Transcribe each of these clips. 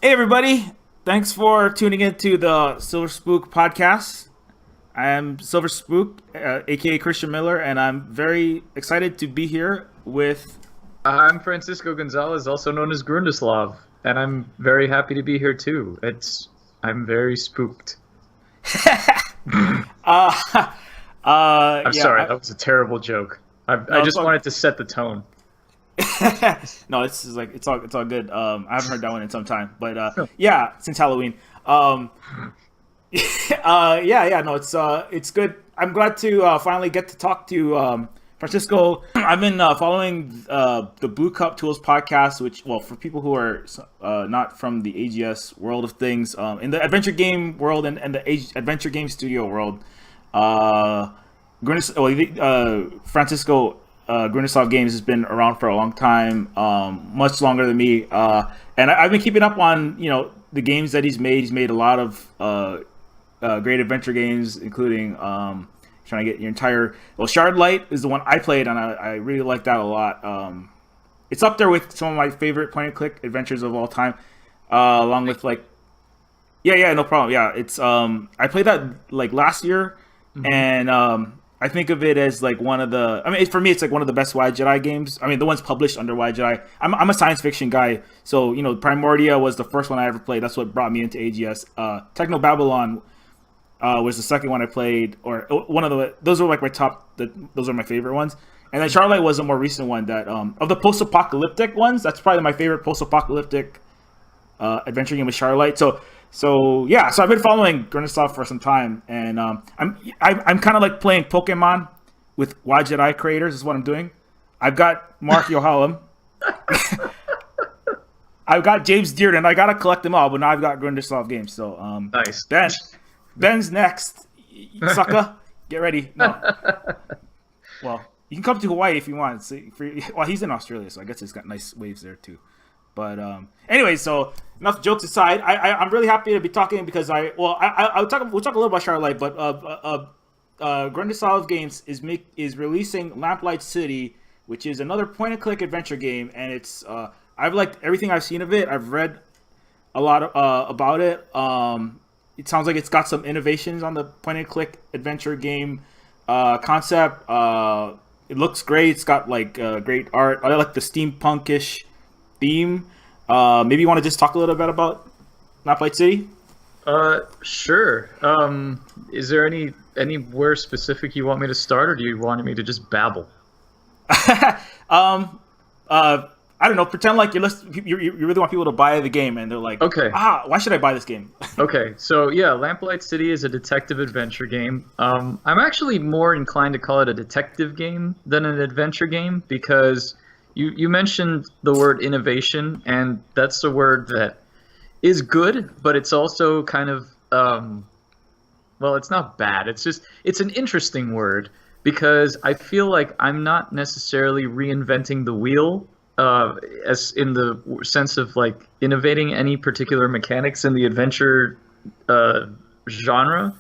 Hey everybody! Thanks for tuning in to the Silver Spook podcast. I am Silver Spook, aka Christian Miller, and I'm very excited to be here with. I'm Francisco Gonzalez, also known as Grundislav, and I'm very happy to be here too. I'm very spooked. uh, I'm yeah, sorry, that was a terrible joke. I no, just wanted to set the tone. no, it's all good. I haven't heard that one in some time, but Oh, yeah, since Halloween. Yeah, no, it's good. I'm glad to finally get to talk to Francisco. I've been following the Blue Cup Tools podcast, which, well, for people who are not from the AGS world of things, in the adventure game world and the adventure game studio world, uh, Francisco Grundislav Games has been around for a long time, much longer than me, and I've been keeping up on the games that he's made. He's made a lot of great adventure games, including trying to get your entire. Well, Shardlight is the one I played, and I really like that a lot. It's up there with some of my favorite point-and-click adventures of all time, along with like, yeah, no problem. Yeah, it's I played that like last year, mhm. and I think of it as like one of the. I mean, for me, it's like one of the best Wadjet Eye games. I mean, the ones published under Wadjet Eye. I'm a science fiction guy, so Primordia was the first one I ever played. That's what brought me into AGS. Techno Babylon was the second one I played, or one of the. Those were like my top. Those are my favorite ones. And then Charlotte was a more recent one that of the post-apocalyptic ones. That's probably my favorite post-apocalyptic adventure game with Shardlight. So yeah, so I've been following Grundislav for some time, and I'm kind of like playing Pokemon with Wadjet Eye creators. Is what I'm doing. I've got Mark Yohalam. I've got James Dearden. I gotta collect them all, but now I've got Grundislav games. So Nice. Ben's next. Sucker, get ready. No, well, you can come to Hawaii if you want. Well, he's in Australia, so I guess it's got nice waves there too. But anyway, so enough jokes aside, I'm really happy to be talking because we'll talk a little about Shardlight, but Grundislav Games is releasing Lamplight City, which is another point and click adventure game, and it's I've liked everything I've seen of it. I've read a lot about it. It sounds like it's got some innovations on the point and click adventure game concept. It looks great. It's got like great art. I like the steampunk-ish theme. Maybe you want to just talk a little bit about Lamplight City? Sure. Is there anywhere specific you want me to start, or do you want me to just babble? um, I don't know. Pretend like you really want people to buy the game, and they're like, Okay. why should I buy this game? Okay, so yeah, Lamplight City is a detective adventure game. I'm actually more inclined to call it a detective game than an adventure game because you mentioned the word innovation, and that's a word that is good, but it's also kind of well, it's not bad. It's an interesting word because I feel like I'm not necessarily reinventing the wheel, as in the sense of like innovating any particular mechanics in the adventure genre.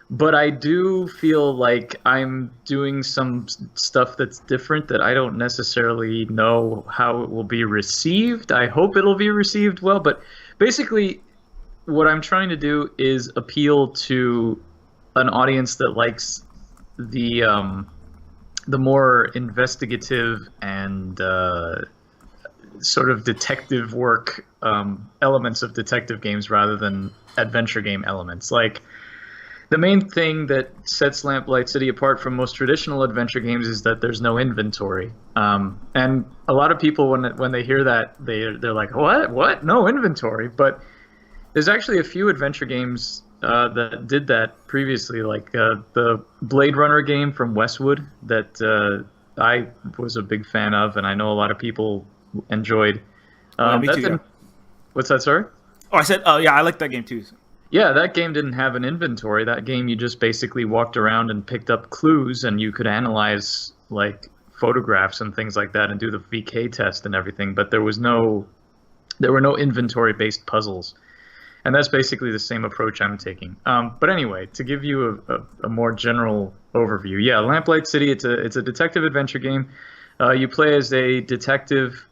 But I do feel like I'm doing some stuff that's different that I don't necessarily know how it will be received. I hope it'll be received well, but basically what I'm trying to do is appeal to an audience that likes the more investigative and sort of detective work elements of detective games rather than adventure game elements. Like the main thing that sets Lamplight City apart from most traditional adventure games is that there's no inventory. And a lot of people, when they hear that, they're like, "What? No inventory?" But there's actually a few adventure games that did that previously, like the Blade Runner game from Westwood that I was a big fan of, and I know a lot of people enjoyed. Me That too. Yeah. didn't. What's that? Sorry. Oh, I said, yeah, I like that game too. Yeah, that game didn't have an inventory. That game, you just basically walked around and picked up clues, and you could analyze like photographs and things like that, and do the VK test and everything. But there were no inventory-based puzzles, and that's basically the same approach I'm taking. But anyway, to give you a more general overview, yeah, Lamplight City. It's a detective adventure game. You play as a detective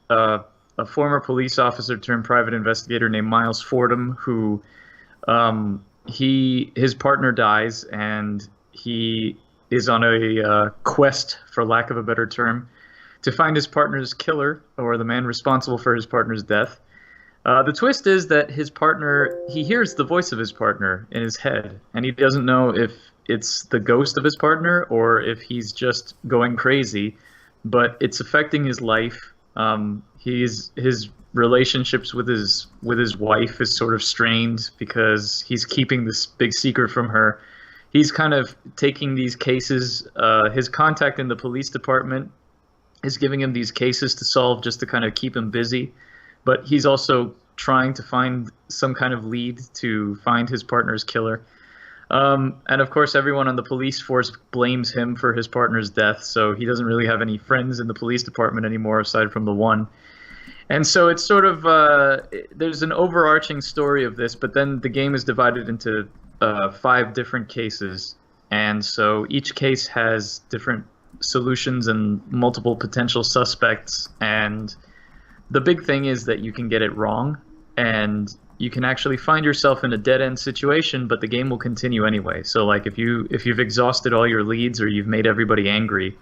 a former police officer turned private investigator named Miles Fordham, who his partner dies, and he is on a quest, for lack of a better term, to find his partner's killer, or the man responsible for his partner's death. The twist is that his partner, he hears the voice of his partner in his head, and he doesn't know if it's the ghost of his partner or if he's just going crazy, but it's affecting his life. His relationships with his wife is sort of strained because he's keeping this big secret from her. He's kind of taking these cases. His contact in the police department is giving him these cases to solve just to kind of keep him busy. But he's also trying to find some kind of lead to find his partner's killer. And of course, everyone on the police force blames him for his partner's death, so he doesn't really have any friends in the police department anymore aside from the one. And so it's sort of, there's an overarching story of this, but then the game is divided into 5 different cases. And so each case has different solutions and multiple potential suspects. And the big thing is that you can get it wrong, and you can actually find yourself in a dead-end situation, but the game will continue anyway. So like if you've exhausted all your leads or you've made everybody angry,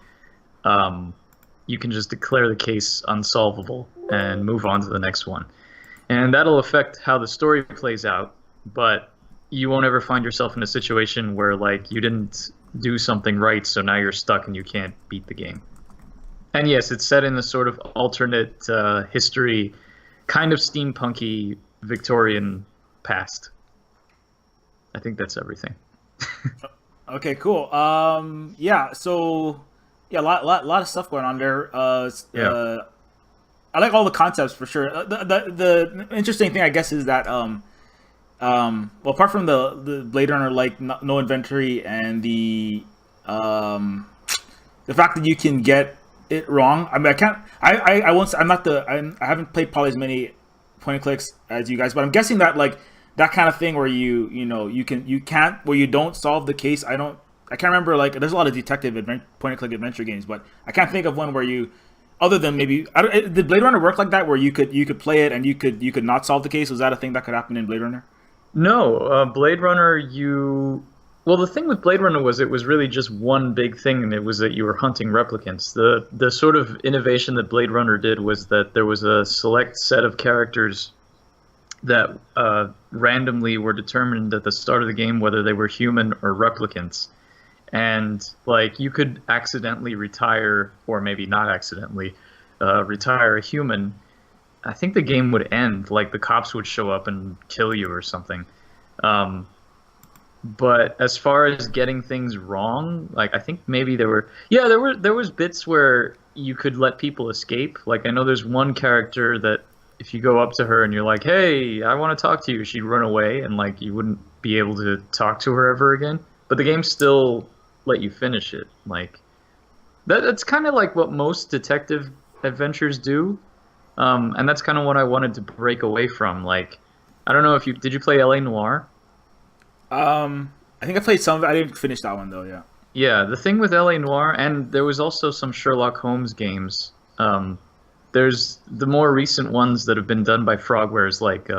you can just declare the case unsolvable and move on to the next one. And that'll affect how the story plays out, but you won't ever find yourself in a situation where like you didn't do something right, so now you're stuck and you can't beat the game. And yes, it's set in a sort of alternate history, kind of steampunky Victorian past. I think that's everything. Okay, cool. Yeah, so yeah, a lot of stuff going on there. I like all the concepts for sure. The interesting thing, I guess, is that well, apart from the Blade Runner like no inventory and the fact that you can get it wrong. I mean, I won't. I haven't played probably as many point and clicks as you guys, but I'm guessing that like that kind of thing where you can't where you don't solve the case. I can't remember, like there's a lot of detective point and click adventure games, but I can't think of one where you, other than maybe did Blade Runner work like that where you could play it and you could not solve the case? Was that a thing that could happen in Blade Runner? No, Blade Runner, well, the thing with Blade Runner was it was really just one big thing, and it was that you were hunting replicants. The sort of innovation that Blade Runner did was that there was a select set of characters that randomly were determined at the start of the game whether they were human or replicants. And like you could accidentally retire, or maybe not accidentally, retire a human. I think the game would end, like the cops would show up and kill you or something. But as far as getting things wrong, like I think maybe there was bits where you could let people escape. Like I know there's one character that if you go up to her and you're like, "Hey, I want to talk to you," she'd run away and like you wouldn't be able to talk to her ever again. But the game still let you finish it. Like that's kind of like what most detective adventures do. And that's kind of what I wanted to break away from. Like, I don't know if did you play LA Noire? I think I played some of it. I didn't finish that one though. Yeah. Yeah, the thing with LA Noire, and there was also some Sherlock Holmes games. There's the more recent ones that have been done by Frogwares, like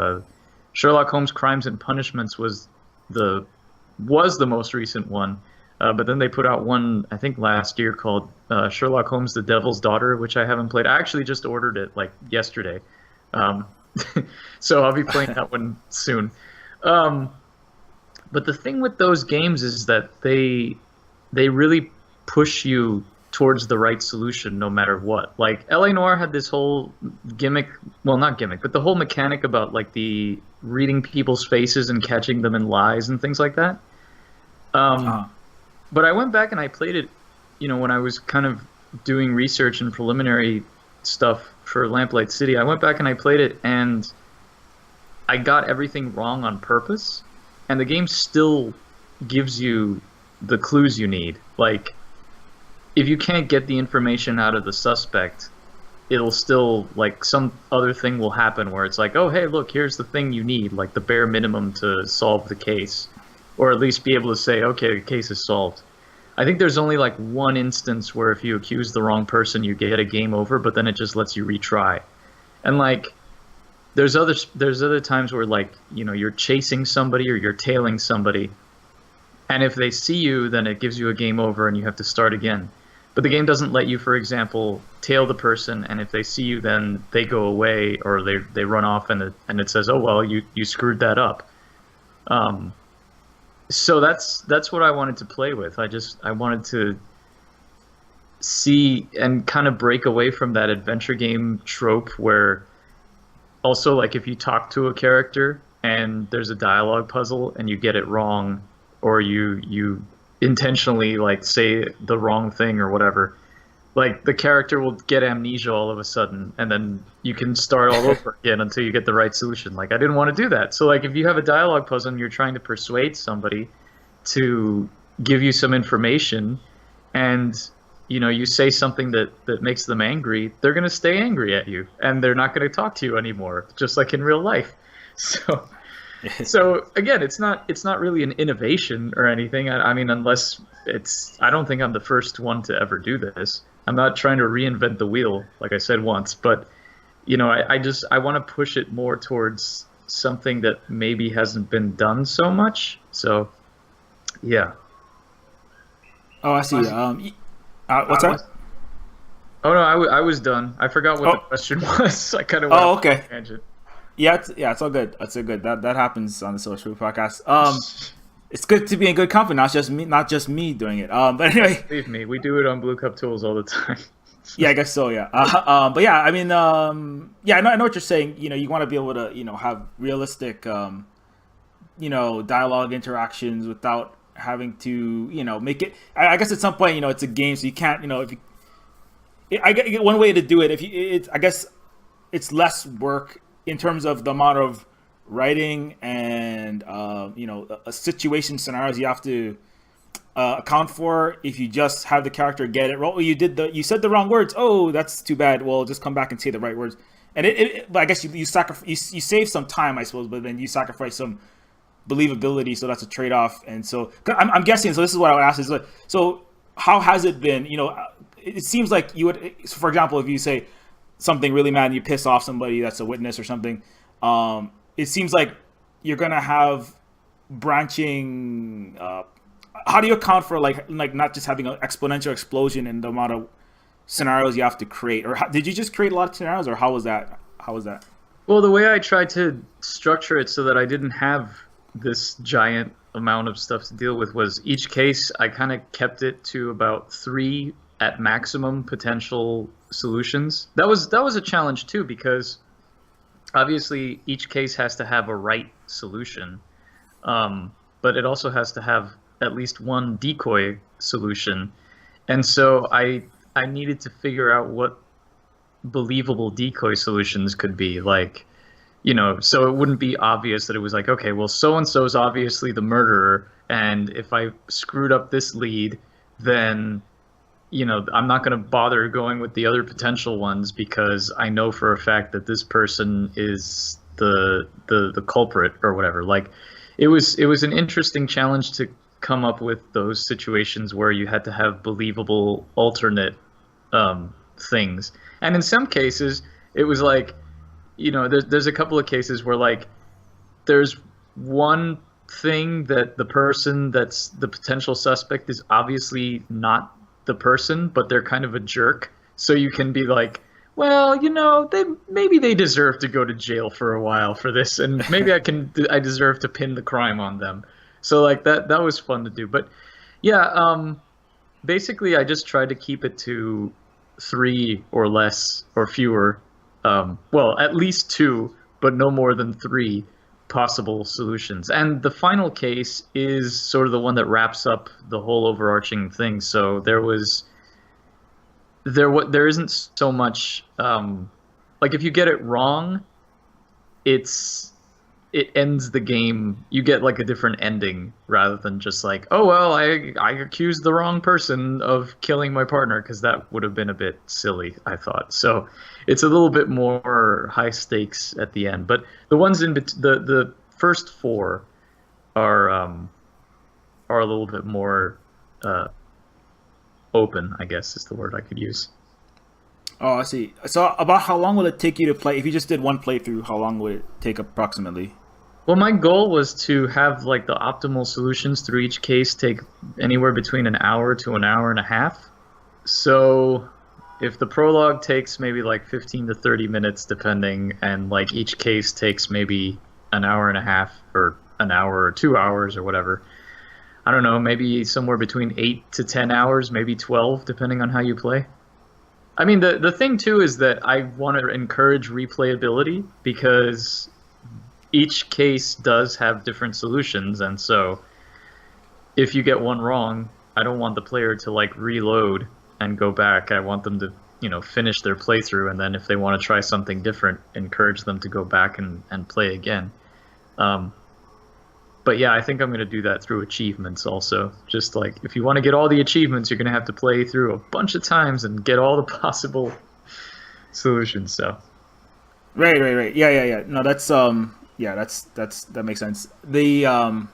Sherlock Holmes Crimes and Punishments was the most recent one. But then they put out one, I think last year, called Sherlock Holmes: The Devil's Daughter, which I haven't played. I actually just ordered it like yesterday, so I'll be playing that one soon. But the thing with those games is that they really push you towards the right solution no matter what. Like LA Noire had this whole gimmick, well not gimmick, but the whole mechanic about like the reading people's faces and catching them in lies and things like that. But I went back and I played it, when I was kind of doing research and preliminary stuff for Lamplight City. I went back and I played it, and I got everything wrong on purpose, and the game still gives you the clues you need. Like, if you can't get the information out of the suspect, it'll still, like, some other thing will happen where it's like, oh, hey, look, here's the thing you need, like the bare minimum to solve the case. Or at least be able to say, okay, the case is solved. I think there's only like one instance where if you accuse the wrong person, you get a game over, but then it just lets you retry. And like there's other times where like, you know, you're chasing somebody or you're tailing somebody, and if they see you, then it gives you a game over and you have to start again. But the game doesn't let you, for example, tail the person, and if they see you, then they go away or they run off, and it says, oh well, you screwed that up. Um, so that's what I wanted to play with. I wanted to see and kind of break away from that adventure game trope where also like if you talk to a character and there's a dialogue puzzle and you get it wrong, or you intentionally like say the wrong thing or whatever, like the character will get amnesia all of a sudden, and then you can start all over again until you get the right solution. Like I didn't want to do that. So like if you have a dialogue puzzle and you're trying to persuade somebody to give you some information, and you know, you say something that makes them angry, they're going to stay angry at you and they're not going to talk to you anymore, just like in real life. So so again, it's not really an innovation or anything. I mean, unless I don't think I'm the first one to ever do this. I'm not trying to reinvent the wheel, like I said once, but you know, I want to push it more towards something that maybe hasn't been done so much. So yeah. Oh, I see. What's that? Oh no, I was done. I forgot what the question was. I kind of went off on a tangent. Yeah, it's all good. It's all good. That happens on the Social podcast. It's good to be in good company, not just me doing it. But anyway, believe me, we do it on Blue Cup Tools all the time. Yeah, I guess so. Yeah. But yeah, I mean, yeah, I know what you're saying. You know, you want to be able to, you know, have realistic, you know, dialogue interactions without having to, you know, make it. I guess at some point, you know, it's a game, so you can't, you know, if you. I get one way to do it. If you, I guess, it's less work in terms of the amount of writing and you know, a situation scenarios you have to account for. If you just have the character get it wrong, you said the wrong words. Oh, that's too bad. Well, just come back and say the right words. And but I guess you sacrifice, you save some time, I suppose, but then you sacrifice some believability. So that's a trade off. And so I'm guessing. So this is what I would ask: is like, so how has it been? You know, it seems like you would, for example, if you say something really mad and you piss off somebody that's a witness or something, it seems like you're gonna have branching. How do you account for like not just having an exponential explosion in the amount of scenarios you have to create? Or did you just create a lot of scenarios, or how was that? Well, the way I tried to structure it so that I didn't have this giant amount of stuff to deal with was each case I kind of kept it to about 3 at maximum potential solutions. That was a challenge too, because obviously each case has to have a right solution, but it also has to have at least one decoy solution. And so I needed to figure out what believable decoy solutions could be, like, you know, so it wouldn't be obvious that it was like, okay, well, so-and-so is obviously the murderer, and if I screwed up this lead, then, you know, I'm not going to bother going with the other potential ones because I know for a fact that this person is the culprit or whatever. Like, it was an interesting challenge to come up with those situations where you had to have believable alternate things. And in some cases, it was like, you know, there's a couple of cases where like there's one thing that the person that's the potential suspect is obviously not the person, but they're kind of a jerk. So you can be like, well, you know, maybe they deserve to go to jail for a while for this, and maybe I deserve to pin the crime on them. So like that was fun to do. But yeah, basically I just tried to keep it to 3 or less or fewer. Well, at least 2, but no more than 3 possible solutions. And the final case is sort of the one that wraps up the whole overarching thing. So there isn't so much like if you get it wrong, it ends the game. You get like a different ending rather than just like, oh well, I accused the wrong person of killing my partner, because that would have been a bit silly, I thought. So it's a little bit more high stakes at the end. But the ones in the first 4 are a little bit more open, I guess is the word I could use. Oh, I see. So about how long will it take you to play? If you just did one playthrough, how long would it take approximately? Well, my goal was to have like the optimal solutions through each case take anywhere between an hour to an hour and a half. So if the prologue takes maybe like 15 to 30 minutes depending, and like each case takes maybe an hour and a half or an hour or 2 hours or whatever, I don't know, maybe somewhere between 8 to 10 hours, maybe 12 depending on how you play. I mean, the thing too is that I want to encourage replayability because each case does have different solutions, and so if you get one wrong, I don't want the player to like reload and go back. I want them to, finish their playthrough, and then if they want to try something different, encourage them to go back and play again. But yeah, I think I'm going to do that through achievements also. Just like, if you want to get all the achievements, you're going to have to play through a bunch of times and get all the possible solutions, so. Right. Yeah. No, that's that makes sense. So I mean,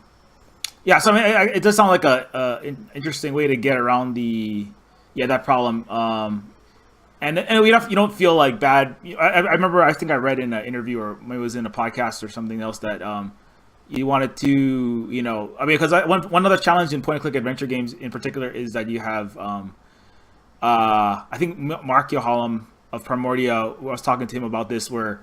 it does sound like an interesting way to get around that problem. And you don't feel like bad. I remember, I think I read in an interview, or maybe it was in a podcast or something else, that you wanted to, I mean, because one other challenge in point and click adventure games in particular is that you have I think Mark Yohalam of Primordia, I was talking to him about this, where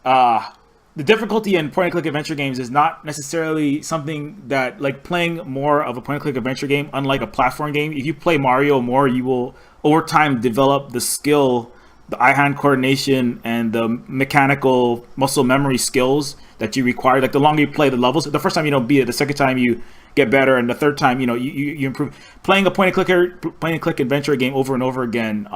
the difficulty in point and click adventure games is not necessarily something that, like, playing more of a point and click adventure game, unlike a platform game. If you play Mario more, you will over time develop the skill, the eye-hand coordination, and the mechanical muscle memory skills that you require. Like, the longer you play the levels, the first time you don't beat it, the second time you get better, and the third time you improve. Playing a point and click adventure game over and over again,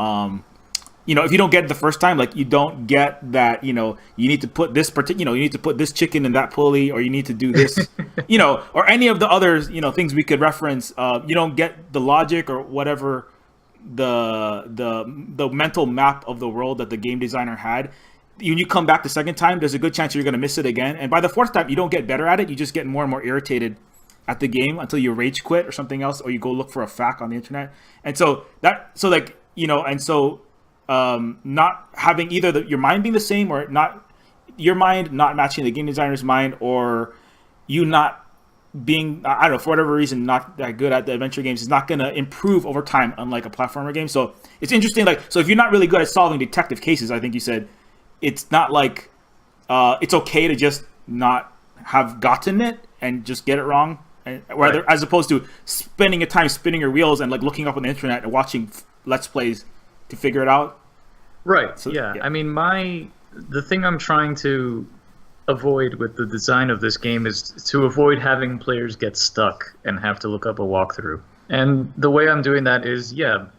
if you don't get it the first time, like, you don't get that, you need to put this you need to put this chicken in that pulley, or you need to do this, or any of the other, things we could reference. You don't get the logic or whatever, the mental map of the world that the game designer had. When you come back the second time, there's a good chance you're going to miss it again. And by the fourth time, you don't get better at it. You just get more and more irritated at the game until you rage quit or something else, or you go look for a fact on the internet. And not having either your mind being the same, or not your mind not matching the game designer's mind, or you not being, I don't know, for whatever reason, not that good at the adventure games, is not going to improve over time, unlike a platformer game. So it's interesting. Like, so if you're not really good at solving detective cases, I think you said, it's not like it's okay to just not have gotten it and just get it wrong, and rather, right, as opposed to spending your time spinning your wheels and like looking up on the internet and watching let's plays to figure it out. Right. So, yeah. I mean, the thing I'm trying to avoid with the design of this game is to avoid having players get stuck and have to look up a walkthrough. And the way I'm doing that is,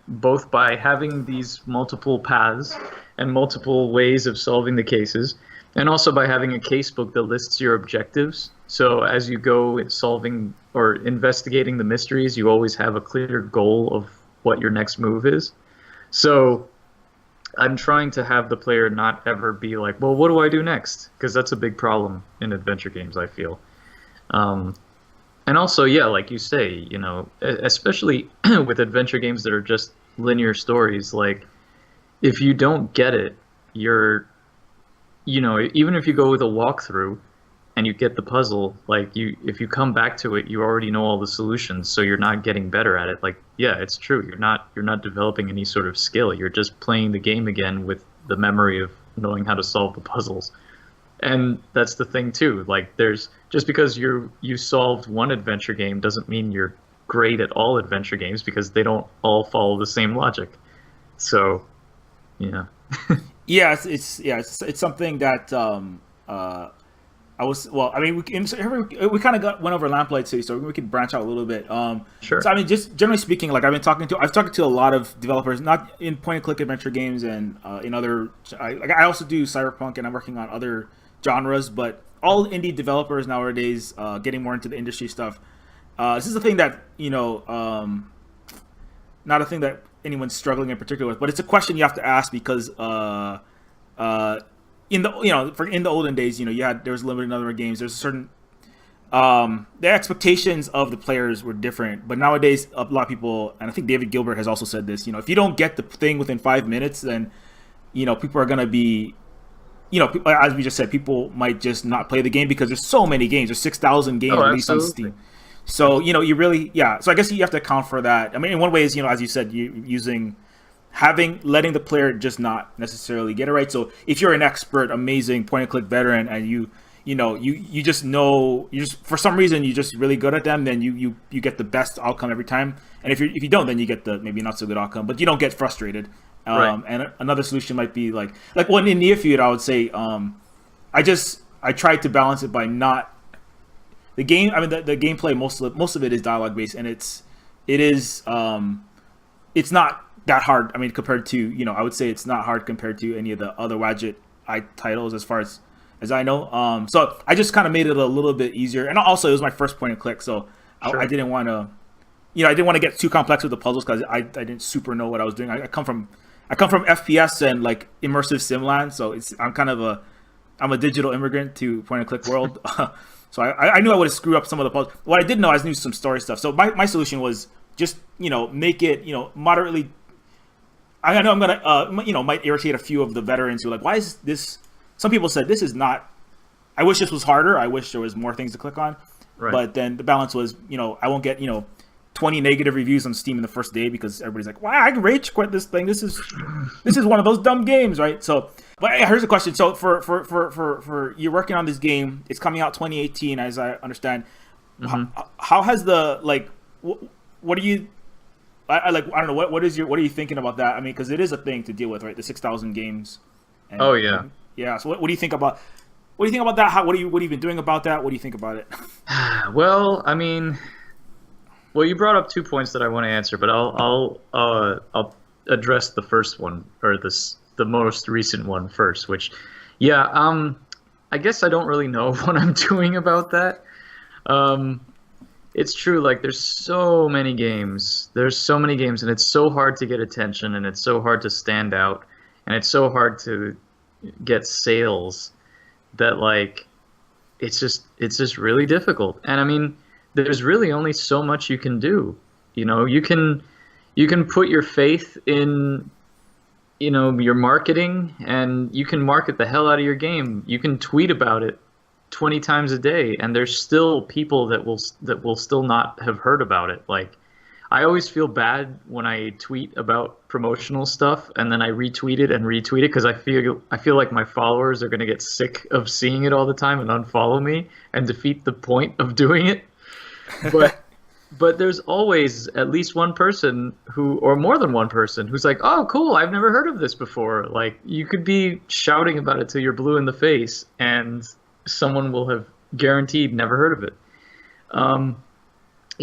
both by having these multiple paths and multiple ways of solving the cases, and also by having a casebook that lists your objectives. So as you go solving or investigating the mysteries, you always have a clear goal of what your next move is. So I'm trying to have the player not ever be like, well, what do I do next? Because that's a big problem in adventure games, I feel. And also, like you say, especially with adventure games that are just linear stories, like, if you don't get it, you're, even if you go with a walkthrough and you get the puzzle, like, if you come back to it, you already know all the solutions, so you're not getting better at it. Like, it's true, you're not developing any sort of skill. You're just playing the game again with the memory of knowing how to solve the puzzles. And that's the thing too. Like, just because you solved one adventure game doesn't mean you're great at all adventure games, because they don't all follow the same logic. So, it's something that we kind of went over Lamplight City, so we could branch out a little bit. Sure. So I mean, just generally speaking, like, I've talked to a lot of developers, not in point and click adventure games, and in other. I also do Cyberpunk, and I'm working on other genres, but all indie developers nowadays, getting more into the industry stuff. This is a thing that not a thing that anyone's struggling in particular with, but it's a question you have to ask, because in the olden days, there was limited number of games. There's a certain the expectations of the players were different, but nowadays a lot of people, and I think David Gilbert has also said this, if you don't get the thing within 5 minutes, then people are gonna be, as we just said, people might just not play the game because there's so many games. There's 6,000 games released on Steam. So you really So I guess you have to account for that. I mean, in one way is as you said, letting the player just not necessarily get it right. So if you're an expert, amazing point and click veteran, and you just for some reason you're just really good at them, then you get the best outcome every time. And if you don't, then you get the maybe not so good outcome, but you don't get frustrated. Right. And another solution might be like one in near future, I would say I tried to balance it by not the game. I mean the gameplay most of it is dialogue based, and it's not that hard. I mean compared to I would say it's not hard compared to any of the other Wadjet Eye titles as far as I know. So I just kind of made it a little bit easier, and also it was my first point and click, so sure. I didn't want to I didn't want to get too complex with the puzzles because I didn't super know what I was doing. I come from FPS and like immersive simland, so I'm a digital immigrant to point and click world. So I knew I would have screwed up some of the puzzles. What I didn't know, I knew some story stuff. So my solution was just make it moderately. I know I'm gonna might irritate a few of the veterans who are like, why is this? Some people said this is not. I wish this was harder. I wish there was more things to click on. Right. But then the balance was I won't get 20 negative reviews on Steam in the first day because everybody's like, wow, I can rage quit this thing. This is one of those dumb games, right? So, but here's a question. So for you're working on this game, it's coming out 2018, as I understand. Mm-hmm. How has the what do you? I don't know what are you thinking about that? I mean, because it is a thing to deal with, right? The 6,000 games. And, oh yeah. Yeah. So what do you think about? What do you think about that? What have you been doing about that? What do you think about it? Well, I mean. Well, you brought up 2 points that I want to answer, but I'll address the first one, or the most recent one first. Which, I guess I don't really know what I'm doing about that. It's true, like there's so many games. There's so many games, and it's so hard to get attention, and it's so hard to stand out, and it's so hard to get sales that it's just really difficult. And I mean, there's really only so much you can do. You can put your faith in, your marketing, and you can market the hell out of your game. You can tweet about it 20 times a day, and there's still people that will still not have heard about it. Like, I always feel bad when I tweet about promotional stuff and then I retweet it because I feel like my followers are going to get sick of seeing it all the time and unfollow me and defeat the point of doing it. But there's always at least one person or more than one person who's like, oh, cool, I've never heard of this before. Like, you could be shouting about it till you're blue in the face, and someone will have guaranteed never heard of it.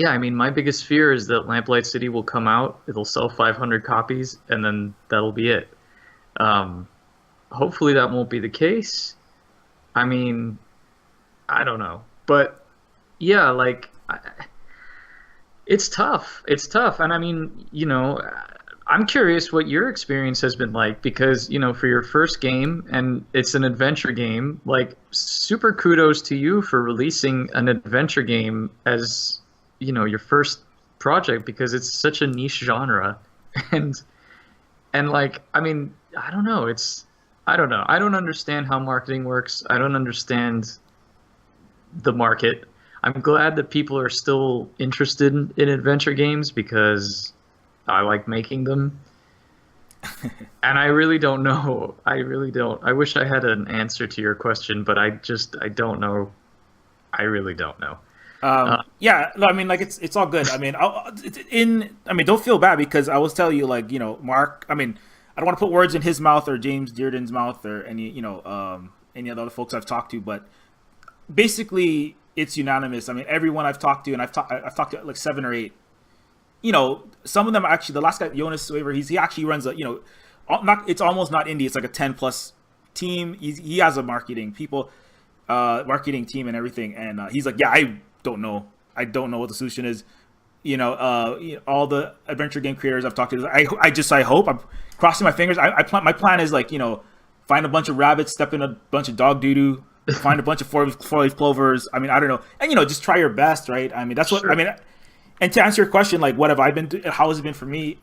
I mean, my biggest fear is that Lamplight City will come out, it'll sell 500 copies, and then that'll be it. Hopefully that won't be the case. I mean, I don't know. But, yeah, it's tough. It's tough. And I mean, I'm curious what your experience has been like, because, for your first game, and it's an adventure game, super kudos to you for releasing an adventure game as, your first project, because it's such a niche genre. And I mean, I don't know. I don't know. I don't understand how marketing works. I don't understand the market. I'm glad that people are still interested in adventure games because I like making them. And I really don't know. I really don't. I wish I had an answer to your question, but I don't know. I really don't know. No, I mean, it's all good. I mean, don't feel bad, because I was telling you, Mark. I mean, I don't want to put words in his mouth or James Dearden's mouth or any of the other folks I've talked to, but basically, it's unanimous. I mean, everyone I've talked to, and I've talked to 7 or 8. Some of them actually. The last guy, Jonas Waver, he actually runs it's almost not indie. It's like a 10+ team. He has a marketing team and everything. And he's like, yeah, I don't know what the solution is. All the adventure game creators I've talked to, I hope, I'm crossing my fingers. My plan is find a bunch of rabbits, step in a bunch of dog doo-doo, find a bunch of four-leaf clovers. I mean, I don't know. And, just try your best, right? I mean, that's what, sure. I mean, and to answer your question, what have I been doing? How has it been for me?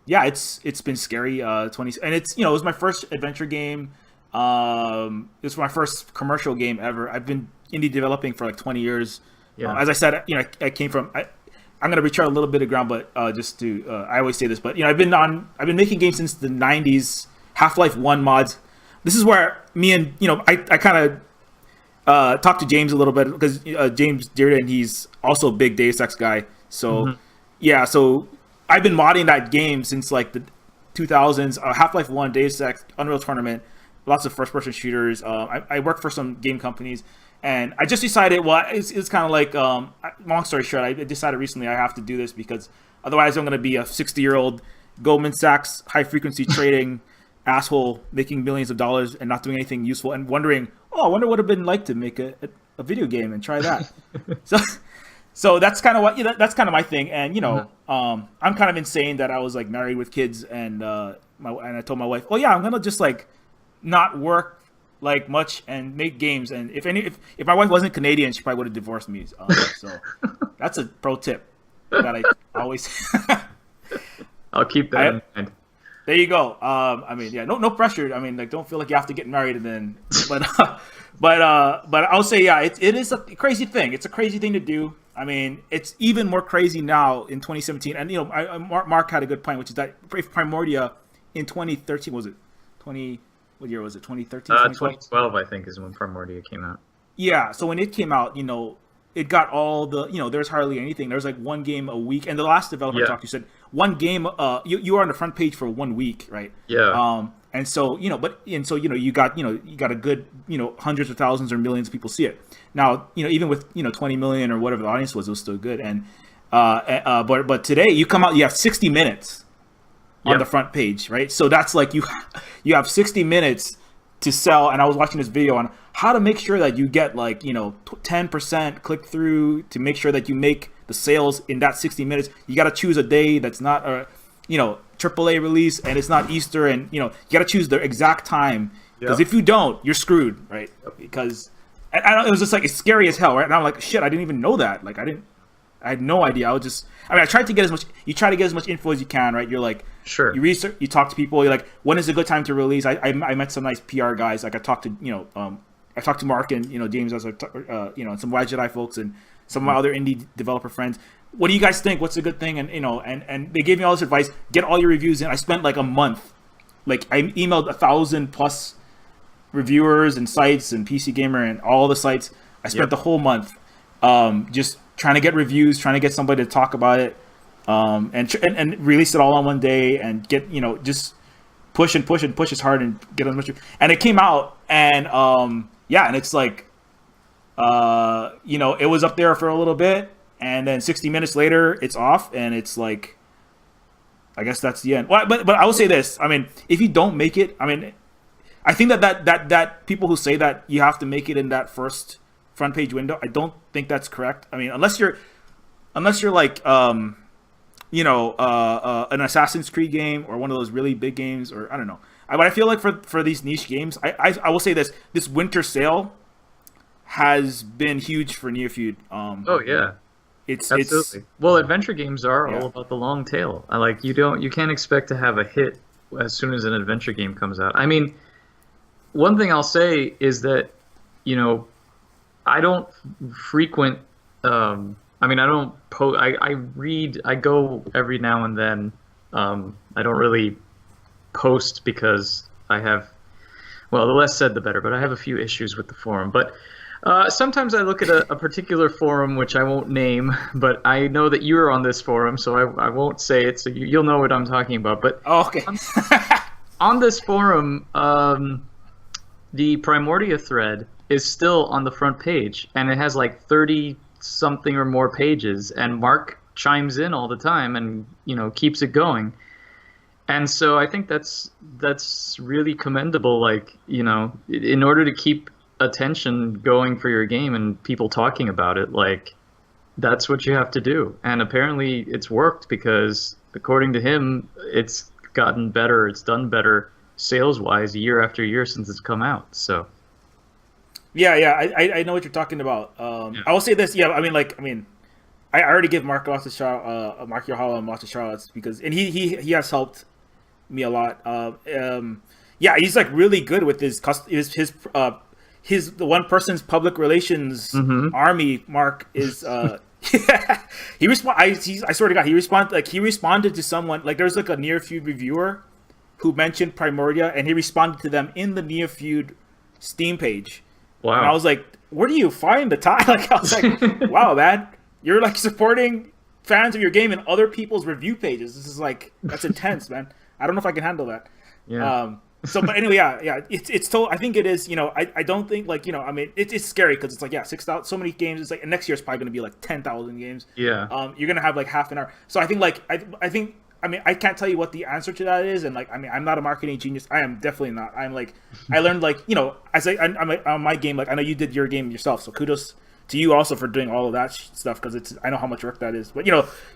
yeah, it's been scary. 20, and it's it was my first adventure game. It was my first commercial game ever. I've been indie developing for like 20 years. Yeah. As I said, I came from. I'm gonna retread a little bit of ground, but just to I always say this, but I've been making games since the 90s. Half-Life 1 mods. This is where me and I kind of talked to James a little bit because James Dearden, he's also a big Deus Ex guy. So yeah, so I've been modding that game since like the 2000s. Half-Life 1, Deus Ex, Unreal Tournament, lots of first-person shooters. I work for some game companies, and I just decided, well, it's kind of like, long story short, I decided recently I have to do this because otherwise I'm going to be a 60-year-old Goldman Sachs high-frequency trading asshole making millions of dollars and not doing anything useful and wondering, I wonder what it would have been like to make a video game and try that. So that's kind of what that's kind of my thing. And I'm kind of insane that I was like married with kids and I told my wife, I'm gonna just like not work like much and make games. And if my wife wasn't Canadian, she probably would have divorced me. So that's a pro tip that I always. I'll keep that in mind. There you go. No pressure. I mean, like, don't feel like you have to get married and then, but I'll say, it is a crazy thing. It's a crazy thing to do. I mean, it's even more crazy now in 2017. And Mark had a good point, which is that if Primordia in 2013 was it 20? What year was it? 2013. 2012, I think, is when Primordia came out. Yeah. So when it came out, it got all the there's hardly anything. There's like one game a week, and the last developer talk, you said one game you are on the front page for 1 week, right? And so you got a good hundreds of thousands or millions of people see it. Now even with 20 million or whatever the audience was, it was still good. And but today you come out, you have 60 minutes on the front page, right? So that's like you have 60 minutes to sell. And I was watching this video on how to make sure that you get like 10% click through to make sure that you make the sales in that 60 minutes. You got to choose a day that's not a AAA release and it's not Easter, and you got to choose the exact time, because if you don't, you're screwed, right? Because it was just like, it's scary as hell, right? And I'm like, shit, I didn't even know that. Like I had no idea. I tried to get as much. You try to get as much info as you can, right? You're like, sure. You research, you talk to people. You're like, when is a good time to release? I met some nice PR guys. Like I talked to Mark and James, as and some Wadjet Eye folks and some of my other indie developer friends. What do you guys think? What's a good thing? And and they gave me all this advice. Get all your reviews in. I spent like a month. Like I emailed 1,000+ reviewers and sites and PC Gamer and all the sites. I spent the whole month just trying to get reviews, trying to get somebody to talk about it, and release it all on one day and get just push as hard and get as much. And it came out, and and it's like it was up there for a little bit, and then 60 minutes later it's off, and it's like, I guess that's the end. Well, but I will say this. I mean, if you don't make it, I mean, I think that people who say that you have to make it in that first front page window, I don't think that's correct. I mean, unless you're like an Assassin's Creed game or one of those really big games, or I don't know. But I feel like for these niche games, I will say this winter sale has been huge for Neofeud. It's absolutely. Well, adventure games are all about the long tail. You can't expect to have a hit as soon as an adventure game comes out. I mean, one thing I'll say is that I don't frequent. I don't post. I read. I go every now and then. I don't really post because I have. Well, the less said, the better. But I have a few issues with the forum. But sometimes I look at a particular forum, which I won't name, but I know that you're on this forum, so I won't say it. So you'll know what I'm talking about. But okay. On this forum, the Primordia thread is still on the front page, and it has like 30 something or more pages, and Mark chimes in all the time and keeps it going. And so I think that's really commendable. Like, in order to keep attention going for your game and people talking about it, like, that's what you have to do. And apparently it's worked, because according to him, it's gotten better, it's done better sales wise year after year since it's come out. So I know what you're talking about. I will say this. I already give Mark lots of Mark Yohala lots of shout outs because and he has helped me a lot. Yeah, he's like really good with his the one person's public relations army. Mark is he I swear to God, he responded to someone like there's like a Near Feud reviewer who mentioned Primordia and he responded to them in the Near Feud Steam page. Wow. And I was like, where do you find the time? Like I was like, wow, man, you're like supporting fans of your game in other people's review pages. This is like that's intense, man. I don't know if I can handle that. Yeah. So, but anyway, yeah, it's total. I think it is. You know, I don't think like I mean, it's scary because it's like 6,000, so many games. It's like and next year it's probably going to be like 10,000 games. Yeah. You're gonna have like half an hour. So I think like I think. I mean, I can't tell you what the answer to that is, and like, I mean, I'm not a marketing genius. I am definitely not. I'm like, I learned like, as I'm on my game. Like, I know you did your game yourself, so kudos to you also for doing all of that stuff because I know how much work that is. But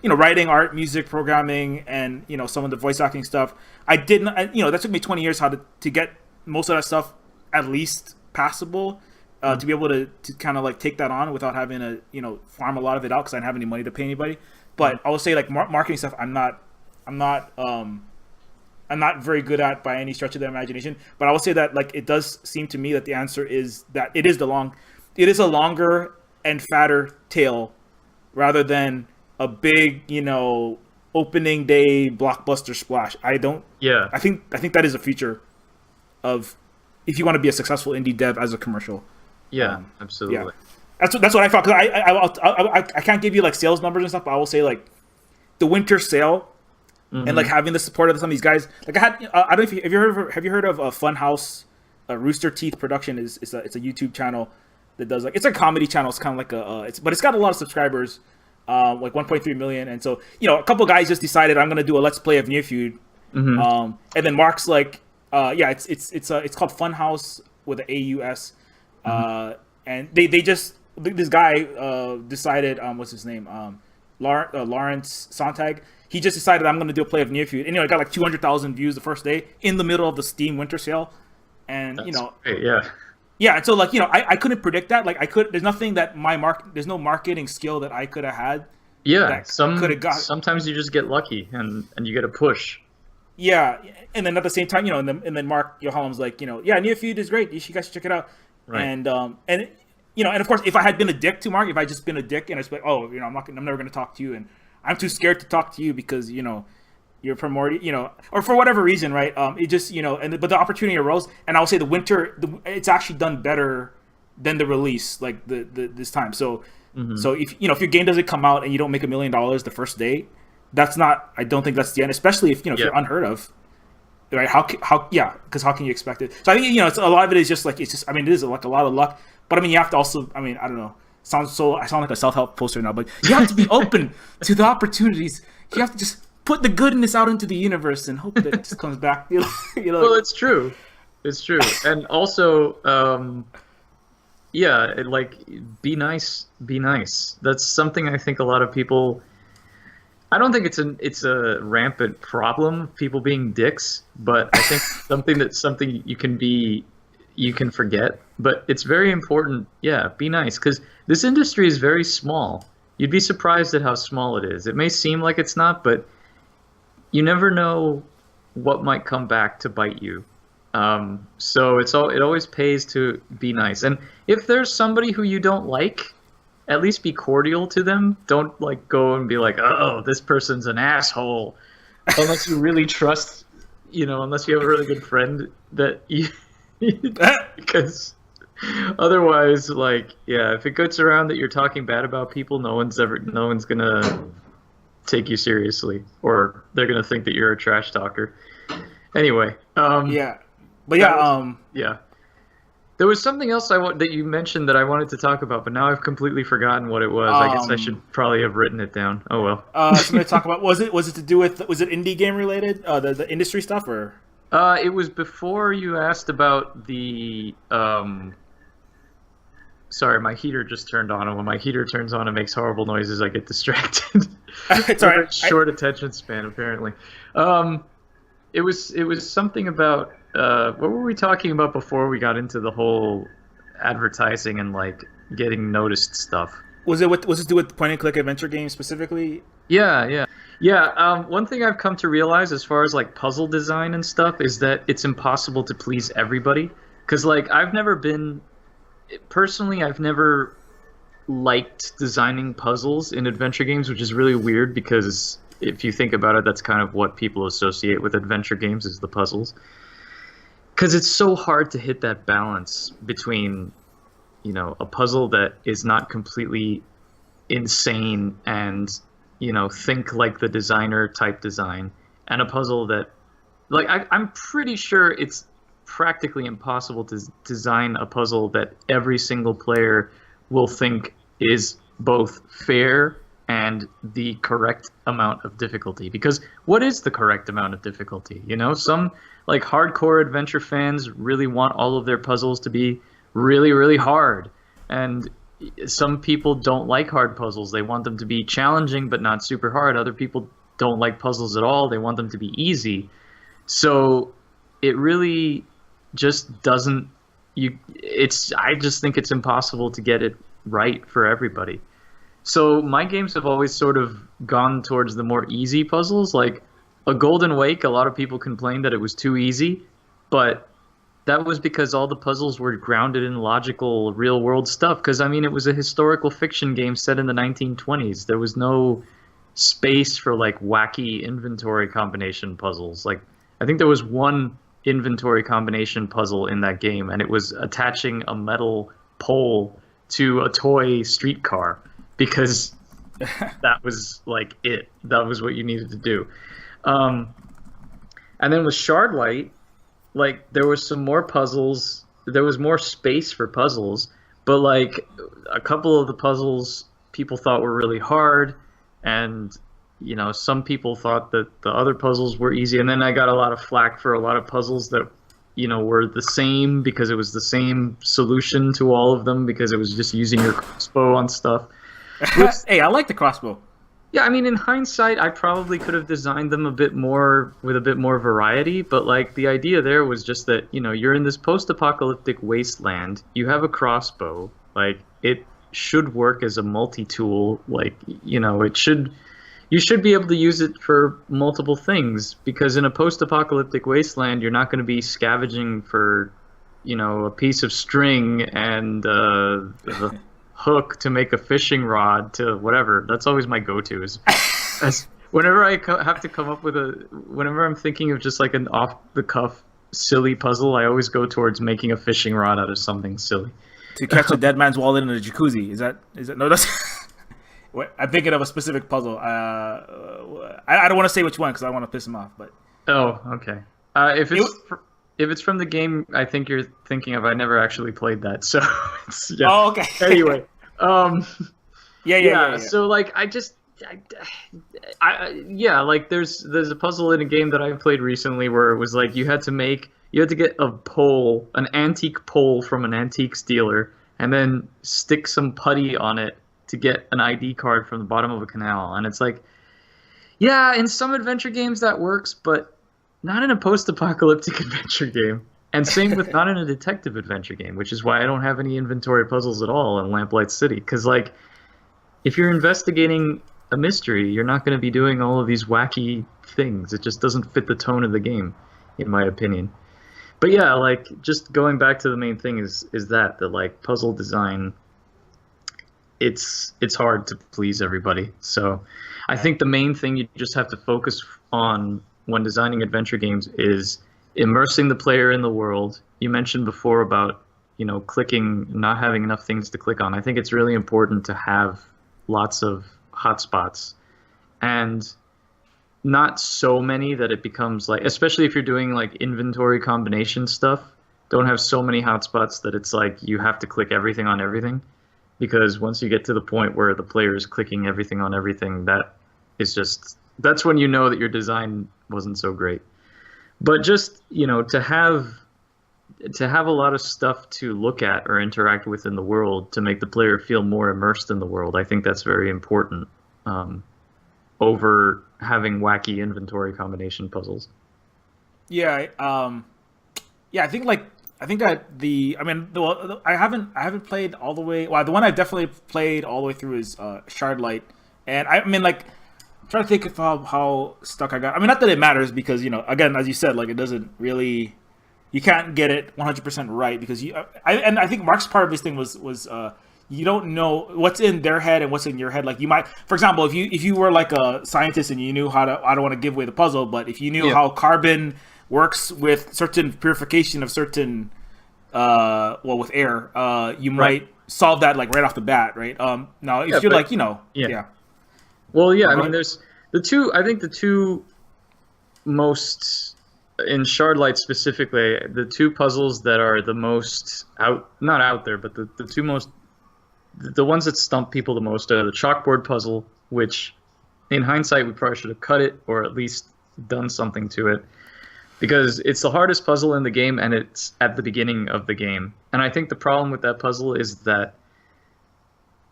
writing, art, music, programming, and some of the voice acting stuff. I didn't. That took me 20 years to get most of that stuff at least passable. To be able to kind of like take that on without having to farm a lot of it out because I didn't have any money to pay anybody. But I will say like marketing stuff, I'm not very good at by any stretch of the imagination, but I will say that like it does seem to me that the answer is that it is a longer and fatter tail rather than a big, opening day blockbuster splash. I think that is a feature of if you want to be a successful indie dev as a commercial. Yeah, absolutely. Yeah. That's what I thought. Cause I can't give you like sales numbers and stuff, but I will say like the winter sale. And like having the support of some of these guys, like I had, I don't know if have you heard of Funhouse, Rooster Teeth Production it's a YouTube channel that does like it's a comedy channel. It's kind of like but it's got a lot of subscribers, like 1.3 million. And so a couple guys just decided I'm gonna do a let's play of Near Feud, and then Mark's like, it's called Funhouse with an AUS, and this guy decided what's his name Lawrence Sontag. He just decided I'm going to do a play of Near Feud, and it got like 200,000 views the first day in the middle of the Steam winter sale, and That's great, yeah. And so like I couldn't predict that. Like there's nothing that there's no marketing skill that I could have had. Yeah, sometimes you just get lucky and you get a push. Yeah, and then at the same time, and then Mark Yohalam's like, Near Feud is great. You guys should check it out. Right. And of course, if I had been a dick to Mark, if I just been a dick and I was like, oh, I'm never going to talk to you, and I'm too scared to talk to you because you're Primordia, or for whatever reason, right? It just but the opportunity arose, and I will say the winter, it's actually done better than the release, like this time. So so if if your game doesn't come out and you don't make $1 million the first day, that's not. I don't think that's the end, especially if if you're unheard of, right? Because how can you expect it? So I think it's a lot of it is just like it is like a lot of luck, but you have to also I don't know. I sound like a self-help poster now, but you have to be open to the opportunities. You have to just put the goodness out into the universe and hope that it just comes back. Well, it's true. It's true. And also, be nice. Be nice. That's something I think a lot of people... I don't think it's a rampant problem, people being dicks, but I think something you can forget. But it's very important, be nice, because this industry is very small. You'd be surprised at how small it is. It may seem like it's not, but you never know what might come back to bite you. So it always pays to be nice. And if there's somebody who you don't like, at least be cordial to them. Don't like go and be like, oh, this person's an asshole. Unless you really trust, unless you have a really good friend that you... because otherwise, if it gets around that you're talking bad about people, no one's gonna take you seriously, or they're gonna think that you're a trash talker. Anyway, there was something else that you mentioned that I wanted to talk about, but now I've completely forgotten what it was. I guess I should probably have written it down. Oh well. So I'm gonna talk about was it to do with was it indie game related? The industry stuff or? It was before you asked about the. Sorry, my heater just turned on, and when my heater turns on, it makes horrible noises. I get distracted. It's all right. Short attention span, apparently. It was something about what were we talking about before we got into the whole advertising and getting noticed stuff? Was it to do with point and click adventure games specifically? Yeah. One thing I've come to realize as far as like puzzle design and stuff is that it's impossible to please everybody. Because like I've never liked designing puzzles in adventure games, which is really weird because if you think about it, that's kind of what people associate with adventure games is the puzzles. Because it's so hard to hit that balance between, a puzzle that is not completely insane and, think like the designer type design, and a puzzle that, like, I'm pretty sure it's practically impossible to design a puzzle that every single player will think is both fair and the correct amount of difficulty. Because what is the correct amount of difficulty? Some like hardcore adventure fans really want all of their puzzles to be really, really hard. And some people don't like hard puzzles. They want them to be challenging but not super hard. Other people don't like puzzles at all. They want them to be easy. So it really just doesn't I just think it's impossible to get it right for everybody. So my games have always sort of gone towards the more easy puzzles. Like a Golden Wake, a lot of people complained that it was too easy, but that was because all the puzzles were grounded in logical, real-world stuff. Because, it was a historical fiction game set in the 1920s. There was no space for, like, wacky inventory combination puzzles. Like, I think there was one inventory combination puzzle in that game, and it was attaching a metal pole to a toy streetcar. Because that was, like, it. That was what you needed to do. And then with Shardlight, like, there was some more puzzles. There was more space for puzzles, but, like, a couple of the puzzles people thought were really hard, and, some people thought that the other puzzles were easy, and then I got a lot of flack for a lot of puzzles that, were the same because it was the same solution to all of them because it was just using your crossbow on stuff. Hey, I like the crossbow. Yeah, in hindsight, I probably could have designed them a bit more with a bit more variety, but like the idea there was just that, you're in this post-apocalyptic wasteland, you have a crossbow, like it should work as a multi-tool, like, you should be able to use it for multiple things, because in a post-apocalyptic wasteland, you're not going to be scavenging for, a piece of string and the hook to make a fishing rod to whatever. That's always my go-to is whenever I have to come up with whenever I'm thinking of just like an off-the-cuff silly puzzle, I always go towards making a fishing rod out of something silly. To catch a dead man's wallet in a jacuzzi. Is that no, that's I'm thinking of a specific puzzle. I don't want to say which one because I want to piss him off, but oh, okay. If it's from the game I think you're thinking of, I never actually played that, so yeah. Oh, okay. Anyway, yeah. So like, like there's a puzzle in a game that I played recently where it was like you had to get a pole, an antique pole from an antique dealer, and then stick some putty on it to get an ID card from the bottom of a canal, and it's like, yeah, in some adventure games that works, but not in a post-apocalyptic adventure game. And same with not in a detective adventure game, which is why I don't have any inventory puzzles at all in Lamplight City. Because, like, if you're investigating a mystery, you're not going to be doing all of these wacky things. It just doesn't fit the tone of the game, in my opinion. But yeah, like, just going back to the main thing is that like, puzzle design, it's hard to please everybody. So I think the main thing you just have to focus on when designing adventure games is immersing the player in the world. You mentioned before about, clicking, not having enough things to click on. I think it's really important to have lots of hotspots and not so many that it becomes like, especially if you're doing like inventory combination stuff, don't have so many hotspots that it's like you have to click everything on everything, because once you get to the point where the player is clicking everything on everything, that's when you know that your design wasn't so great. But just, to have a lot of stuff to look at or interact with in the world to make the player feel more immersed in the world, I think that's very important over having wacky inventory combination puzzles. Yeah, I think like I think that I haven't played all the way. Well, the one I've definitely played all the way through is Shardlight, and I mean like I'm trying to think of how stuck I got. I mean, not that it matters because again, as you said, like it doesn't really, you can't get it 100% right because I think Mark's part of this thing was you don't know what's in their head and what's in your head. Like you might, for example, if you were like a scientist and you knew how to, I don't want to give away the puzzle, but if you knew how carbon works with certain purification of certain with air, you might solve that like right off the bat, right? Now if you're like well, yeah, I mean there's the two most in Shardlight specifically, the two puzzles that are the most not out there, but the two most, the ones that stump people the most are the chalkboard puzzle, which in hindsight we probably should have cut it or at least done something to it, because it's the hardest puzzle in the game and it's at the beginning of the game. And I think the problem with that puzzle is that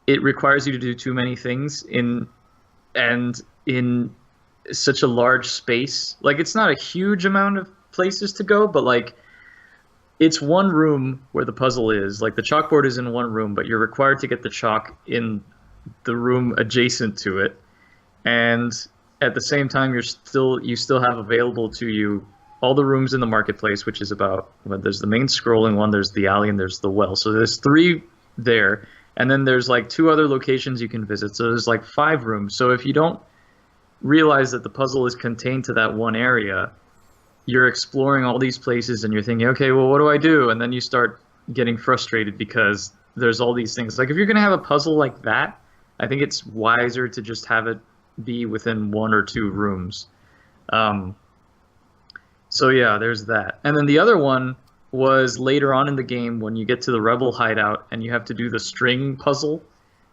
it requires you to do too many things in such a large space. Like it's not a huge amount of places to go, but like it's one room where the puzzle is. Like the chalkboard is in one room, but you're required to get the chalk in the room adjacent to it. And at the same time, you still have available to you all the rooms in the marketplace, which is about, there's the main scrolling one, there's the alley, and there's the well. So there's 3 there. And then there's like 2 other locations you can visit. So there's like 5 rooms. So if you don't realize that the puzzle is contained to that one area, you're exploring all these places and you're thinking, okay, well, what do I do? And then you start getting frustrated because there's all these things. Like if you're going to have a puzzle like that, I think it's wiser to just have it be within 1 or 2 rooms. So yeah, there's that. And then the other one was later on in the game when you get to the rebel hideout and you have to do the string puzzle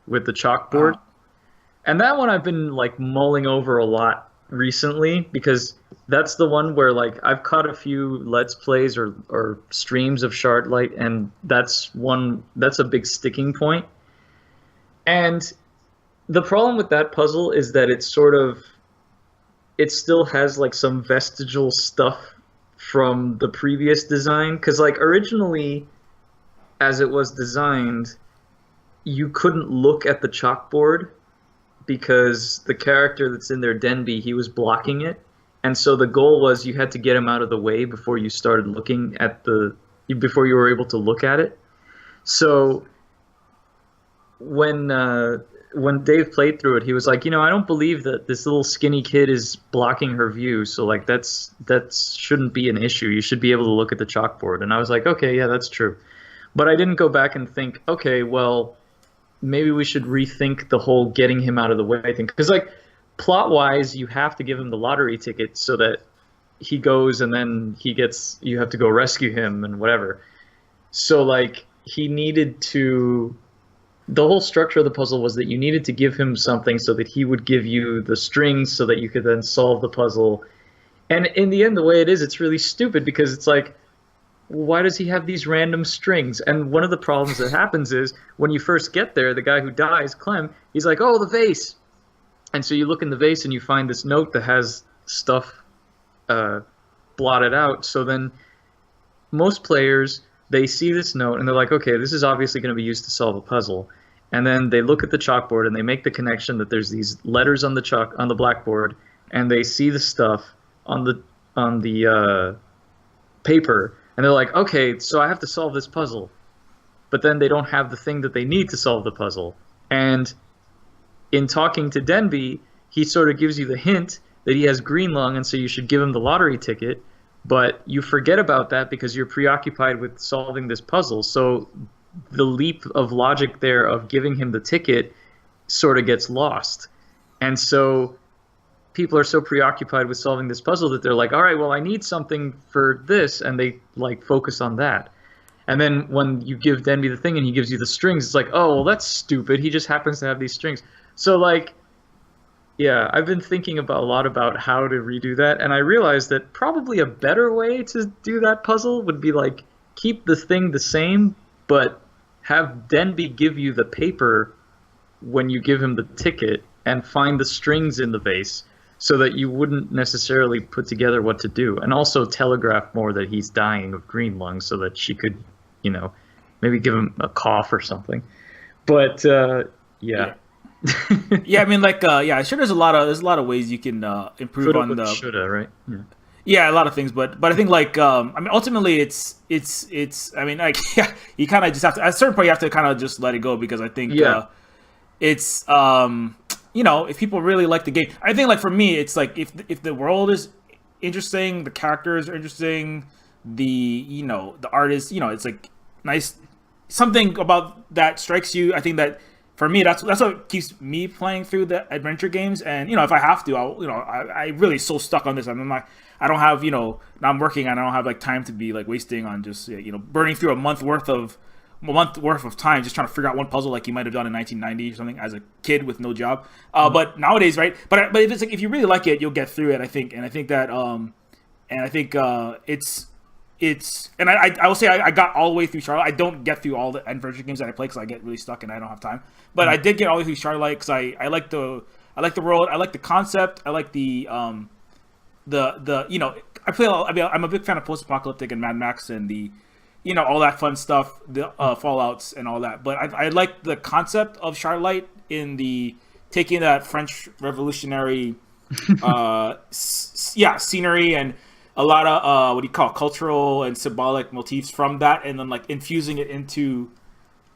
with the chalkboard. And that one I've been like mulling over a lot recently because that's the one where like I've caught a few Let's Plays or streams of Shardlight, and that's a big sticking point. And the problem with that puzzle is that it still has like some vestigial stuff from the previous design, because like originally as it was designed you couldn't look at the chalkboard because the character that's in there, Denby, he was blocking it, and so the goal was you had to get him out of the way before you started looking at before you were able to look at it. So when Dave played through it, he was like, I don't believe that this little skinny kid is blocking her view. So like that shouldn't be an issue. You should be able to look at the chalkboard. And I was like, okay, yeah, that's true. But I didn't go back and think, okay, well, maybe we should rethink the whole getting him out of the way thing. Because like plot-wise, you have to give him the lottery ticket so that he goes and then you have to go rescue him and whatever. So like the whole structure of the puzzle was that you needed to give him something so that he would give you the strings so that you could then solve the puzzle. And in the end, the way it is, it's really stupid because it's like, why does he have these random strings? And one of the problems that happens is when you first get there, the guy who dies, Clem, he's like, oh, the vase. And so you look in the vase and you find this note that has stuff blotted out. So then most players, they see this note and they're like, okay, this is obviously going to be used to solve a puzzle. And then they look at the chalkboard and they make the connection that there's these letters on the blackboard, and they see the stuff on the paper, and they're like, okay, so I have to solve this puzzle. But then they don't have the thing that they need to solve the puzzle. And in talking to Denby, he sort of gives you the hint that he has green lung, and so you should give him the lottery ticket. But you forget about that because you're preoccupied with solving this puzzle. So the leap of logic there of giving him the ticket sort of gets lost. And so people are so preoccupied with solving this puzzle that they're like, all right, well, I need something for this. And they like focus on that. And then when you give Denby the thing and he gives you the strings, it's like, oh, well, that's stupid. He just happens to have these strings. So like, yeah, I've been thinking a lot about how to redo that, and I realized that probably a better way to do that puzzle would be like keep the thing the same, but have Denby give you the paper when you give him the ticket and find the strings in the vase. so that you wouldn't necessarily put together what to do, and also telegraph more that he's dying of green lung so that she could, maybe give him a cough or something. But yeah. Yeah, I mean, like, sure. There's a lot of ways you can improve Coulda, on the shoulda, right? Yeah, a lot of things, but I think like I mean, ultimately it's I mean, like, yeah, you kind of just have to at a certain point you have to kind of just let it go, because I think it's if people really like the game, I think, like, for me it's like if the world is interesting, the characters are interesting, the the art is it's like nice, something about that strikes you. I think that for me, that's what keeps me playing through the adventure games. And if I have to, I really so stuck on this. I'm like, I don't have now I'm working and I don't have like time to be like wasting on just burning through a month worth of time just trying to figure out one puzzle like you might have done in 1990 or something as a kid with no job. But nowadays, right? But if it's like, if you really like it, you'll get through it, I think. And I think that it's and I will say I got all the way through Shardlight. I don't get through all the adventure games that I play because I get really stuck and I don't have time. But I did get all the way through Shardlight because I like the world, I like the concept, I like the I play. I mean, I'm a big fan of post-apocalyptic and Mad Max and the all that fun stuff, the Fallouts and all that. But I like the concept of Shardlight in the taking that French Revolutionary scenery and a lot of cultural and symbolic motifs from that, and then like infusing it into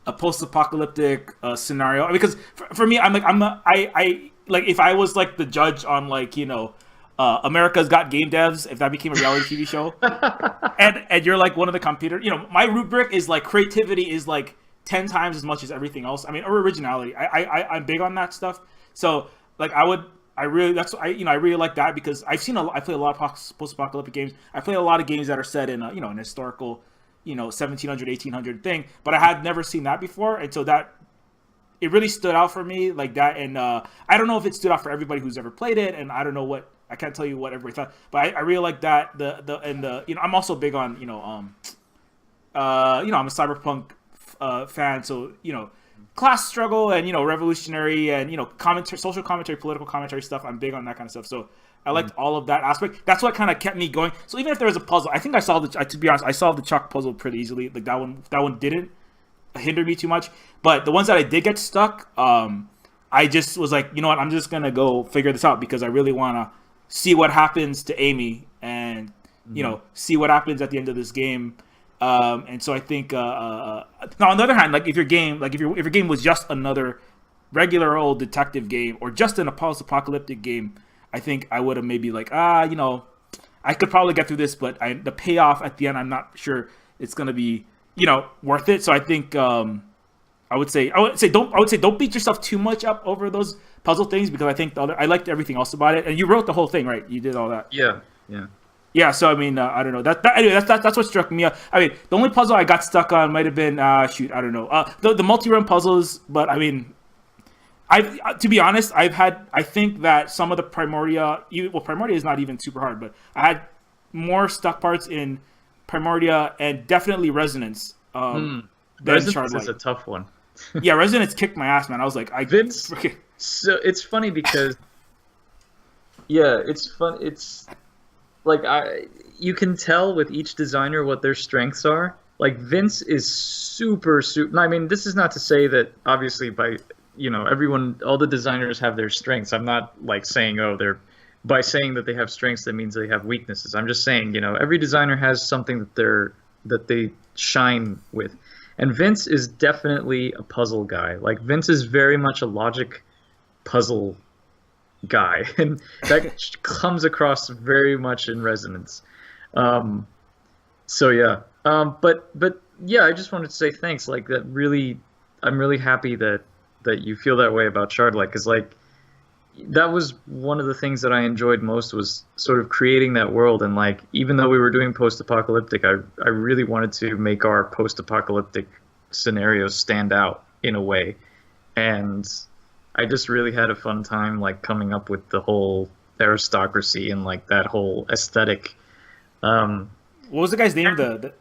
a post-apocalyptic scenario. Because for me, I if I was like the judge on like America's Got Gamedevs, if that became a reality TV show, and you're like one of the computer, my rubric is like creativity is like 10 times as much as everything else. I mean, or originality. I'm big on that stuff. So like I really like that, because I play a lot of post-apocalyptic games. I play a lot of games that are set in an historical 1700 1800 thing, but I had never seen that before, and so that it really stood out for me like that. And I don't know if it stood out for everybody who's ever played it, and I don't know I can't tell you what everybody thought, but I really like that. I'm also big on I'm a cyberpunk fan, so class struggle and revolutionary and commentary, social commentary, political commentary stuff. I'm big on that kind of stuff. So I liked all of that aspect. That's what kind of kept me going. So even if there was a puzzle, I think to be honest, I solved the Chuck puzzle pretty easily. Like that one didn't hinder me too much. But the ones that I did get stuck, I just was like, you know what, I'm just gonna go figure this out, because I really want to see what happens to Amy and see what happens at the end of this game. And so I think now on the other hand, like if your game was just another regular old detective game or just an post-apocalyptic game, I think I would have maybe like I could probably get through this, but the payoff at the end, I'm not sure it's gonna be worth it. So I think I would say don't beat yourself too much up over those puzzle things, because I think I liked everything else about it. And you wrote the whole thing, right? You did all that. Yeah, so I mean, I don't know. Anyway, that's what struck me. I mean, the only puzzle I got stuck on might have been I don't know. The multi-run puzzles, but I mean, to be honest, I think that some of the Primordia, Primordia is not even super hard, but I had more stuck parts in Primordia and definitely Resonance. Than Resonance Shardlight. is a tough one. Yeah, Resonance kicked my ass, man. I was like, Vince. So it's funny because, it's fun. It's like you can tell with each designer what their strengths are. Like Vince is super. I mean, this is not to say that obviously by everyone, all the designers have their strengths. I'm not like saying by saying that they have strengths that means they have weaknesses. I'm just saying every designer has something that they shine with. And Vince is definitely a puzzle guy. Like Vince is very much a logic puzzle guy, and that comes across very much in Resonance. So yeah, but yeah, I just wanted to say thanks. Like that really, I'm really happy that you feel that way about Shardlight, because like that was one of the things that I enjoyed most, was sort of creating that world. And like, even though we were doing post-apocalyptic, I really wanted to make our post-apocalyptic scenarios stand out in a way. And I just really had a fun time like coming up with the whole aristocracy and like that whole aesthetic. What was the guy's name? The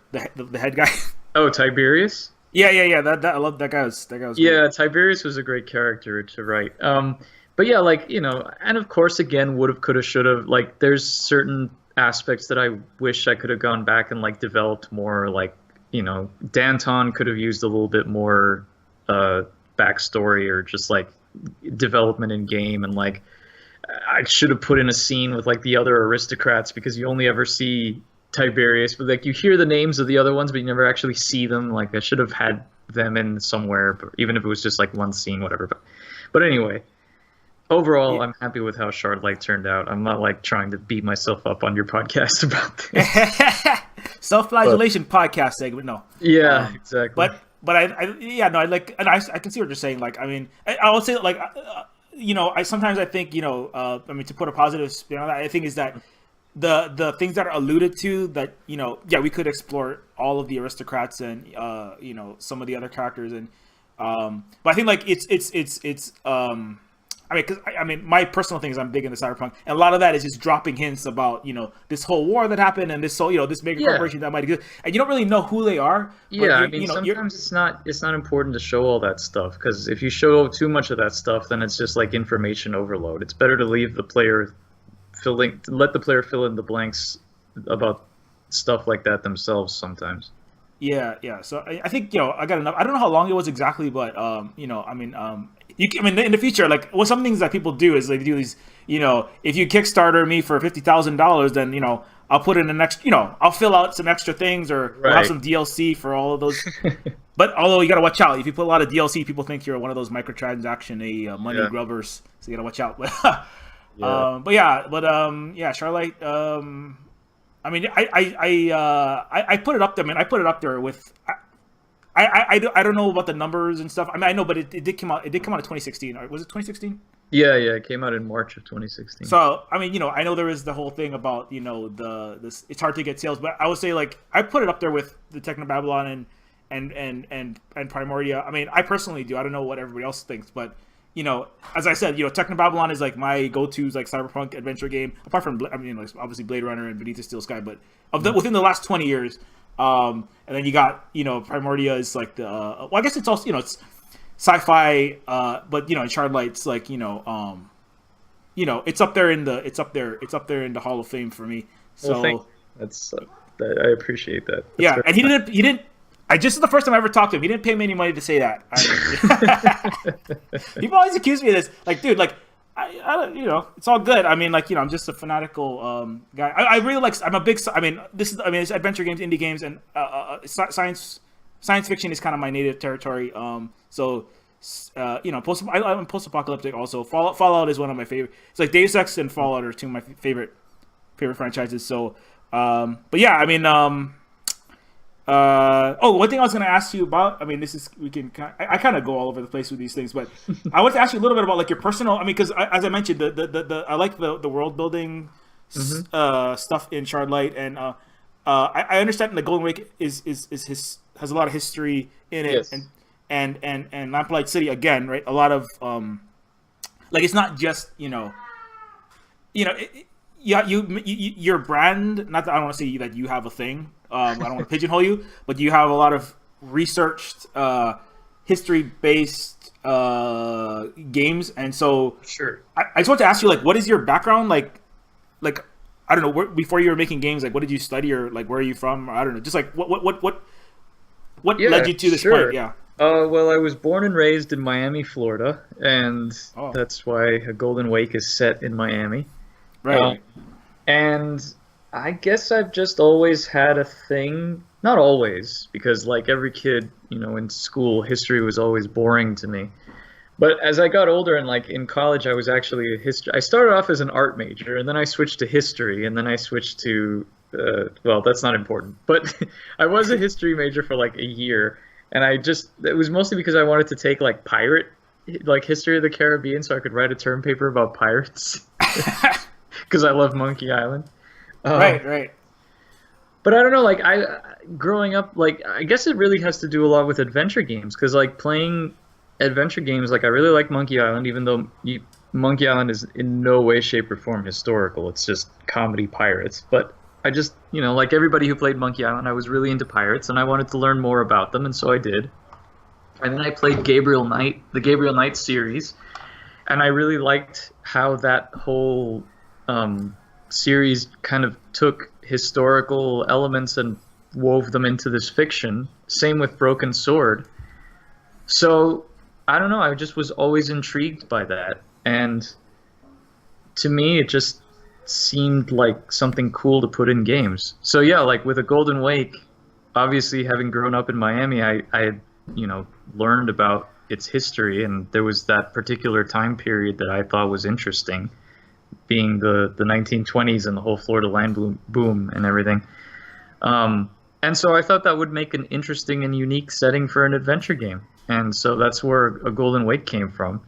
head guy? Oh, Tiberius? Yeah. That I love that guy. That guy was yeah, great. Tiberius was a great character to write. but yeah, like, and of course, again, would have, could have, should have. Like, there's certain aspects that I wish I could have gone back and like developed more. Like, Danton could have used a little bit more backstory or just like development in game, and like I should have put in a scene with like the other aristocrats, because you only ever see Tiberius, but like you hear the names of the other ones, but you never actually see them. Like I should have had them in somewhere, but even if it was just like one scene, whatever. But anyway, overall, yeah. I'm happy with how Shardlight turned out. I'm not like trying to beat myself up on your podcast about this. Selfflagellation podcast segment, no. Yeah, exactly. But I like, and I can see what you're saying. Like, I mean, I would say like, I sometimes I think, I mean, to put a positive spin on that, I think is that the things that are alluded to that, we could explore all of the aristocrats and some of the other characters, and but I think like it's I mean, because my personal thing is I'm big into Cyberpunk, and a lot of that is just dropping hints about this whole war that happened and this whole this mega corporation that might exist, and you don't really know who they are. Yeah, I mean, sometimes it's not important to show all that stuff, because if you show too much of that stuff, then it's just like information overload. It's better to leave the player let the player fill in the blanks about stuff like that themselves sometimes. Yeah. So I think I got enough. I don't know how long it was exactly, but in the future, like some things that people do is they do these. If you Kickstarter me for $50,000, then I'll put in an extra. I'll fill out some extra things, or we'll have some DLC for all of those. But although you gotta watch out, if you put a lot of DLC, people think you're one of those microtransaction, money grubbers. So you gotta watch out. Shardlight. I mean, I put it up there. I mean, I put it up there with. I don't know about the numbers and stuff. I mean, I know, but it did come out. It did come out in 2016. Was it 2016? Yeah, it came out in March of 2016. So I mean, I know there is the whole thing about this. It's hard to get sales, but I would say like I put it up there with the Technobabylon and Primordia. I mean, I personally do. I don't know what everybody else thinks, but. As I said, Technobabylon is like my go-to like cyberpunk adventure game. Apart from, I mean, like, obviously Blade Runner and Beneath the Steel Sky, but within the last 20 years. And then you got, Primordia is like the. Well, I guess it's also it's sci-fi, but in Shardlight's like it's up there in the Hall of Fame for me. So I appreciate that. That's and he didn't. This is the first time I ever talked to him. He didn't pay me any money to say that. People always accuse me of this. Like, dude, like, I it's all good. I mean, like, I'm just a fanatical guy. I really like. I'm a big. It's adventure games, indie games, and science fiction is kind of my native territory. I'm post-apocalyptic also. Fallout is one of my favorite. It's like Deus Ex and Fallout are two of my favorite franchises. So, but yeah, I mean. One thing I was going to ask you about, I mean, I kind of go all over the place with these things, but I want to ask you a little bit about like your personal, I mean, because as I mentioned, I like the world building stuff in Shardlight, and I understand the Golden Wake has a lot of history in it, yes. and Lamplight City again, right? A lot of like it's not just your brand. Not that I don't want to say that you have a thing. I don't want to pigeonhole you, but you have a lot of researched, history-based games, and so sure. I just want to ask you, like, what is your background? Like I don't know. Before you were making games, like, what did you study, or like, where are you from? Or, I don't know. Just like what led you to this point? Yeah. Well, I was born and raised in Miami, Florida, and that's why A Golden Wake is set in Miami. Right. And I guess I've just always had a thing. Not always, because like every kid, in school, history was always boring to me. But as I got older and like in college, I was actually I started off as an art major, and then I switched to history, and then I switched to, well, that's not important. But I was a history major for like a year, and it was mostly because I wanted to take like history of the Caribbean, so I could write a term paper about pirates. Because I love Monkey Island. Right. But I don't know, like, growing up, like, I guess it really has to do a lot with adventure games, because, like, playing adventure games, like, I really like Monkey Island, even though Monkey Island is in no way, shape, or form historical. It's just comedy pirates. But I just, like everybody who played Monkey Island, I was really into pirates, and I wanted to learn more about them, and so I did. And then I played the Gabriel Knight series. and I really liked how that whole series kind of took historical elements and wove them into this fiction. Same with Broken Sword. So I don't know, I just was always intrigued by that, and to me it just seemed like something cool to put in games. So yeah, like with A Golden Wake, obviously having grown up in Miami, I had, learned about its history, and there was that particular time period that I thought was interesting, being the 1920s and the whole Florida land boom and everything. And so I thought that would make an interesting and unique setting for an adventure game. And so that's where A Golden Wake came from.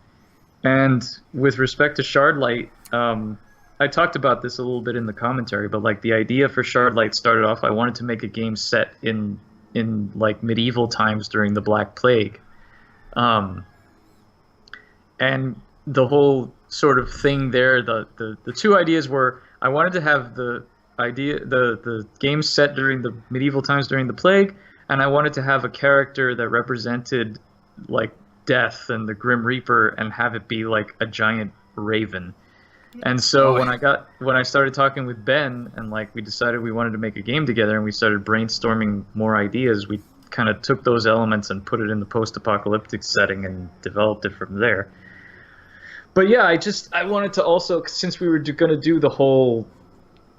And with respect to Shardlight, I talked about this a little bit in the commentary, but like the idea for Shardlight started off, I wanted to make a game set in like medieval times during the Black Plague. And the whole sort of thing there, the two ideas were, I wanted to have the game set during the medieval times during the plague, and I wanted to have a character that represented like death and the Grim Reaper, and have it be like a giant raven. And so when I started talking with Ben, and like we decided we wanted to make a game together, and we started brainstorming more ideas, we kind of took those elements and put it in the post-apocalyptic setting and developed it from there. But yeah, I wanted to also, since we were going to do the whole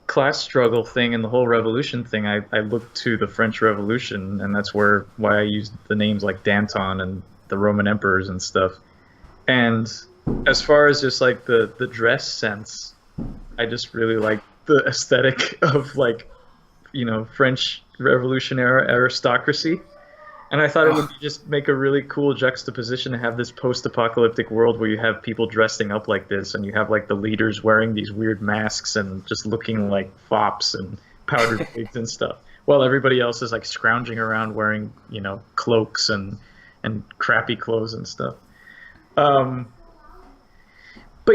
class struggle thing and the whole revolution thing, I looked to the French Revolution, and that's why I used the names like Danton and the Roman emperors and stuff. And as far as just like the dress sense, I just really like the aesthetic of like, French Revolution era aristocracy. And I thought it would just make a really cool juxtaposition to have this post-apocalyptic world where you have people dressing up like this, and you have like the leaders wearing these weird masks and just looking like fops and powdered wigs and stuff, while everybody else is like scrounging around wearing, cloaks and crappy clothes and stuff. But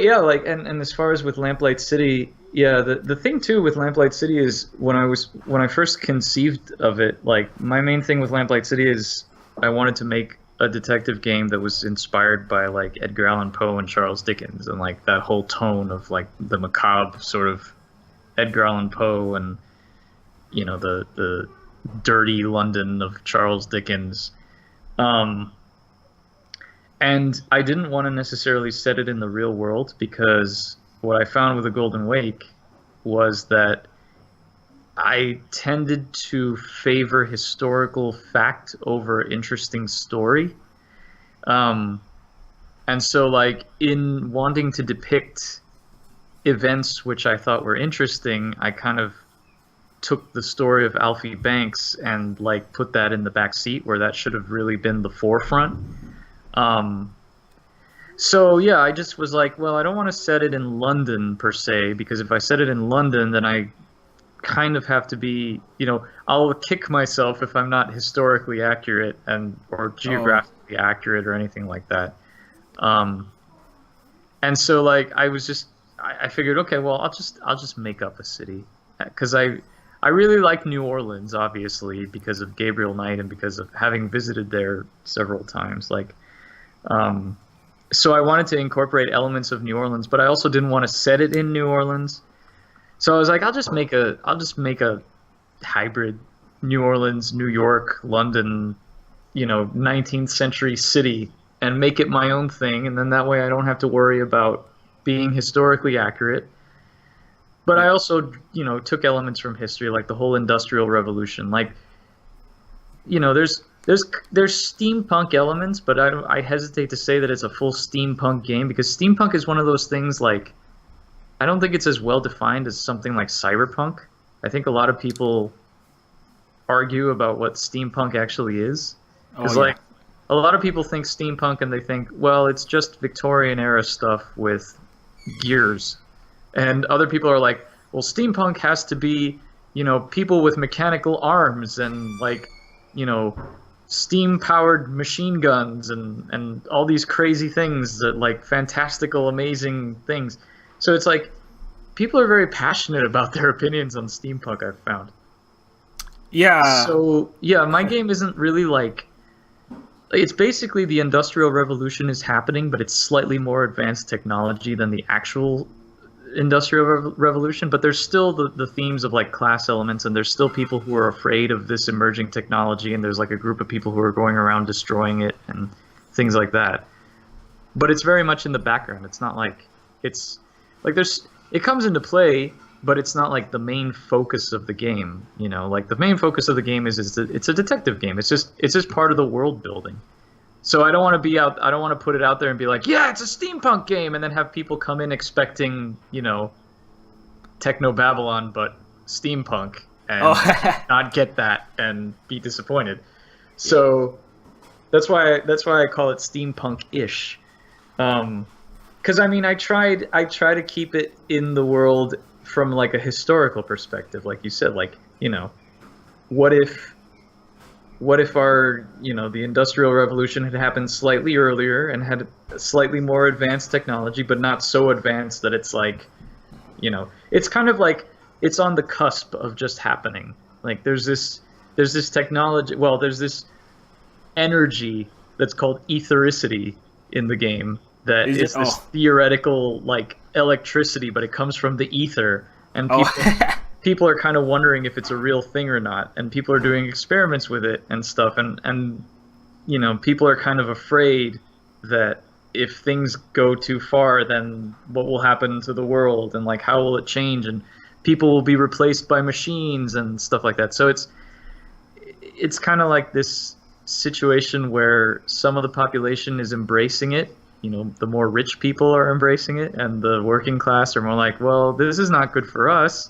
yeah, like, and as far as with Lamplight City, yeah, the thing too with Lamplight City is when I first conceived of it, like my main thing with Lamplight City is I wanted to make a detective game that was inspired by like Edgar Allan Poe and Charles Dickens, and like that whole tone of like the macabre sort of Edgar Allan Poe, and the dirty London of Charles Dickens. And I didn't want to necessarily set it in the real world, because what I found with A Golden Wake was that I tended to favor historical fact over interesting story. And so, like, in wanting to depict events which I thought were interesting, I kind of took the story of Alfie Banks and, like, put that in the back seat where that should have really been the forefront. So yeah, I just was like, well, I don't want to set it in London per se, because if I set it in London, then I kind of have to be, I'll kick myself if I'm not historically accurate or geographically accurate or anything like that. And so like I figured, okay, well, I'll just make up a city, because I really like New Orleans, obviously, because of Gabriel Knight and because of having visited there several times. Like, so I wanted to incorporate elements of New Orleans, but I also didn't want to set it in New Orleans. So I was like, I'll just make a hybrid New Orleans, New York, London, 19th century city, and make it my own thing. And then that way I don't have to worry about being historically accurate. But I also, took elements from history, like the whole Industrial Revolution. Like, there's steampunk elements, but I hesitate to say that it's a full steampunk game, because steampunk is one of those things, like, I don't think it's as well defined as something like Cyberpunk. I think a lot of people argue about what steampunk actually is. Because, like, a lot of people think steampunk and they think, well, it's just Victorian era stuff with gears. And other people are like, well, steampunk has to be, people with mechanical arms and, like, steam-powered machine guns and all these crazy things that, like, fantastical, amazing things. So it's like, people are very passionate about their opinions on steampunk, I've found. Yeah. So, yeah, my game isn't really, like, It's basically the Industrial Revolution is happening, but it's slightly more advanced technology than the actual Industrial Revolution. But there's still the themes of like class elements, and there's still people who are afraid of this emerging technology, and there's like a group of people who are going around destroying it and things like that. But it's very much in the background. It's not like it's like it comes into play, but it's not like the main focus of the game. You know, like the main focus of the game is it's a detective game. It's just part of the world building. So I don't want to put it out there and be like, yeah, it's a steampunk game, and then have people come in expecting, you know, Techno Babylon but steampunk and not get that and be disappointed. So that's why I call it steampunk-ish. Because I mean, I try to keep it in the world from like a historical perspective, like you said, like, you know, what if our, you know, the Industrial Revolution had happened slightly earlier and had slightly more advanced technology, but not so advanced that it's like, you know, it's kind of like it's on the cusp of just happening. Like there's this technology, well, there's this energy that's called ethericity in the game that is this theoretical like electricity, but it comes from the ether, and people are kind of wondering if it's a real thing or not, and people are doing experiments with it and stuff, and you know, people are kind of afraid that if things go too far, then what will happen to the world, and like how will it change, and people will be replaced by machines and stuff like that. So it's kind of like this situation where some of the population is embracing it. You know, the more rich people are embracing it, and the working class are more like, well, this is not good for us.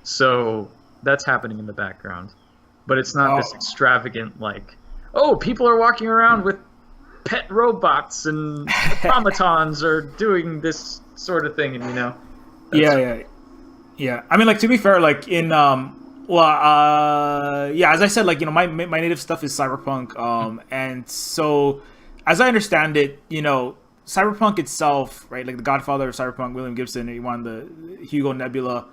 So that's happening in the background. But it's not this extravagant, like, oh, people are walking around with pet robots and automatons are doing this sort of thing, and, you know. Yeah. I mean, like, to be fair, like, in, as I said, like, you know, my native stuff is Cyberpunk, and so, as I understand it, you know, Cyberpunk itself, right, like the godfather of Cyberpunk, William Gibson, he won the Hugo Nebula,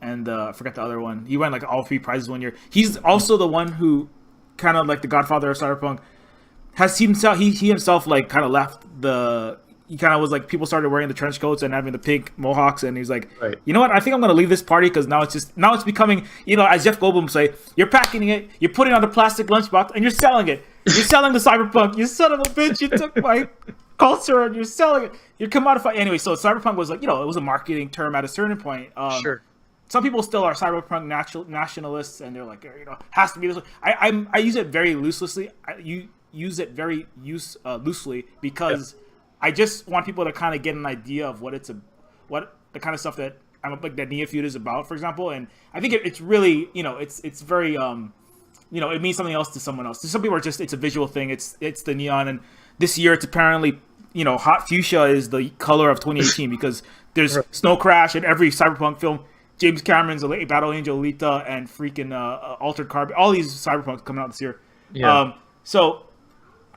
and I forget the other one. He won like all 3 prizes one year. He's also the one who, kind of like the godfather of Cyberpunk, has himself. He himself like kind of left the. He kind of was like, people started wearing the trench coats and having the pink mohawks, and he's like, right, you know what? I think I'm gonna leave this party because now it's becoming, you know, as Jeff Goldblum say, you're packing it, you're putting it on the plastic lunchbox, and you're selling it. You're selling the Cyberpunk. You son of a bitch! You took my culture and you're selling it. You're commodifying. Anyway, so Cyberpunk was like, you know, it was a marketing term at a certain point. Sure. Some people still are Cyberpunk nationalists, and they're like, you know, has to be this way. I use it very loosely. You use it very loosely because I just want people to kind of get an idea of what the kind of stuff that like that Neofeud is about, for example. And I think it's really, you know, it's very you know, it means something else to someone else. To some people, it's a visual thing. It's the neon, and this year it's apparently, you know, hot fuchsia is the color of 2018 because there's Snow Crash in every Cyberpunk film. James Cameron's Battle Angel Alita and freaking Altered Carbon. All these Cyberpunks coming out this year. Yeah. So,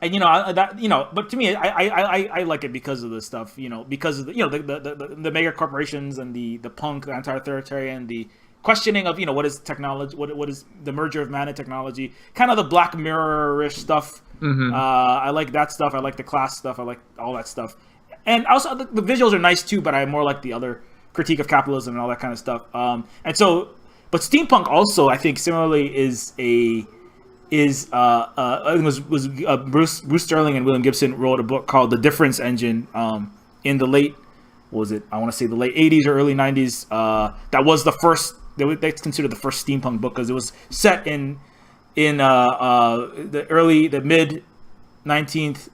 and you know that, you know, but to me, I like it because of the stuff, you know, because of the, you know, the mega corporations and the punk, the anti-authoritarian, the questioning of, you know, what is technology, what is the merger of man and technology, kind of the Black Mirror-ish stuff. Mm-hmm. I like that stuff. I like the class stuff. I like all that stuff. And also the visuals are nice too, but I more like the other critique of capitalism and all that kind of stuff. And so, but steampunk also, I think, similarly Bruce Sterling and William Gibson wrote a book called The Difference Engine in the late, what was it? I want to say the late 80s or early 90s. That was the first. That's considered the first steampunk book because it was set in the mid 19th,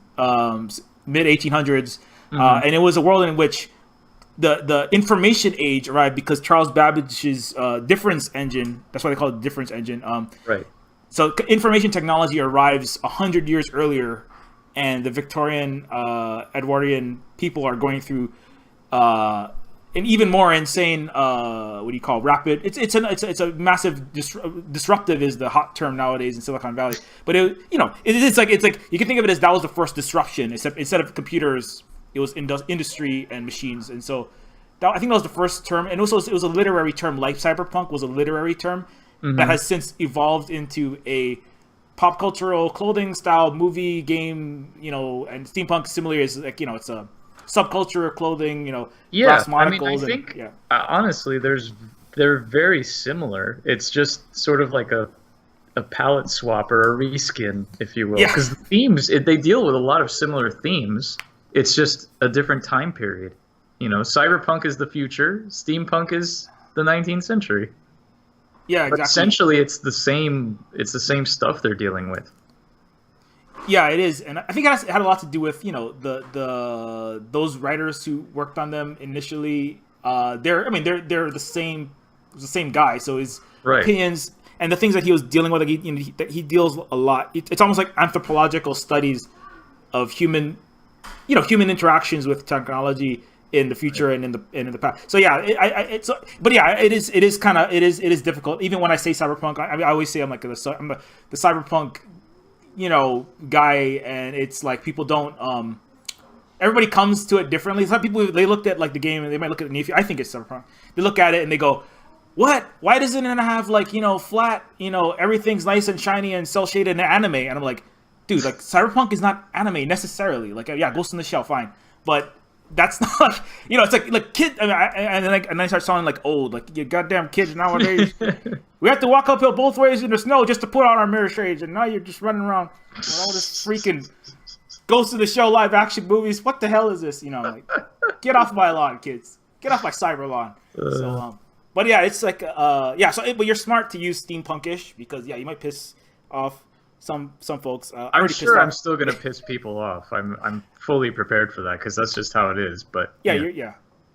mid 1800s, and it was a world in which the information age arrived because Charles Babbage's difference engine. That's why they call it the difference engine. Right. So information technology arrives 100 years earlier, and the Victorian, Edwardian people are going through an even more insane, what do you call, rapid? It's a massive disruptive is the hot term nowadays in Silicon Valley. But it's like you can think of it as that was the first disruption. Except instead of computers, it was industry and machines, and so I think that was the first term. And also it was a literary term. Like cyberpunk was a literary term that has since evolved into a pop cultural clothing style movie game, and steampunk similarly is like, it's a subculture of clothing, brass monocles. I think honestly, they're very similar. It's just sort of like a palette swap or a reskin, if you will, because the themes they deal with a lot of similar themes. It's just a different time period. Cyberpunk is the future, steampunk is the 19th century. Yeah, exactly. But essentially, it's the same stuff they're dealing with. Yeah, it is, and I think it had a lot to do with those writers who worked on them initially. They're the same guy, so his opinions and the things that he was dealing with, like he deals a lot. It's almost like anthropological studies of human interactions with technology in the future and in the past. So yeah, it is difficult. Even when I say cyberpunk, I always say I'm the cyberpunk, guy, and it's like people don't. Everybody comes to it differently. Some people, they looked at like the game and they might look at it. I think it's cyberpunk. They look at it and they go, "What? Why doesn't it have like flat? Everything's nice and shiny and cel shaded and anime?" And I'm like, dude, like cyberpunk is not anime necessarily. Like Ghost in the Shell, fine, but that's not it's like kid. And then I start sounding like old, like you goddamn kids nowadays. We have to walk uphill both ways in the snow just to put on our mirror shades, and now you're just running around with all this freaking Ghost in the Shell live action movies. What the hell is this? Like, get off my lawn, kids. Get off my cyber lawn. So, but yeah, it's like but you're smart to use steampunk-ish because you might piss off some folks. I'm sure I'm still gonna piss people off. I'm fully prepared for that because that's just how it is. But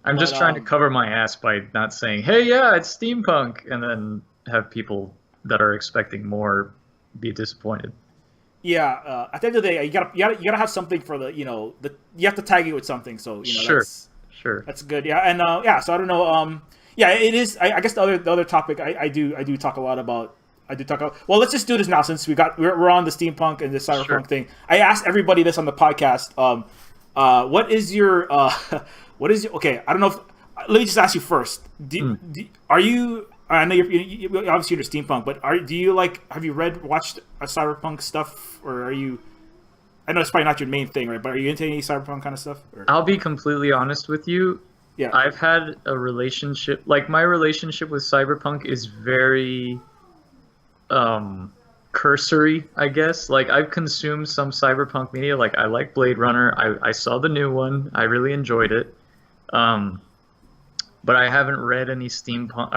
I'm just trying to cover my ass by not saying, "Hey, it's steampunk," and then have people that are expecting more be disappointed. Yeah, at the end of the day, you gotta have something for you have to tag it with something. So sure, that's good. Yeah, and so I don't know. It is. I guess the other topic I do talk a lot about. Well, let's just do this now since we're on the steampunk and the cyberpunk thing. I asked everybody this on the podcast. What is your okay? I don't know if. Let me just ask you first. Are you? I know you're obviously into steampunk, but do you have you watched cyberpunk stuff, or are you? I know it's probably not your main thing, right? But are you into any cyberpunk kind of stuff? Or? I'll be completely honest with you. Yeah, I've had a relationship. Like my relationship with cyberpunk is very cursory, I guess. Like I've consumed some cyberpunk media. Like I like Blade Runner. I saw the new one. I really enjoyed it. But I haven't read any steampunk.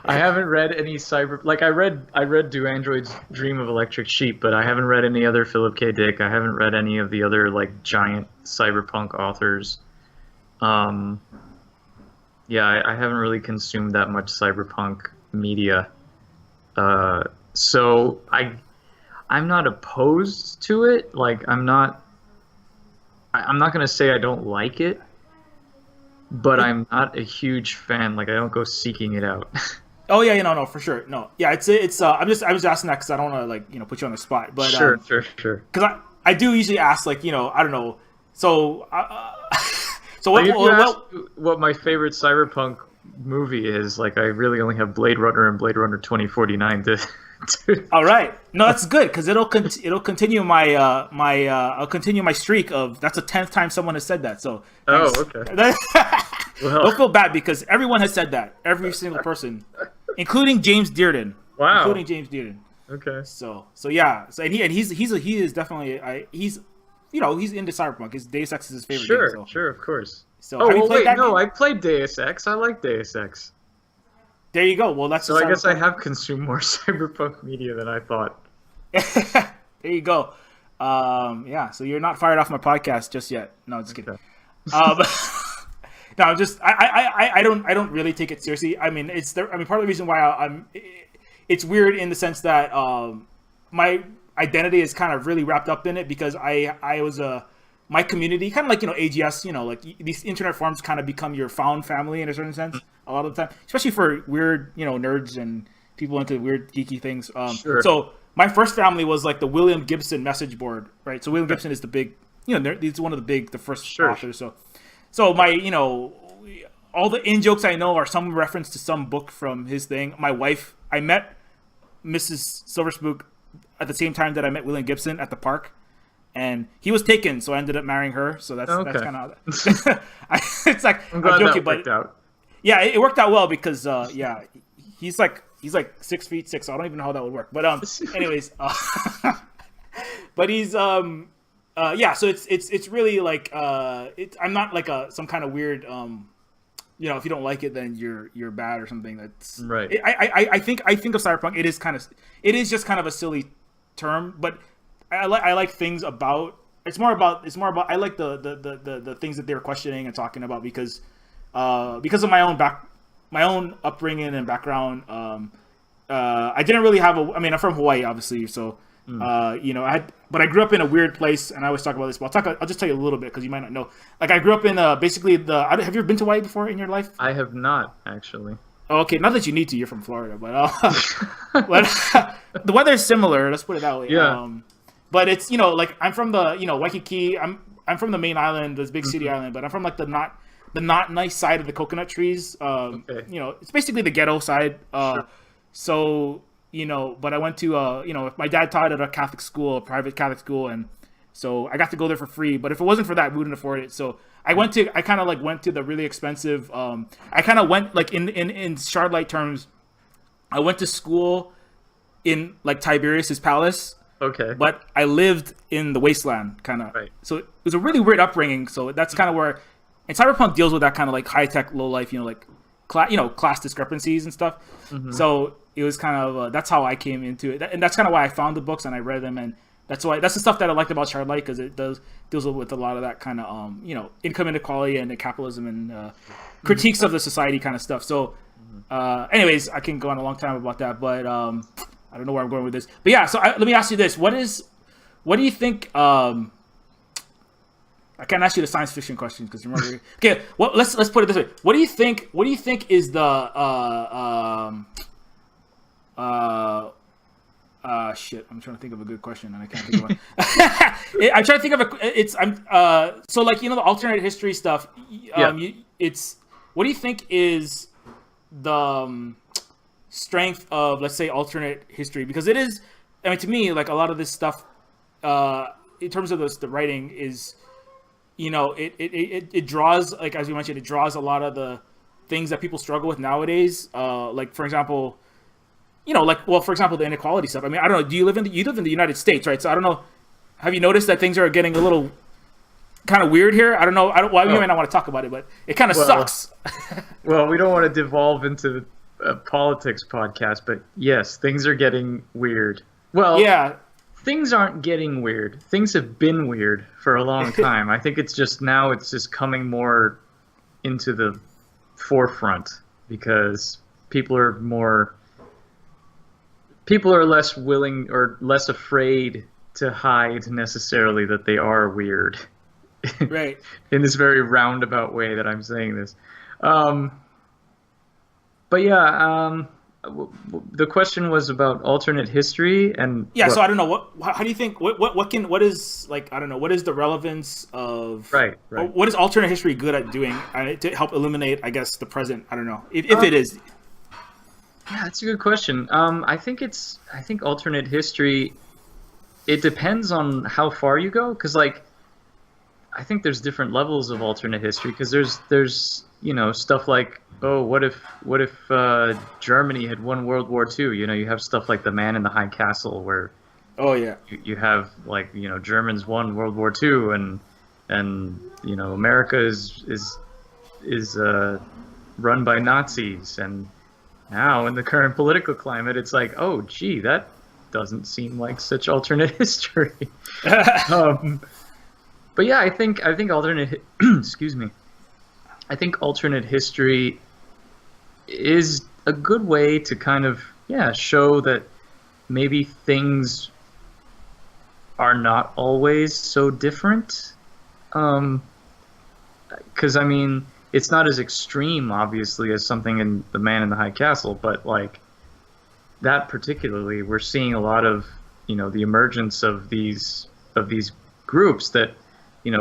I haven't read any cyber. Like I read Do Androids Dream of Electric Sheep, but I haven't read any other Philip K. Dick. I haven't read any of the other like giant cyberpunk authors. I haven't really consumed that much cyberpunk media. So I'm not opposed to it. Like I'm not gonna say I don't like it. But I'm not a huge fan. Like I don't go seeking it out. Oh yeah, no, for sure, no, yeah. It's. I was asking that because I don't want to put you on the spot. But sure. Because I do usually ask I don't know. So so what my favorite cyberpunk movie is? Like I really only have Blade Runner and Blade Runner 2049 to. All right, no, that's good because it'll continue my I'll continue my streak of that's the 10th time someone has said that. So okay. Well. Don't feel bad because everyone has said that. Every single person, including James Dearden. Wow. Including James Dearden. Okay. So yeah. So he is definitely he's into cyberpunk. His Deus Ex is his favorite game. Sure, of course. So I played Deus Ex. I like Deus Ex. There you go. Well, that's so. I guess I have consumed more cyberpunk media than I thought. There you go. So you're not fired off my podcast just yet. No, just kidding. Okay. No, just I don't really take it seriously. I mean, part of the reason why it's weird in the sense that my identity is kind of really wrapped up in it because I was my community, kind of like AGS, like these internet forums kind of become your found family in a certain sense a lot of the time, especially for weird nerds and people into weird geeky things. Sure. So my first family was like the William Gibson message board, right? So William Gibson is the big, he's one of the first authors. So my, all the in jokes I know are some reference to some book from his thing. My wife, I met Mrs. Silver Spook at the same time that I met William Gibson at the park, and he was taken, so I ended up marrying her. So that's kind of it's like I'm glad joking, that worked out. Yeah, it worked out well because he's like 6'6", so I don't even know how that would work. But anyways, but he's so it's really like I'm not like some kind of weird if you don't like it, then you're bad or something. That's right. I think of Cyberpunk. It is just kind of a silly term, but I like things about. It's more about. I like the things that they were questioning and talking about because of my own upbringing and background. I didn't really have I'm from Hawaii, obviously, so. But I grew up in a weird place, and I always talk about this. But I'll just tell you a little bit because you might not know. Like I grew up in basically have you ever been to Hawaii before in your life? I have not actually. Oh, okay, not that you need to. You're from Florida, but the weather's similar. Let's put it that way. Yeah. But it's like I'm from the Waikiki. I'm from the main island, this big city island, but I'm from like the not nice side of the coconut trees. Okay. It's basically the ghetto side. Sure. So. But I went to, my dad taught at a Catholic school, a private Catholic school, and so I got to go there for free. But if it wasn't for that, we wouldn't afford it. So I kind of like went to the really expensive. I kind of went like in Shardlight terms. I went to school in like Tiberius's palace. Okay. But I lived in the wasteland, kind of. Right. So it was a really weird upbringing. So that's kind of where, and Cyberpunk deals with that kind of like high tech, low life, like, class discrepancies and stuff. Mm-hmm. So it was kind of that's how I came into it, and that's kind of why I found the books and I read them, and that's the stuff that I liked about Shardlight because it deals with a lot of that kind of income inequality and capitalism and critiques of the society kind of stuff. So, anyways, I can go on a long time about that, but I don't know where I'm going with this. But yeah, so let me ask you this: what do you think? I can't ask you the science fiction questions because remember. Okay, well, let's put it this way: what do you think? What do you think is the shit? I'm trying to think of a good question and I can't think of one. I'm trying to think of so like the alternate history stuff. What do you think is the strength of, let's say, alternate history? Because it is, to me, like a lot of this stuff, in terms of the writing is. It draws, like as you mentioned, it draws a lot of the things that people struggle with nowadays. Like for example, for example, the inequality stuff. I don't know. You live in the United States, right? So I don't know. Have you noticed that things are getting a little kind of weird here? I don't know. You might not want to talk about it, but it kind of sucks. Well, we don't want to devolve into a politics podcast, but yes, things are getting weird. Well, yeah. Things aren't getting weird. Things have been weird for a long time. I think it's just coming more into the forefront because people are less willing or less afraid to hide necessarily that they are weird. Right. In this very roundabout way that I'm saying this. But yeah, the question was about alternate history and so I don't know how do you think what is like, I don't know, what is the relevance of right what is alternate history good at doing to help illuminate, I guess, the present? I don't know if it is. Yeah, that's a good question. I think alternate history, it depends on how far you go, because like I think there's different levels of alternate history, because there's stuff like, oh, what if Germany had won World War II? You have stuff like The Man in the High Castle, where you have like Germans won World War II, and America is run by Nazis, and now in the current political climate, it's like, oh, gee, that doesn't seem like such alternate history. But yeah, I think alternate excuse me. I think alternate history is a good way to kind of, show that maybe things are not always so different. Because, it's not as extreme, obviously, as something in The Man in the High Castle, but, like, that particularly, we're seeing a lot of, the emergence of these groups that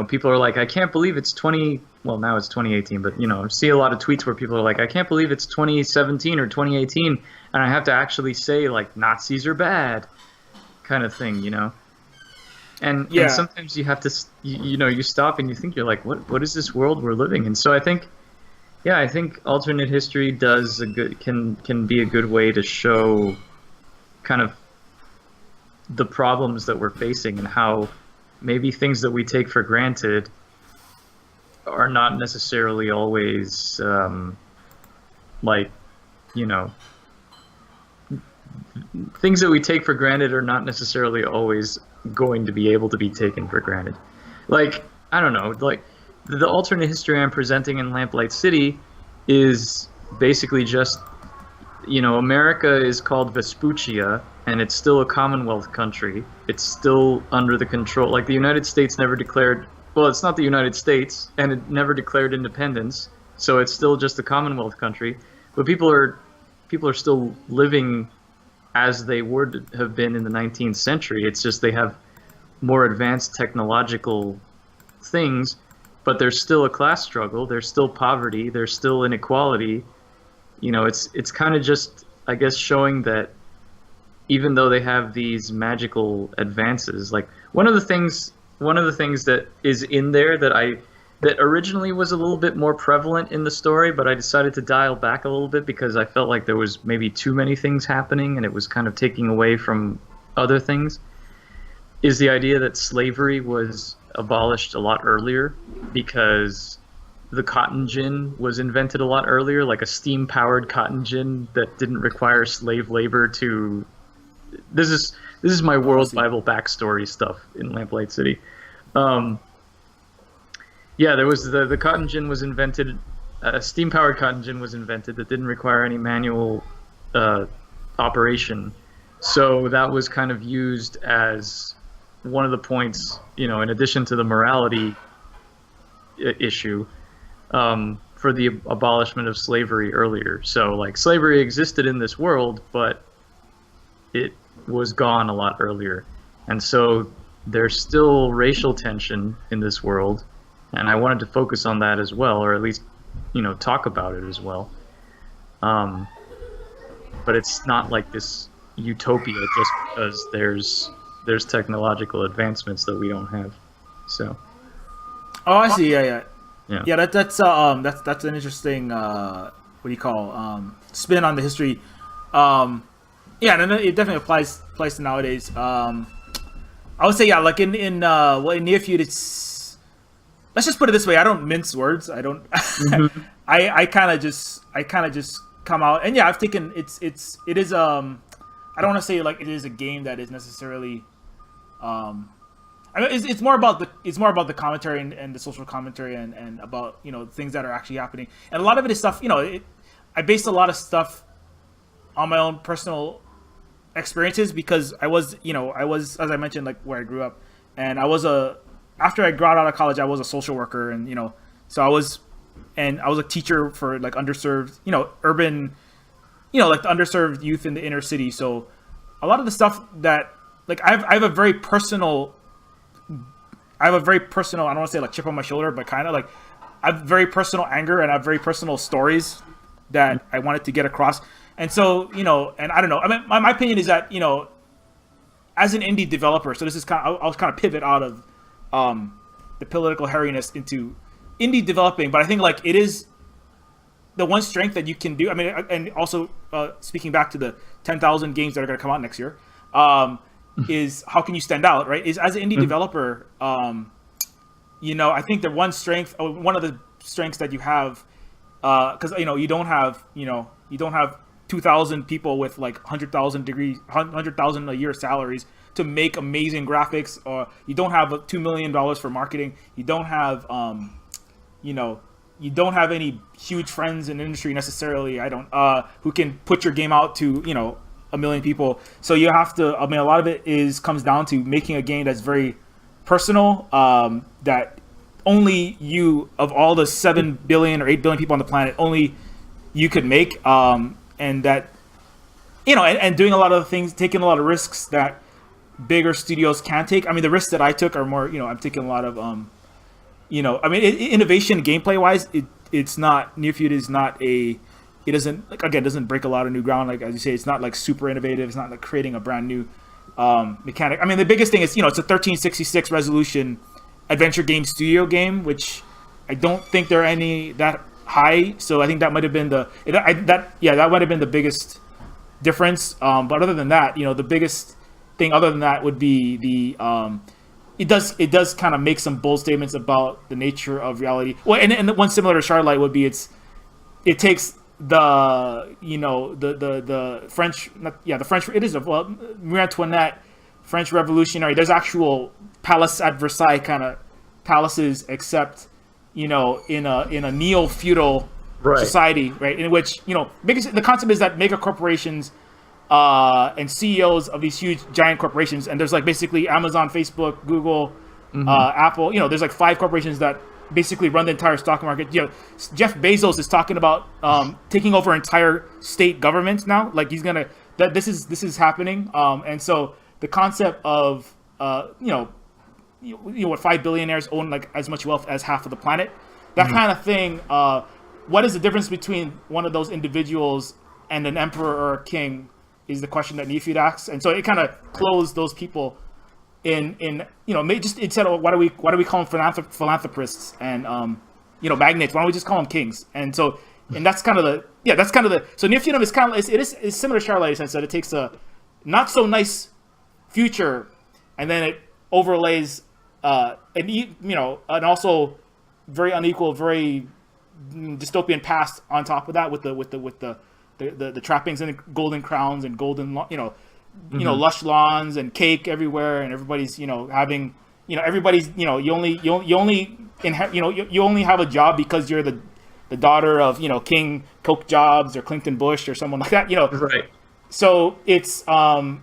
people are like, I can't believe it's 20. Well, now it's 2018, but I see a lot of tweets where people are like, I can't believe it's 2017 or 2018, and I have to actually say like Nazis are bad, kind of thing, And sometimes you have to, you stop and you think, you're like, what is this world we're living in? So I think alternate history can be a good way to show kind of the problems that we're facing and how maybe things that we take for granted are not necessarily always things that we take for granted are not necessarily always going to be able to be taken for granted. Like, I don't know, like the alternate history I'm presenting in Lamplight City is basically just, America is called Vespuccia, and it's still a Commonwealth country. It's still under the control, like the United States never declared, well, it's not the United States, and it never declared independence, so it's still just a Commonwealth country. But people are still living as they would have been in the 19th century. It's just they have more advanced technological things, but there's still a class struggle, there's still poverty, there's still inequality. It's kind of just, I guess, showing that even though they have these magical advances, like one of the things that is in there that originally was a little bit more prevalent in the story, but I decided to dial back a little bit because I felt like there was maybe too many things happening and it was kind of taking away from other things, is the idea that slavery was abolished a lot earlier because the cotton gin was invented a lot earlier, like a steam-powered cotton gin that didn't require slave labor to... This is my World Bible backstory stuff in Lamplight City. There was the cotton gin was invented, a steam-powered cotton gin was invented that didn't require any manual operation. So that was kind of used as one of the points, in addition to the morality issue, for the abolishment of slavery earlier. So, like, slavery existed in this world, but it was gone a lot earlier. And so there's still racial tension in this world, and I wanted to focus on that as well, or at least, talk about it as well. But it's not like this utopia just because there's technological advancements that we don't have. So. Oh, I see. Yeah. That's an interesting spin on the history. And it definitely applies to nowadays. I would say like in near future, it's, let's just put it this way. I don't mince words. I don't. Mm-hmm. I kind of just come out, and I've taken it is I don't want to say like it is a game that is necessarily it's more about the commentary and the social commentary and about things that are actually happening, and a lot of it is stuff I based a lot of stuff on my own personal experiences because I was as I mentioned, like where I grew up, and after I got out of college I was a social worker, and so I was a teacher for like underserved urban like the underserved youth in the inner city. So a lot of the stuff that like I have a very personal I don't want to say like chip on my shoulder, but kind of like I have very personal anger and I have very personal stories that I wanted to get across. And so, and I don't know. I mean, my opinion is that, as an indie developer, so this is I'll kind of pivot out of the political hairiness into indie developing, but I think like it is the one strength that you can do. I mean, and also speaking back to the 10,000 games that are going to come out next year, is how can you stand out, right? Is as an indie developer, I think the one of the strengths that you have, because you don't have 2,000 people with like 100,000 a year salaries to make amazing graphics, or you don't have $2 million for marketing. You don't have you don't have any huge friends in the industry necessarily. Who can put your game out to a million people. So you have to. I mean, a lot of it comes down to making a game that's very personal. That only you, of all the 7 billion or 8 billion people on the planet, only you could make. And that, and doing a lot of things, taking a lot of risks that bigger studios can't take. I mean, the risks that I took are more, I'm taking a lot of I mean, innovation gameplay wise, it's not Near Future is not a it doesn't like again doesn't break a lot of new ground. Like as you say, it's not like super innovative. It's not like creating a brand new mechanic. I mean, the biggest thing is it's a 1366 resolution adventure game studio game, which I don't think there are any that high. So I think that might have been that might have been the biggest difference. But other than that, the biggest thing other than that would be it does kind of make some bold statements about the nature of reality. Well, and one similar to Shardlight would be it takes the French the French it is Marie Antoinette French Revolutionary. There's actual palace at Versailles kind of palaces, except in a neo-feudal society, right? In which the concept is that mega corporations and CEOs of these huge giant corporations, and there's like basically Amazon, Facebook, Google, Apple. There's like 5 corporations that basically run the entire stock market. Jeff Bezos is talking about taking over entire state governments now. Like he's gonna this is happening. And so the concept of what 5 billionaires own like as much wealth as half of the planet, that kind of thing. What is the difference between one of those individuals and an emperor or a king is the question that Nefeed asks. And so it kind of closed those people in just instead of why do we call them philanthropists and magnates? Why don't we just call them kings? And so that's kind of the so Niflheim is kind of it's similar to Shardlight in the sense that it takes a not so nice future and then it overlays and also very unequal, very dystopian past on top of that with the trappings and golden crowns and golden lush lawns and cake everywhere, and everybody's having everybody's you only have a job because you're the daughter of King Coke Jobs or Clinton Bush or someone like that, right. So it's and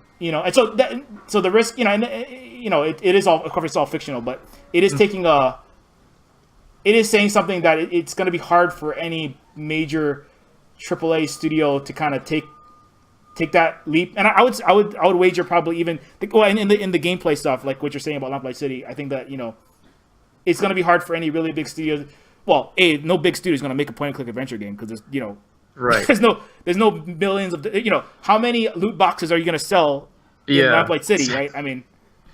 so the risk it is all, of course it's all fictional, but it is taking it is saying something that it's going to be hard for any major AAA studio to kind of take that leap. And I would wager probably even in the gameplay stuff, like what you're saying about Lamplight City, I think that it's going to be hard for any really big studios. Well, no big studio is going to make a point and click adventure game because there's right. there's no millions of how many loot boxes are you going to sell in Lamplight City, right? I mean,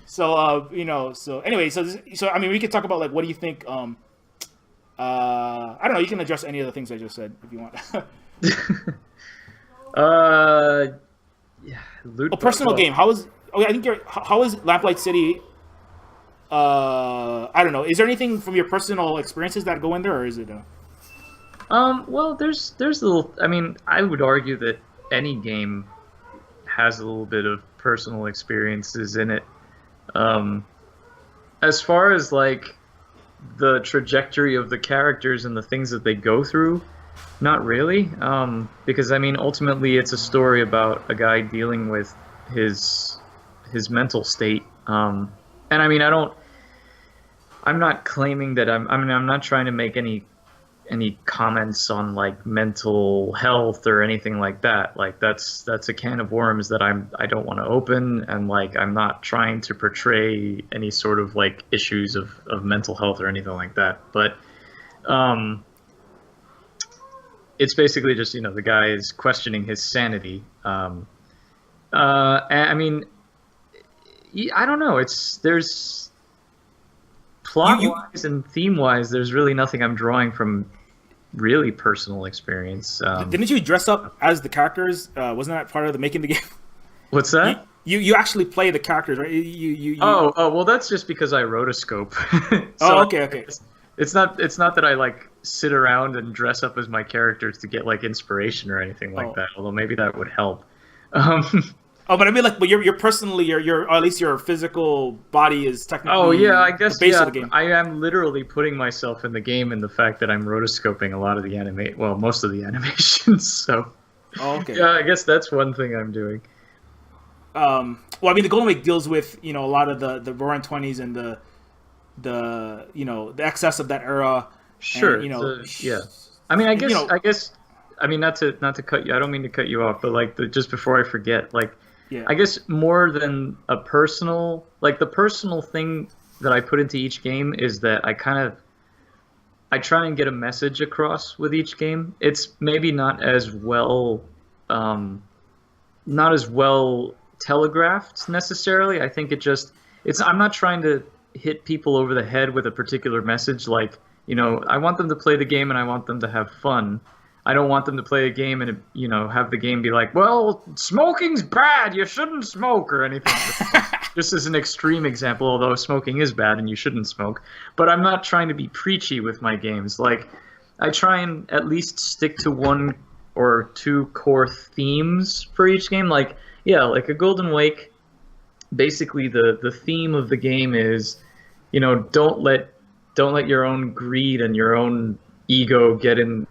so so anyway, so I mean we could talk about like what do you think I don't know, you can address any of the things I just said if you want. Personal game. How is Lamplight City? I don't know. Is there anything from your personal experiences that go in there, or is it? Well, there's a little. I mean, I would argue that any game has a little bit of personal experiences in it. As far as like the trajectory of the characters and the things that they go through, not really, because I mean ultimately it's a story about a guy dealing with his mental state, and I mean I'm not claiming that I'm not trying to make any comments on like mental health or anything like that. Like that's a can of worms that I don't want to open, and like I'm not trying to portray any sort of like issues of mental health or anything like that. But it's basically just the guy is questioning his sanity. And, I mean, I don't know. There's plot-wise and theme-wise, there's really nothing I'm drawing from really personal experience. Didn't you dress up as the characters? Wasn't that part of the making the game? What's that? You actually play the characters, right? Oh, well, that's just because I rotoscope. So okay. It's not that I like sit around and dress up as my characters to get like inspiration or anything like that. Although maybe that would help. But I mean, like, but you're personally, or at least your physical body is technically. Oh yeah, I guess the base of the game. I am literally putting myself in the game, and the fact that I'm rotoscoping a lot of the most of the animations. So. Oh, okay. Yeah, I guess that's one thing I'm doing. Well, I mean, the Golden Week deals with a lot of the Roaring '20s and the excess of that era. Sure. And, yeah. I mean, I guess. I mean, not to cut you. I don't mean to cut you off, but like just before I forget, like. Yeah. I guess more than a personal, like the personal thing that I put into each game is that I kind of I try and get a message across with each game. It's maybe um, not as well telegraphed necessarily. I think it's I'm not trying to hit people over the head with a particular message. Like, I want them to play the game and I want them to have fun. I don't want them to play a game and have the game be like, well, smoking's bad, you shouldn't smoke, or anything. Just as an extreme example, although smoking is bad and you shouldn't smoke. But I'm not trying to be preachy with my games. Like, I try and at least stick to one or two core themes for each game. Like, yeah, like a Golden Wake, basically the theme of the game is, don't let your own greed and your own ego get in,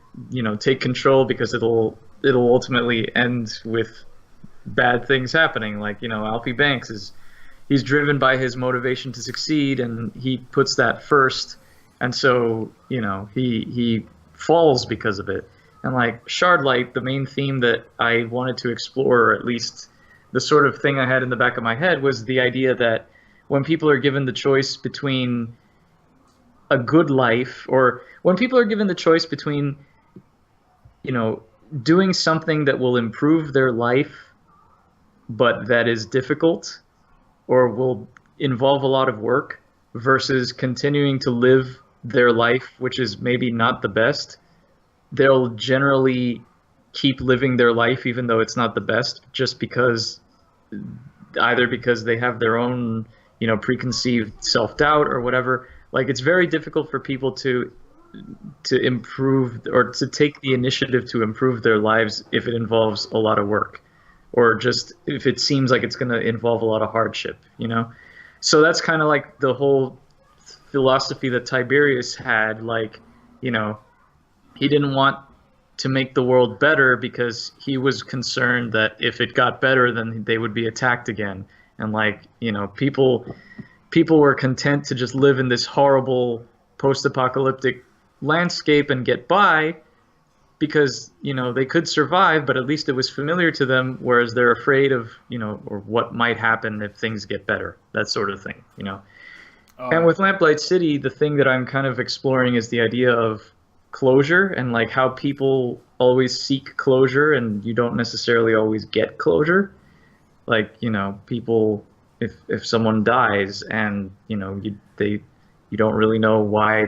take control, because it'll ultimately end with bad things happening. Like, Alfie Banks he's driven by his motivation to succeed, and he puts that first, and so he falls because of it. And like Shardlight, the main theme that I wanted to explore, or at least the sort of thing I had in the back of my head, was the idea that when people are given the choice between a good life, or when people are given the choice between doing something that will improve their life but that is difficult or will involve a lot of work, versus continuing to live their life, which is maybe not the best, they'll generally keep living their life even though it's not the best, just because either because they have their own preconceived self-doubt or whatever. Like, it's very difficult for people to improve, or to take the initiative to improve their lives, if it involves a lot of work, or just if it seems like it's going to involve a lot of hardship, So that's kind of like the whole philosophy that Tiberius had. Like, he didn't want to make the world better because he was concerned that if it got better, then they would be attacked again. And like, people were content to just live in this horrible post-apocalyptic landscape and get by, because they could survive, but at least it was familiar to them, whereas they're afraid of or what might happen if things get better, that sort of thing. And with Lamplight City, the thing that I'm kind of exploring is the idea of closure, and like how people always seek closure and you don't necessarily always get closure. Like, people, if someone dies and you don't really know why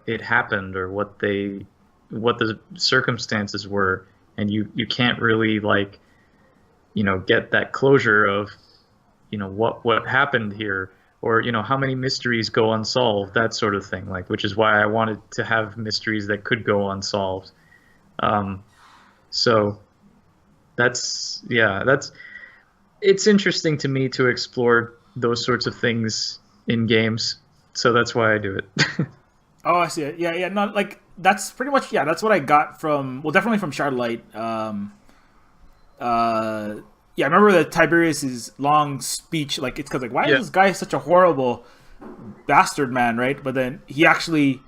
it happened, or what the circumstances were, and you can't really get that closure of what happened here, or how many mysteries go unsolved, that sort of thing. Like, which is why I wanted to have mysteries that could go unsolved. So it's interesting to me to explore those sorts of things in games. So that's why I do it. Oh, I see it. Yeah. No, like, that's pretty much, that's what I got from, well, definitely from Shardlight. I remember that Tiberius's long speech, like, it's because, like, why is this guy such a horrible bastard, man, right? But then he actually,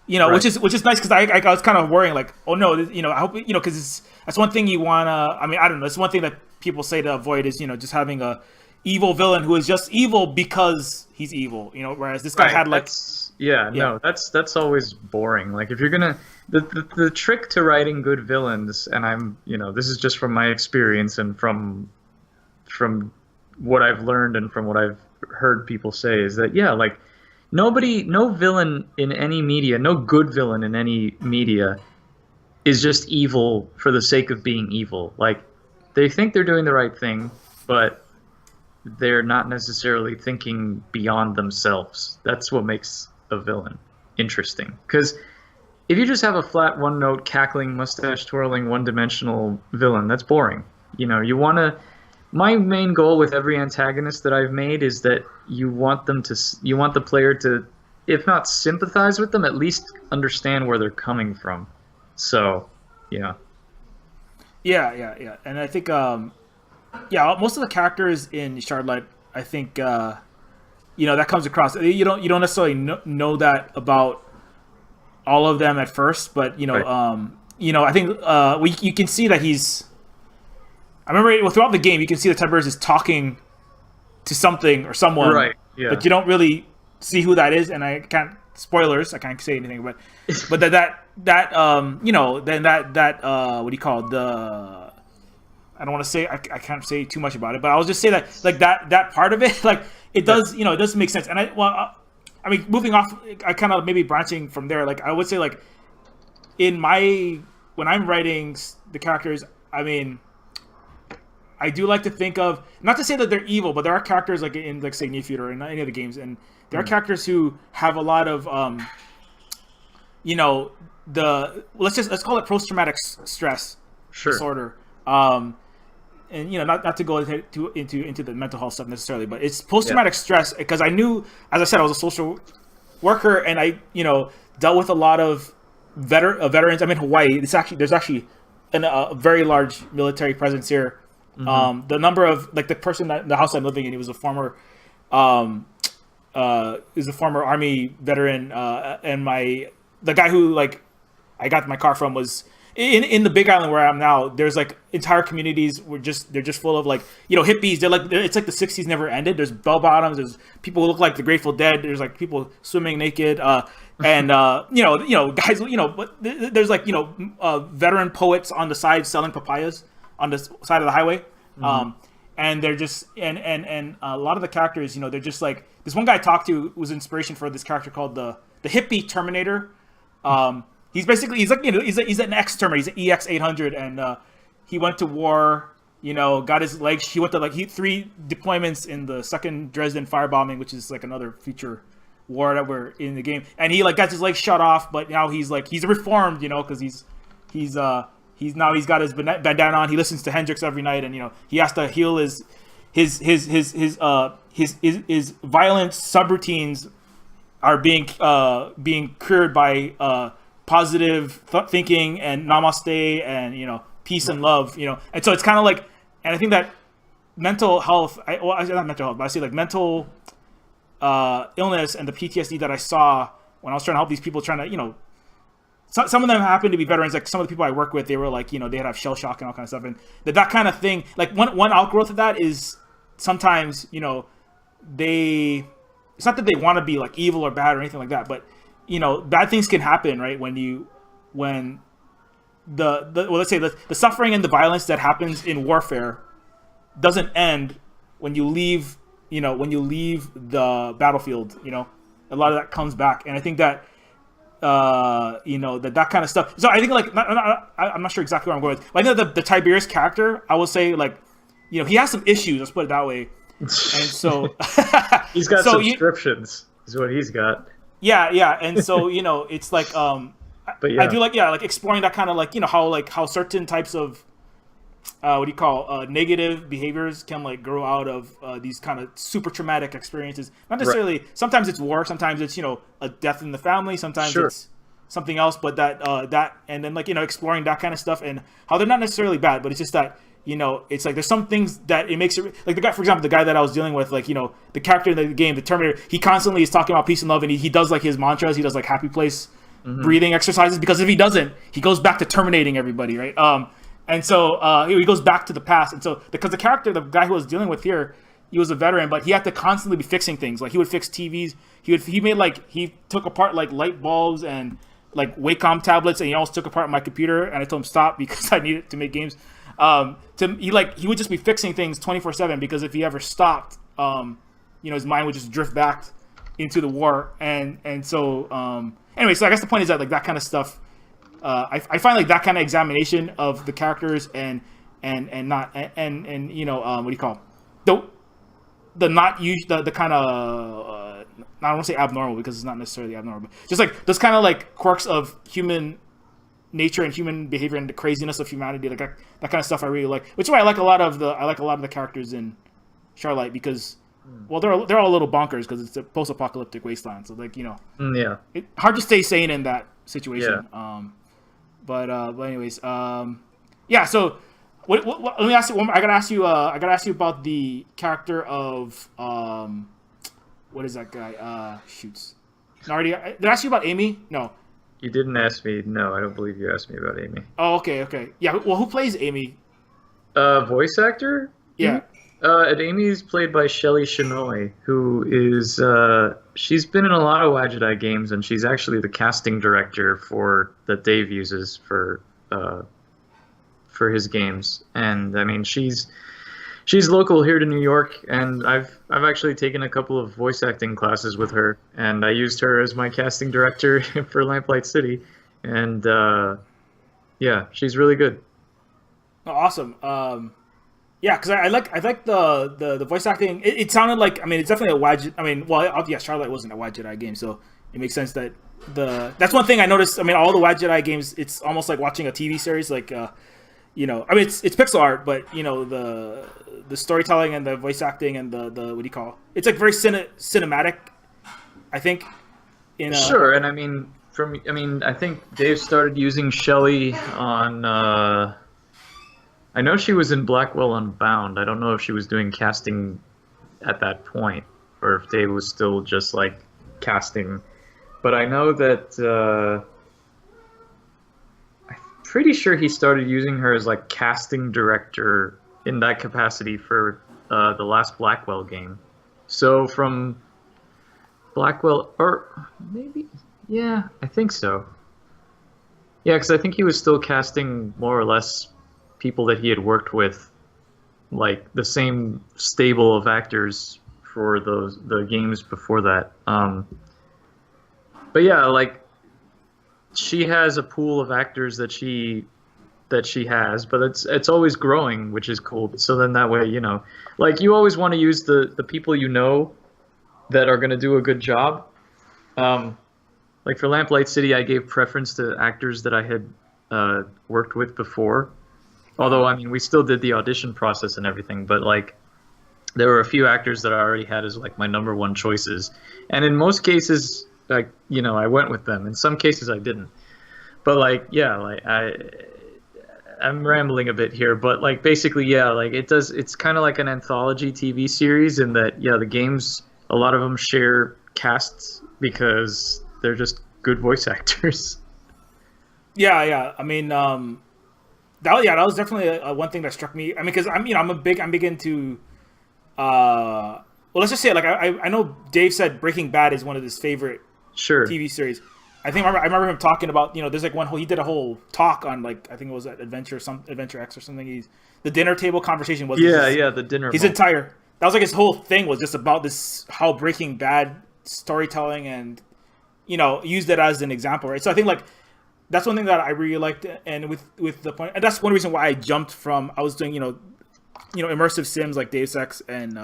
right. which is nice, because I was kind of worrying, like, oh no, I hope, because that's one thing you wanna, I mean, I don't know, it's one thing that people say to avoid is, just having a evil villain who is just evil because he's evil, whereas this guy had like, no, that's always boring. Like, if you're gonna, the trick to writing good villains, and I'm, this is just from my experience and from what I've learned and from what I've heard people say, is that like, no villain in any media, no good villain in any media is just evil for the sake of being evil. Like, they think they're doing the right thing, but they're not necessarily thinking beyond themselves. That's what makes a villain interesting. Because if you just have a flat, one-note, cackling, mustache-twirling, one-dimensional villain, that's boring. You want to... My main goal with every antagonist that I've made is that you want the player to, if not sympathize with them, at least understand where they're coming from. So, yeah. Yeah. And I think, most of the characters in Shardlight, I think, that comes across. You don't necessarily know that about all of them at first, but right. I think you can see that he's. I remember throughout the game, you can see that Tiberius is talking to something or someone, right? Yeah. But you don't really see who that is, and I can't spoilers. I can't say anything, but that you know, then that what do you call it? I don't want to say, I can't say too much about it, but I'll just say that like that part of it, like it does, you know, it does make sense. And I mean, moving off, I kind of maybe branching from there. Like I would say, like when I'm writing the characters, I mean, I do like to think of, not to say that they're evil, but there are characters like in like say Near Future or in any of the games, and there are characters who have a lot of you know, let's call it post-traumatic stress disorder. And you know, not to go into the mental health stuff necessarily, but it's post-traumatic stress, because I knew, as I said, I was a social worker, and I, you know, dealt with a lot of veterans. I'm in Hawaii. There's actually a very large military presence here. The number of, like, the house I'm living in, he was a former Army veteran, and the guy who, like, I got my car from was in the Big Island where I am now. There's like entire communities where they're just full of, like, you know, hippies. It's like the 60s never ended. There's bell bottoms. There's people who look like the Grateful Dead. There's like people swimming naked, and you know guys, you know. But there's like, you know, veteran poets on the side selling papayas on the side of the highway. And they're just and a lot of the characters, you know, they're just like, this one guy I talked to was inspiration for this character called the hippie Terminator. He's like, you know, he's an ex-Terminator. He's an EX-800, and he went to war. You know, got his legs. He went to 3 deployments in the second Dresden firebombing, which is like another future war that we're in the game. And he like got his legs shut off, but now he's reformed. You know, because he's got his bandana on. He listens to Hendrix every night, and you know, he has to heal his violent subroutines are being cured by positive thinking and namaste and, you know, peace and love, you know. And so it's kind of like, and I think that mental health, I say not mental health, but I say like mental illness and the PTSD that I saw when I was trying to help these people, trying to, you know, some of them happened to be veterans. Like some of the people I work with, they were like, you know, they'd have shell shock and all kind of stuff, and that kind of thing. Like one outgrowth of that is sometimes, you know, it's not that they want to be like evil or bad or anything like that, but, you know, bad things can happen, right? When let's say the suffering and the violence that happens in warfare doesn't end when you leave the battlefield. You know, a lot of that comes back, and I think that you know, that kind of stuff. So I think, like, I'm not sure exactly where I'm going with. But I know the Tiberius character, I will say, like, you know, he has some issues. Let's put it that way. And so he's got subscriptions. Is what he's got. Yeah, and so, you know, it's like, but yeah. I do like, like exploring that kind of, like, you know, how certain types of negative behaviors can, like, grow out of these kind of super traumatic experiences. Not necessarily. Right. Sometimes it's war. Sometimes it's, you know, a death in the family. Sometimes it's something else. But that and then, like, you know, exploring that kind of stuff and how they're not necessarily bad, but it's just that, you know, it's like there's some things that it makes it, like, the guy, for example, the guy that I was dealing with, like, you know, the character in the game, the Terminator, he constantly is talking about peace and love, and he does, like, his mantras, he does, like, happy place breathing exercises, because if he doesn't, he goes back to terminating everybody, right? And so he goes back to the past, and so because the character, the guy who I was dealing with here, he was a veteran, but he had to constantly be fixing things. Like, he would fix TVs, he took apart, like, light bulbs and, like, Wacom tablets, and he almost took apart my computer, and I told him stop because I needed to make games. He would just be fixing things 24/7, because if he ever stopped, you know, his mind would just drift back into the war. And so anyway, so I guess the point is that, like, that kind of stuff, I find, like, that kind of examination of the characters and not and you know, what do you call the not use the kind of I don't want to say abnormal, because it's not necessarily abnormal, but just like those kind of, like, quirks of human nature and human behavior and the craziness of humanity, like that kind of stuff I really like, which is why I like a lot of the characters in Shardlight, because, well, they're all a little bonkers because it's a post-apocalyptic wasteland, so, like, you know, it's hard to stay sane in that situation. But anyways, yeah. So what, let me ask you one more. I gotta ask you about the character of what is that guy? Shoots. Did I ask you about Amy? No. You didn't ask me. No, I don't believe you asked me about Amy. Oh, okay. Yeah. Well, who plays Amy? Voice actor? Yeah. Amy's played by Shelly Shinoy, who is she's been in a lot of Wadjet Eye games, and she's actually the casting director for that Dave uses for his games. And I mean, she's local here to New York, and I've actually taken a couple of voice acting classes with her, and I used her as my casting director for Lamplight City, and yeah, she's really good. Oh, awesome. Yeah, because I like the voice acting. It sounded like, I mean, it's definitely a Wadjet. I mean, well, yeah, Shardlight wasn't a Wadjet Eye game, so it makes sense that that's one thing I noticed. I mean, all the Wadjet Eye games, it's almost like watching a TV series. Like, you know, I mean, it's pixel art, but you know, the storytelling and the voice acting and the what do you call? It's like very cinematic, I think. Sure, and I mean, I think Dave started using Shelly on. I know she was in Blackwell Unbound. I don't know if she was doing casting at that point, or if Dave was still just like casting. But I know that I'm pretty sure he started using her as like casting director in that capacity for the last Blackwell game. So from Blackwell, or maybe, yeah, I think so. Yeah, because I think he was still casting more or less people that he had worked with, like the same stable of actors for the games before that. But yeah, like she has a pool of actors that she has, but it's always growing, which is cool. So then that way, you know, like you always want to use the people you know that are going to do a good job. Like for Lamplight City, I gave preference to actors that I had worked with before. Although, I mean, we still did the audition process and everything, but like there were a few actors that I already had as like my number one choices. And in most cases, like, you know, I went with them. In some cases I didn't. But like, yeah, like I'm rambling a bit here, but like basically, yeah, like it's kind of like an anthology TV series in that, yeah, the games, a lot of them share casts because they're just good voice actors. Yeah. I mean, that was definitely one thing that struck me. I mean, because I'm big into, well, let's just say, like, I know Dave said Breaking Bad is one of his favorite TV series. I remember him talking about, you know, there's like he did a whole talk on, like, I think it was at Adventure X or something. The dinner table conversation was the dinner. That was like his whole thing was just about this, how Breaking Bad storytelling and, you know, used it as an example, right? So I think like that's one thing that I really liked, and with the point, and that's one reason why I jumped from, I was doing, you know, immersive sims like Deus Ex and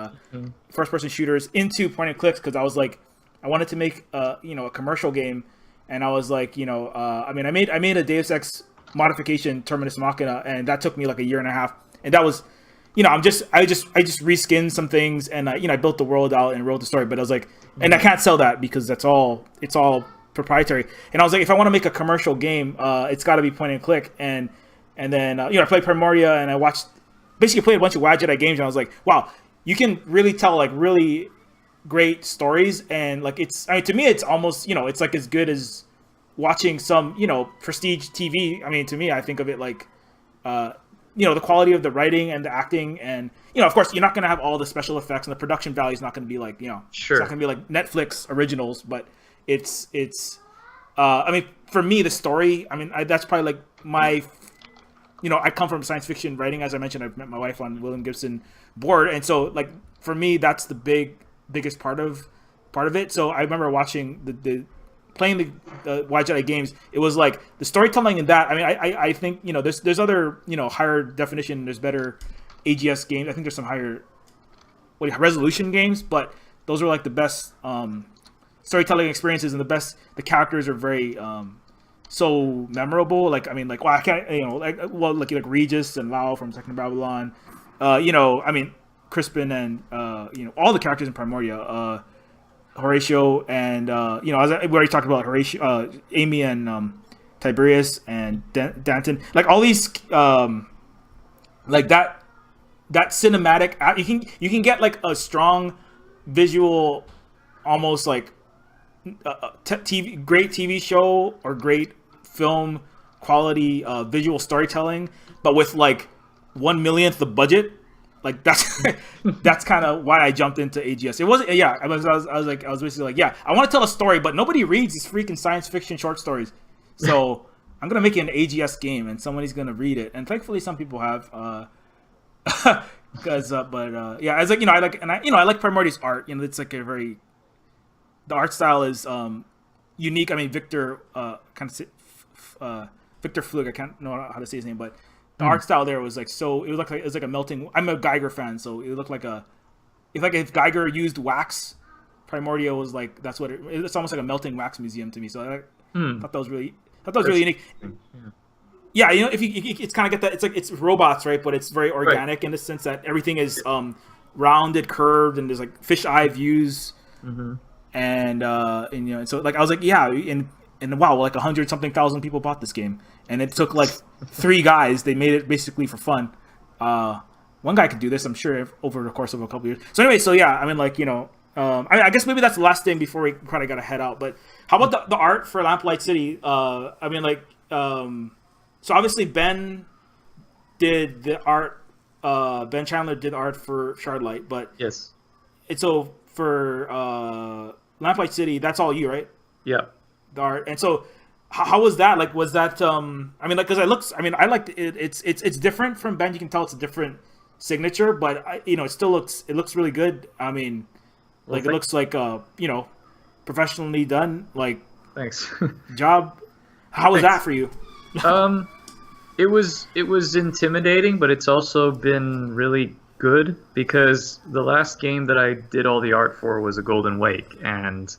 first person shooters into point and clicks, because I was like, I wanted to make you know, a commercial game, and I was like, you know, I mean, I made a Deus Ex modification, Terminus Machina, and that took me like a year and a half, and that was, you know, I just reskinned some things, and you know, I built the world out and wrote the story, but I was like, and I can't sell that because it's all proprietary. And I was like, if I want to make a commercial game, it's got to be point and click. And then you know, I played Primoria, and I basically played a bunch of Wadjet Eye games, and I was like, wow, you can really tell like really great stories, and like I mean, to me, it's almost, you know, it's like as good as watching some, you know, prestige TV. I mean, to me, I think of it like, you know, the quality of the writing and the acting, and, you know, of course, you're not going to have all the special effects, and the production value is not going to be like, you know, It's not going to be like Netflix originals, but it's I mean, for me, the story, I mean, that's probably like my, you know, I come from science fiction writing. As I mentioned, I've met my wife on William Gibson board, and so like for me, that's the biggest part of it. So I remember watching playing the Wadjet Eye games. It was like the storytelling in that. I mean, I think, you know, there's other, you know, higher definition, there's better AGS games. I think there's some higher resolution games, but those are like the best storytelling experiences, and the characters are very so memorable. Like, I mean, like, well, I can't, you know, like Regis and Lao from Second Babylon, you know, I mean, Crispin and you know, all the characters in Primoria, Horatio, and you know, we already talked about Horatio, Amy, and Tiberius and Danton, like all these like that cinematic, you can get like a strong visual, almost like great TV show or great film quality visual storytelling, but with like 1/millionth the budget, Like that's that's kind of why I jumped into AGS. It wasn't, yeah. I was basically like, yeah, I want to tell a story, but nobody reads these freaking science fiction short stories, so I'm gonna make it an AGS game, and somebody's gonna read it, and thankfully some people have. Because, yeah, as like I like, and I like Primordia's art. It's like a very, the art style is unique. I mean, Victor Victor Flug. I can't know how to say his name, but the art style there was like so. It was like a melting. I'm a Geiger fan, so it looked like if Geiger used wax, Primordia was like that's what it's almost like a melting wax museum to me. So I thought that was really unique. Yeah, if it's kind of get that, it's like it's robots, right? But it's very organic in the sense that everything is rounded, curved, and there's like fisheye views, and so like I was like, yeah, and wow, like 100-something thousand people bought this game, and it took like 3 guys. They made it basically for fun. One guy could do this, I'm sure, over the course of a couple years. So anyway, so yeah, I mean, like I guess maybe that's the last thing before we kind of got to head out. But how about the art for Lamplight City? I mean, like. So obviously Ben did the art. Ben Chandler did art for Shardlight, but yes. It's so for Lamplight City. That's all you, right? Yeah. The art, and so how was that? Like, was that? I mean, like, because I liked it. It's different from Ben. You can tell it's a different signature, but it still looks really good. I mean, like it looks like professionally done. Like, thanks. Job. How was that for you? It was intimidating, but it's also been really good because the last game that I did all the art for was a Golden Wake, and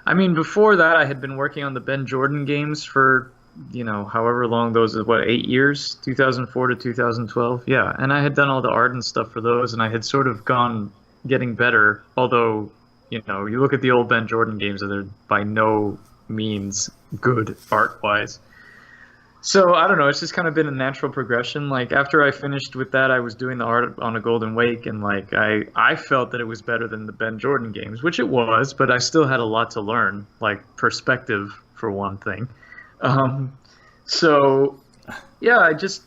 I mean before that I had been working on the Ben Jordan games for however long those is 8 years, 2004 to 2012, yeah, and I had done all the art and stuff for those, and I had sort of getting better. Although you look at the old Ben Jordan games, and they're by no means good art-wise. So, I don't know, it's just kind of been a natural progression. Like, after I finished with that, I was doing the art on a Golden Wake, and, like, I felt that it was better than the Ben Jordan games, which it was, but I still had a lot to learn, like, perspective, for one thing. So, yeah, I just,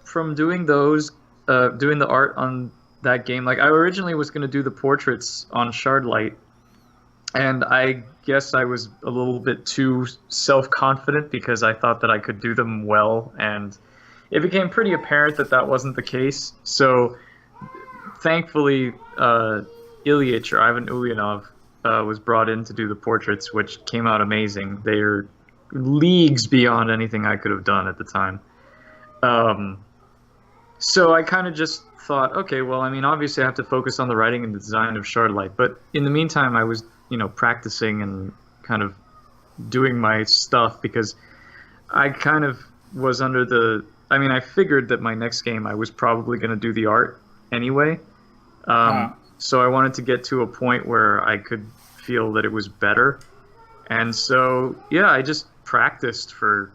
from doing those, doing the art on that game, like, I originally was going to do the portraits on Shardlight, and I guess I was a little bit too self-confident because I thought that I could do them well, and it became pretty apparent that that wasn't the case. So, thankfully, Ivan Ulyanov was brought in to do the portraits, which came out amazing. They're leagues beyond anything I could have done at the time. So I kind of just thought, okay, well, I mean, obviously I have to focus on the writing and the design of Shardlight, but in the meantime, I was practicing and kind of doing my stuff because I kind of was under I figured that my next game I was probably going to do the art anyway. So I wanted to get to a point where I could feel that it was better. And so, yeah, I just practiced for,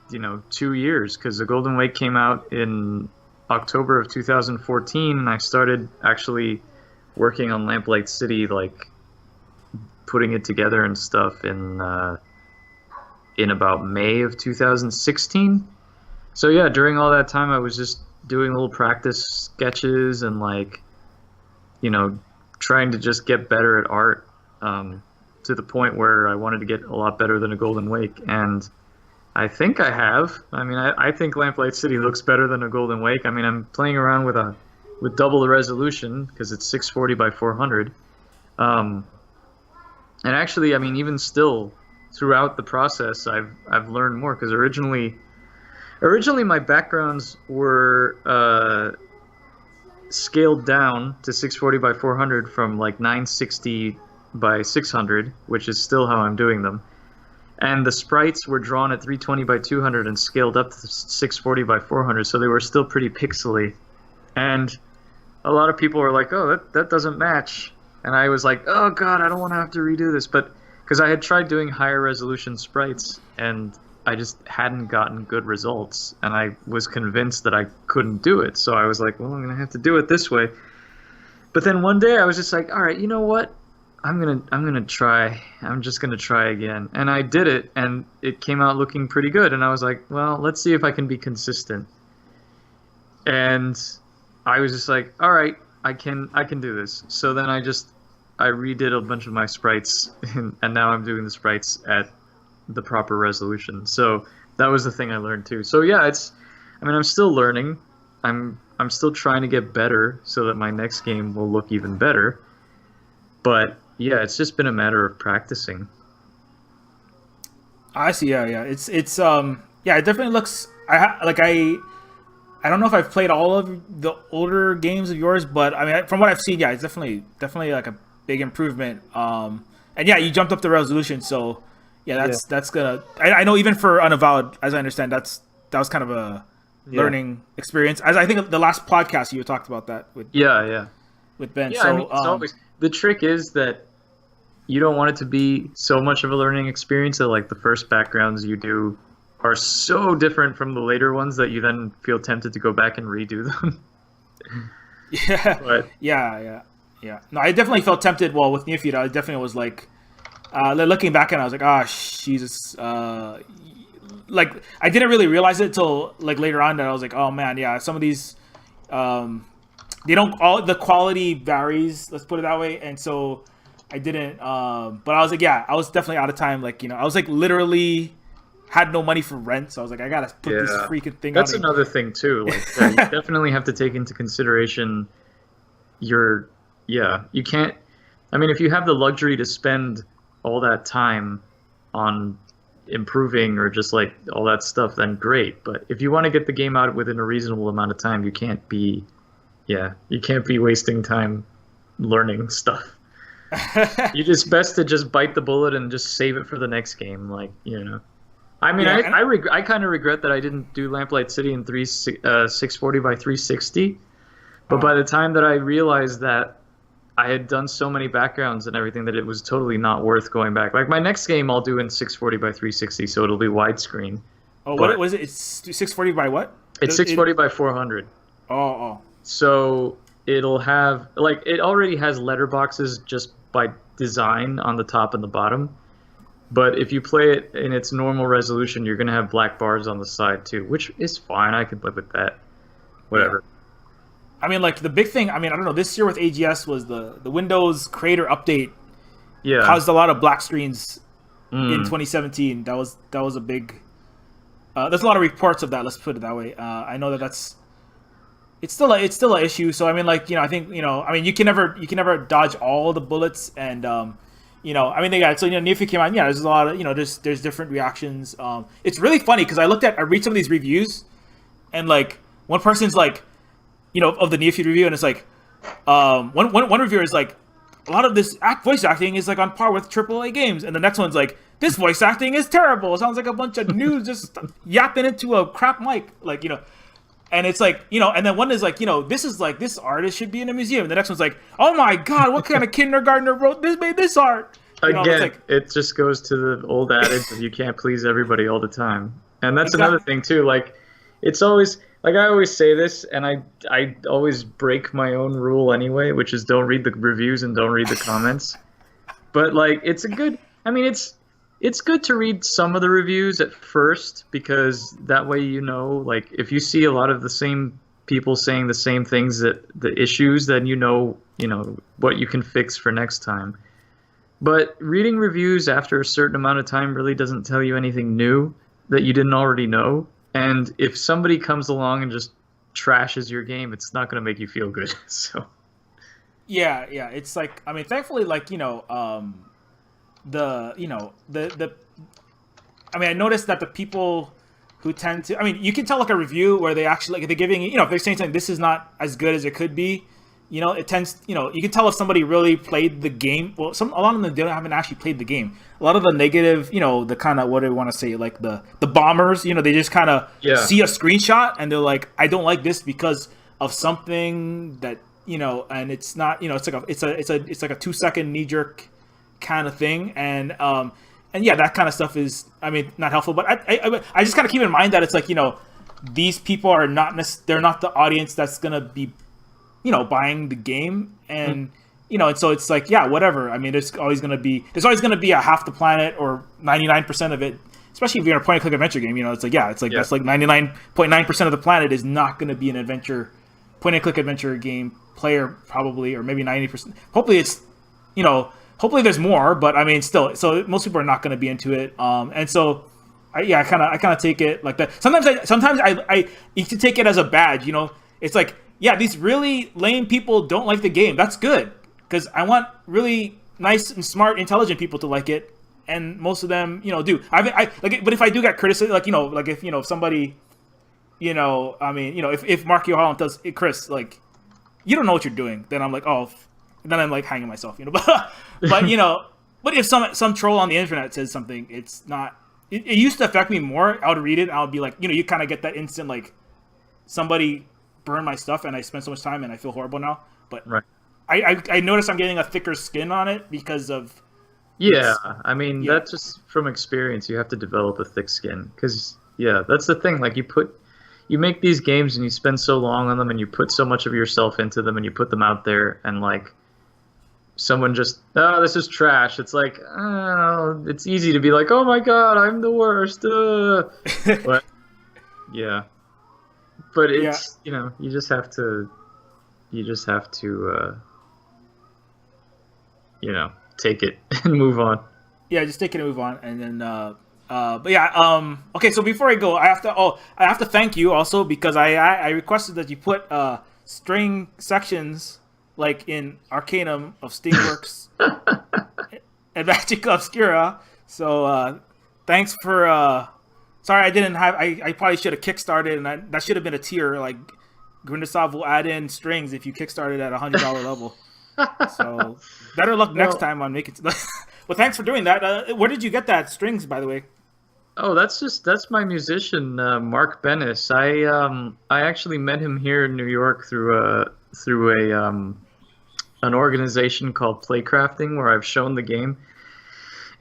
2 years because the Golden Wake came out in October of 2014, and I started actually working on Lamplight City, like putting it together and stuff in about May of 2016. So yeah, during all that time I was just doing little practice sketches and like, trying to just get better at art to the point where I wanted to get a lot better than a Golden Wake, and I think I have. I mean, I think Lamplight City looks better than a Golden Wake. I mean, I'm playing around with double the resolution because it's 640 by 400. And actually, I mean, even still, throughout the process, I've learned more because originally my backgrounds were scaled down to 640 by 400 from like 960 by 600, which is still how I'm doing them. And the sprites were drawn at 320 by 200 and scaled up to 640 by 400, so they were still pretty pixely. And a lot of people were like, oh, that doesn't match. And I was like, oh god, I don't want to have to redo this. But because I had tried doing higher resolution sprites, and I just hadn't gotten good results. And I was convinced that I couldn't do it. So I was like, well, I'm going to have to do it this way. But then one day I was just like, all right, you know what? I'm gonna try. I'm just gonna try again. And I did it, and it came out looking pretty good. And I was like, well, let's see if I can be consistent. And I was just like, all right, I can do this. So then I redid a bunch of my sprites, and now I'm doing the sprites at the proper resolution. So that was the thing I learned too. So yeah, I'm still learning. I'm still trying to get better so that my next game will look even better. But yeah, it's just been a matter of practicing. I see. Yeah. It's yeah. It definitely looks. I don't know if I've played all of the older games of yours, but I mean, from what I've seen, yeah, it's definitely like a big improvement. And yeah, you jumped up the resolution, so yeah, that's gonna. I know even for Unavowed, as I understand, that was kind of a learning experience. As I think the last podcast you talked about that with with Ben. Yeah, so I mean, it's always the trick is that you don't want it to be so much of a learning experience that like the first backgrounds you do are so different from the later ones that you then feel tempted to go back and redo them. Yeah, but yeah. No, I definitely felt tempted. Well, with Neophyte, I definitely was like, looking back, and I was like, oh, Jesus. Like, I didn't really realize it till like later on that I was like, oh man, yeah, some of these, they don't all the quality varies. Let's put it that way, and so I didn't. But I was like, yeah, I was definitely out of time. Like, I was like literally had no money for rent, so I was like, I gotta put this freaking thing out. That's another thing too. Like, you definitely have to take into consideration you can't. I mean, if you have the luxury to spend all that time on improving or just like all that stuff, then great. But if you want to get the game out within a reasonable amount of time, you can't be wasting time learning stuff. You just best to just bite the bullet and just save it for the next game, like. I mean, I kind of regret that I didn't do Lamplight City in 640 by 360. But by the time that I realized that I had done so many backgrounds and everything that it was totally not worth going back. Like my next game I'll do in 640 by 360, so it'll be widescreen. Oh, what was it? It's 640 by what? It's 640 by 400. Oh. So it'll have, like, it already has letterboxes just by design on the top and the bottom. But if you play it in its normal resolution, you're going to have black bars on the side too, which is fine. I could live with that. Whatever. Yeah. I mean, like, the big thing, I mean, I don't know, this year with AGS was the Windows Creator Update caused a lot of black screens in 2017. That was a big... there's a lot of reports of that, let's put it that way. I know that's... It's still an issue. So, I mean, like, I think, I mean, you can never dodge all the bullets, and... I mean, they got, so, Neophyte came out, there's a lot of, there's different reactions. It's really funny, because I read some of these reviews, and, like, one person's, like, of the Neophyte review, and it's, like, one reviewer is, like, a lot of this voice acting is, like, on par with AAA games, and the next one's, like, this voice acting is terrible, it sounds like a bunch of news just yapping into a crap mic, like, and it's like, and then one is like, this is like, this artist should be in a museum. And the next one's like, oh my God, what kind of kindergartner made this art? Again, it just goes to the old adage of you can't please everybody all the time. And that's another thing too. Like, it's always, like, I always say this, and I always break my own rule anyway, which is don't read the reviews and don't read the comments. But, like, it's good to read some of the reviews at first, because that way, like, if you see a lot of the same people saying the same things, that the issues, then what you can fix for next time. But reading reviews after a certain amount of time really doesn't tell you anything new that you didn't already know. And if somebody comes along and just trashes your game, it's not going to make you feel good. So yeah, it's like, I mean, thankfully, like, I mean, I noticed that the people who tend to, I mean, you can tell, like, a review where they actually, like, they're giving, if they're saying something, this is not as good as it could be, it tends, you can tell if somebody really played the game. Well, a lot of them, they haven't actually played the game. A lot of the negative, the kind of, what do I want to say, like the bombers, they just kind of see a screenshot and they're like, I don't like this because of something that, and it's not, it's like a 2-second knee-jerk kind of thing, and yeah, that kind of stuff is, I mean, not helpful. But I just kind of keep in mind that it's like, these people are they're not the audience that's gonna be, buying the game, and and so it's like, yeah, whatever. I mean, there's always gonna be a half the planet or 99% of it, especially if you're in a point-and-click adventure game. It's like, yeah, it's like that's like 99.9% of the planet is not gonna be an adventure point and click adventure game player probably, or maybe 90%. Hopefully it's, you know, hopefully there's more, but I mean still, so most people are not going to be into it. And so I kind of take it like that. Sometimes I you can take it as a badge, you know. It's like, yeah, these really lame people don't like the game. That's good, because I want really nice and smart, intelligent people to like it, and most of them, you know, do. I like it, but if I do get criticism, like, you know, like if, you know, if somebody, you know, I mean, you know, if Markio Holland does, Chris, like, you don't know what you're doing, then I'm like, oh, then I'm like hanging myself, you know. But you know, but if some troll on the internet says something, it's not. It used to affect me more. I would read it, and I would be like, you know, you kind of get that instant, like, somebody burned my stuff, and I spent so much time, and I feel horrible now. But right. I notice I'm getting a thicker skin on it because of. Yeah, I mean, that's just from experience. You have to develop a thick skin, because yeah, that's the thing. Like, you make these games and you spend so long on them, and you put so much of yourself into them, and you put them out there, and like, someone just, oh, this is trash. It's like, oh, it's easy to be like, oh my god, I'm the worst. But yeah, but it's, you know, you just have to, you know, take it and move on. Yeah, just take it and move on, and then but yeah, okay. So before I go, I have to thank you also, because I requested that you put string sections like in Arcanum of Steamworks and Magica Obscura. So thanks for. Sorry, I didn't have. I probably should have kickstarted, and that should have been a tier. Like, Grundislav will add in strings if you kickstarted at $100 level. So better luck next time on making. Well, thanks for doing that. Where did you get that strings, by the way? Oh, that's my musician, Mark Bennis. I actually met him here in New York through an organization called Playcrafting, where I've shown the game.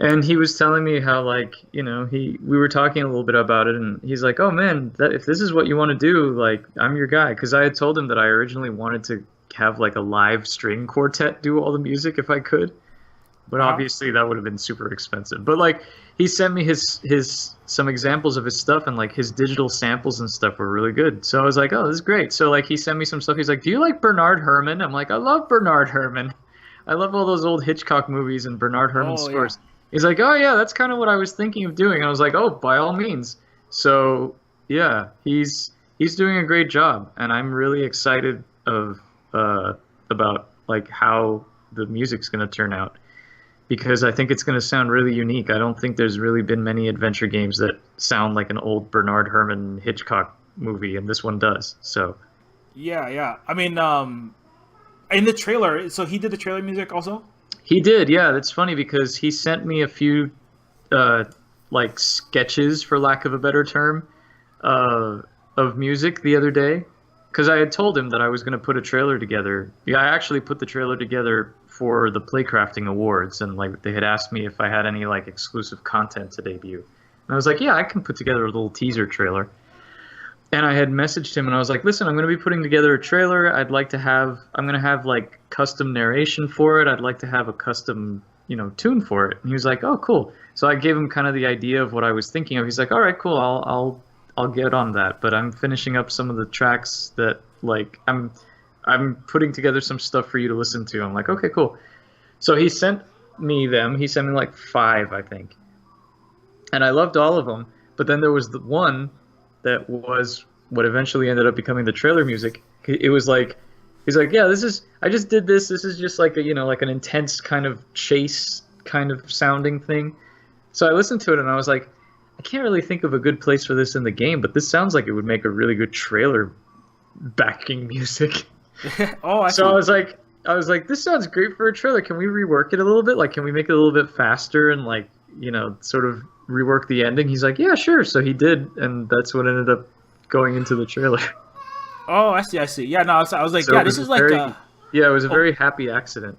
And he was telling me how, like, you know, we were talking a little bit about it, and he's like, oh man, if this is what you want to do, like, I'm your guy. Because I had told him that I originally wanted to have like a live string quartet do all the music if I could. But obviously that would have been super expensive. But like, he sent me his some examples of his stuff, and like his digital samples and stuff were really good. So I was like, oh, this is great. So like, he sent me some stuff. He's like, do you like Bernard Herrmann? I'm like, I love Bernard Herrmann. I love all those old Hitchcock movies and Bernard Herrmann scores. Yeah. He's like, oh yeah, that's kind of what I was thinking of doing. And I was like, oh, by all means. So yeah, he's doing a great job, and I'm really excited about like how the music's going to turn out, because I think it's going to sound really unique. I don't think there's really been many adventure games that sound like an old Bernard Herrmann Hitchcock movie, and this one does. So yeah. I mean, in the trailer, so he did the trailer music also? He did, yeah. That's funny, because he sent me a few like sketches, for lack of a better term, of music the other day. Because I had told him that I was going to put a trailer together. Yeah, I actually put the trailer together for the Playcrafting Awards, and like they had asked me if I had any like exclusive content to debut. And I was like, yeah, I can put together a little teaser trailer. And I had messaged him, and I was like, listen, I'm going to be putting together a trailer. I'm going to have like custom narration for it. I'd like to have a custom, you know, tune for it. And he was like, oh, cool. So I gave him kind of the idea of what I was thinking of. He's like, all right, cool. I'll get on that, but I'm finishing up some of the tracks that like I'm putting together some stuff for you to listen to. I'm like, okay, cool. So he sent me them. He sent me like 5, I think, and I loved all of them. But then there was the one that was what eventually ended up becoming the trailer music. It was like, he's like, yeah, I just did this. This is just like a, you know, like an intense kind of chase kind of sounding thing. So I listened to it, and I was like, I can't really think of a good place for this in the game, but this sounds like it would make a really good trailer backing music. Oh, so I was like, this sounds great for a trailer. Can we rework it a little bit? Like, can we make it a little bit faster and like, you know, sort of rework the ending? He's like, yeah, sure. So he did, and that's what ended up going into the trailer. Oh, I see. Yeah, no, I was like, so yeah, this is like yeah, it was a very happy accident.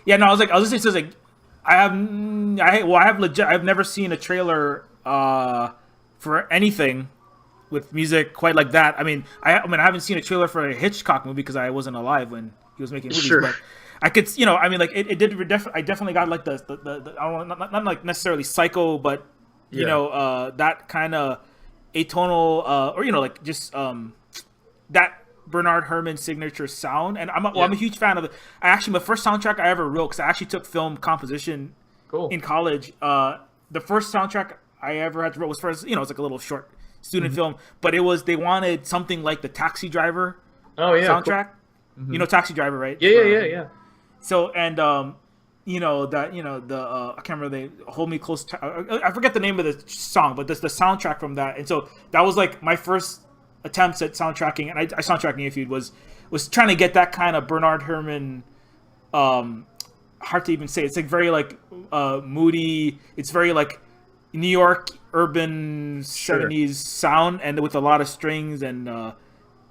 Yeah, no, I was listening to like, I've never seen a trailer for anything with music quite like that. I mean, I haven't seen a trailer for a Hitchcock movie because I wasn't alive when he was making movies. Sure. But I could, you know, I mean, like it did. I definitely got like the I don't know, not like necessarily Psycho, but you know, that kind of atonal, or you know, like just that Bernard Herrmann's signature sound, and I'm a huge fan of it. The first soundtrack I ever wrote, because I actually took film composition in college. The first soundtrack I ever had to write was for, it's like a little short student film, but they wanted something like the Taxi Driver soundtrack. Cool. Taxi Driver, right? Yeah. So, and I can't remember, they Hold Me Close. I forget the name of the song, but that's the soundtrack from that. And so that was like my first attempts at soundtracking, and I soundtracking a feud was trying to get that kind of Bernard Herrmann, hard to even say. It's like very like moody. It's very like New York urban 70s sound, and with a lot of strings and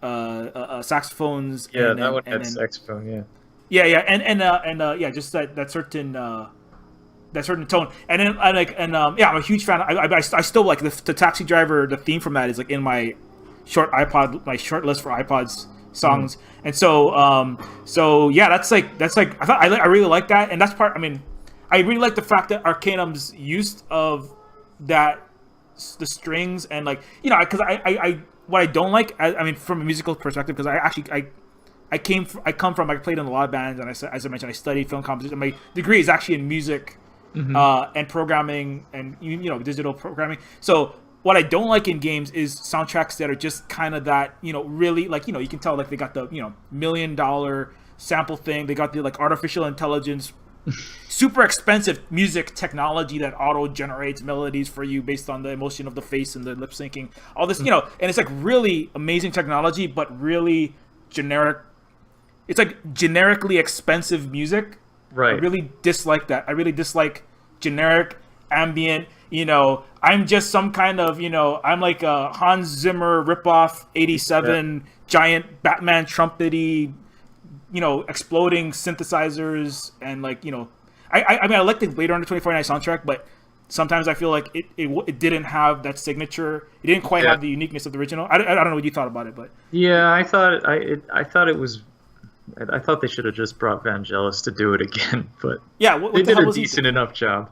saxophones. Yeah, and that one had saxophone. Yeah. Yeah, just that certain tone, and then I'm a huge fan. I still like the Taxi Driver. The theme from that is like in my short list for iPods songs, and so yeah, that's like I really like that, and that's part. I mean, I really like the fact that Arcanum's use of the strings and because I what I don't like, I mean, from a musical perspective, because I played in a lot of bands, and as I mentioned, I studied film composition. My degree is actually in music and programming and digital programming. So what I don't like in games is soundtracks that are just kind of that really you can tell they got the $1 million sample thing. They got the artificial intelligence, super expensive music technology that auto generates melodies for you based on the emotion of the face and the lip syncing. All this and it's like really amazing technology, but really generic. It's like generically expensive music. Right. I really dislike that. I really dislike generic, ambient. I'm just some kind of, I'm like a Hans Zimmer ripoff, 87 giant Batman trumpety, exploding synthesizers and I mean, I like the Blade Runner 2049 soundtrack, but sometimes I feel like it didn't have that signature. It didn't quite have the uniqueness of the original. I don't know what you thought about it, but yeah, I thought they should have just brought Vangelis to do it again, but they did a decent enough job.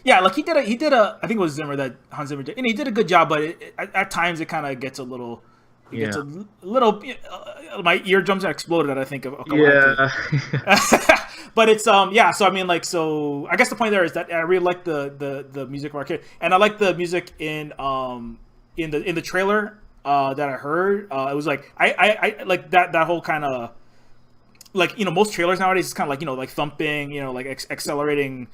Yeah, he did a I think it was Hans Zimmer did, and he did a good job, but at times it kind of gets a little. Gets a little. My eardrums exploded. I think of a couple but it's yeah. So I mean, so I guess the point there is that I really like the music of Arcade, and I like the music in the trailer that I heard. It was like I like that whole kind of most trailers nowadays is kind of like thumping, accelerating.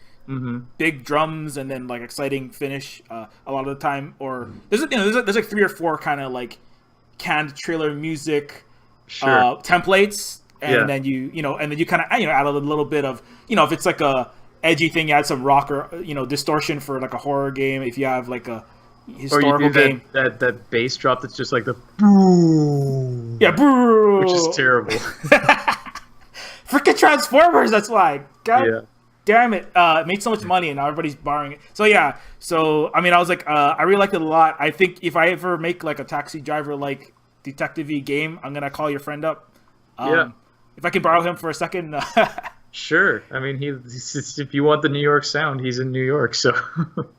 Big drums and then exciting finish a lot of the time, or there's like 3 or 4 kind of canned trailer music templates, and then you kind of add a little bit of if it's like a edgy thing, you add some rock or distortion for a horror game. If you have a historical game, that bass drop that's just like the boo, boo, which is terrible. Freaking Transformers, that's why. God damn it. It made so much money and now everybody's borrowing it. So yeah. So I mean, I was like, I really liked it a lot. I think if I ever make a Taxi Driver detective-y game, I'm gonna call your friend up. If I can borrow him for a second. Sure. I mean, if you want the New York sound, he's in New York. So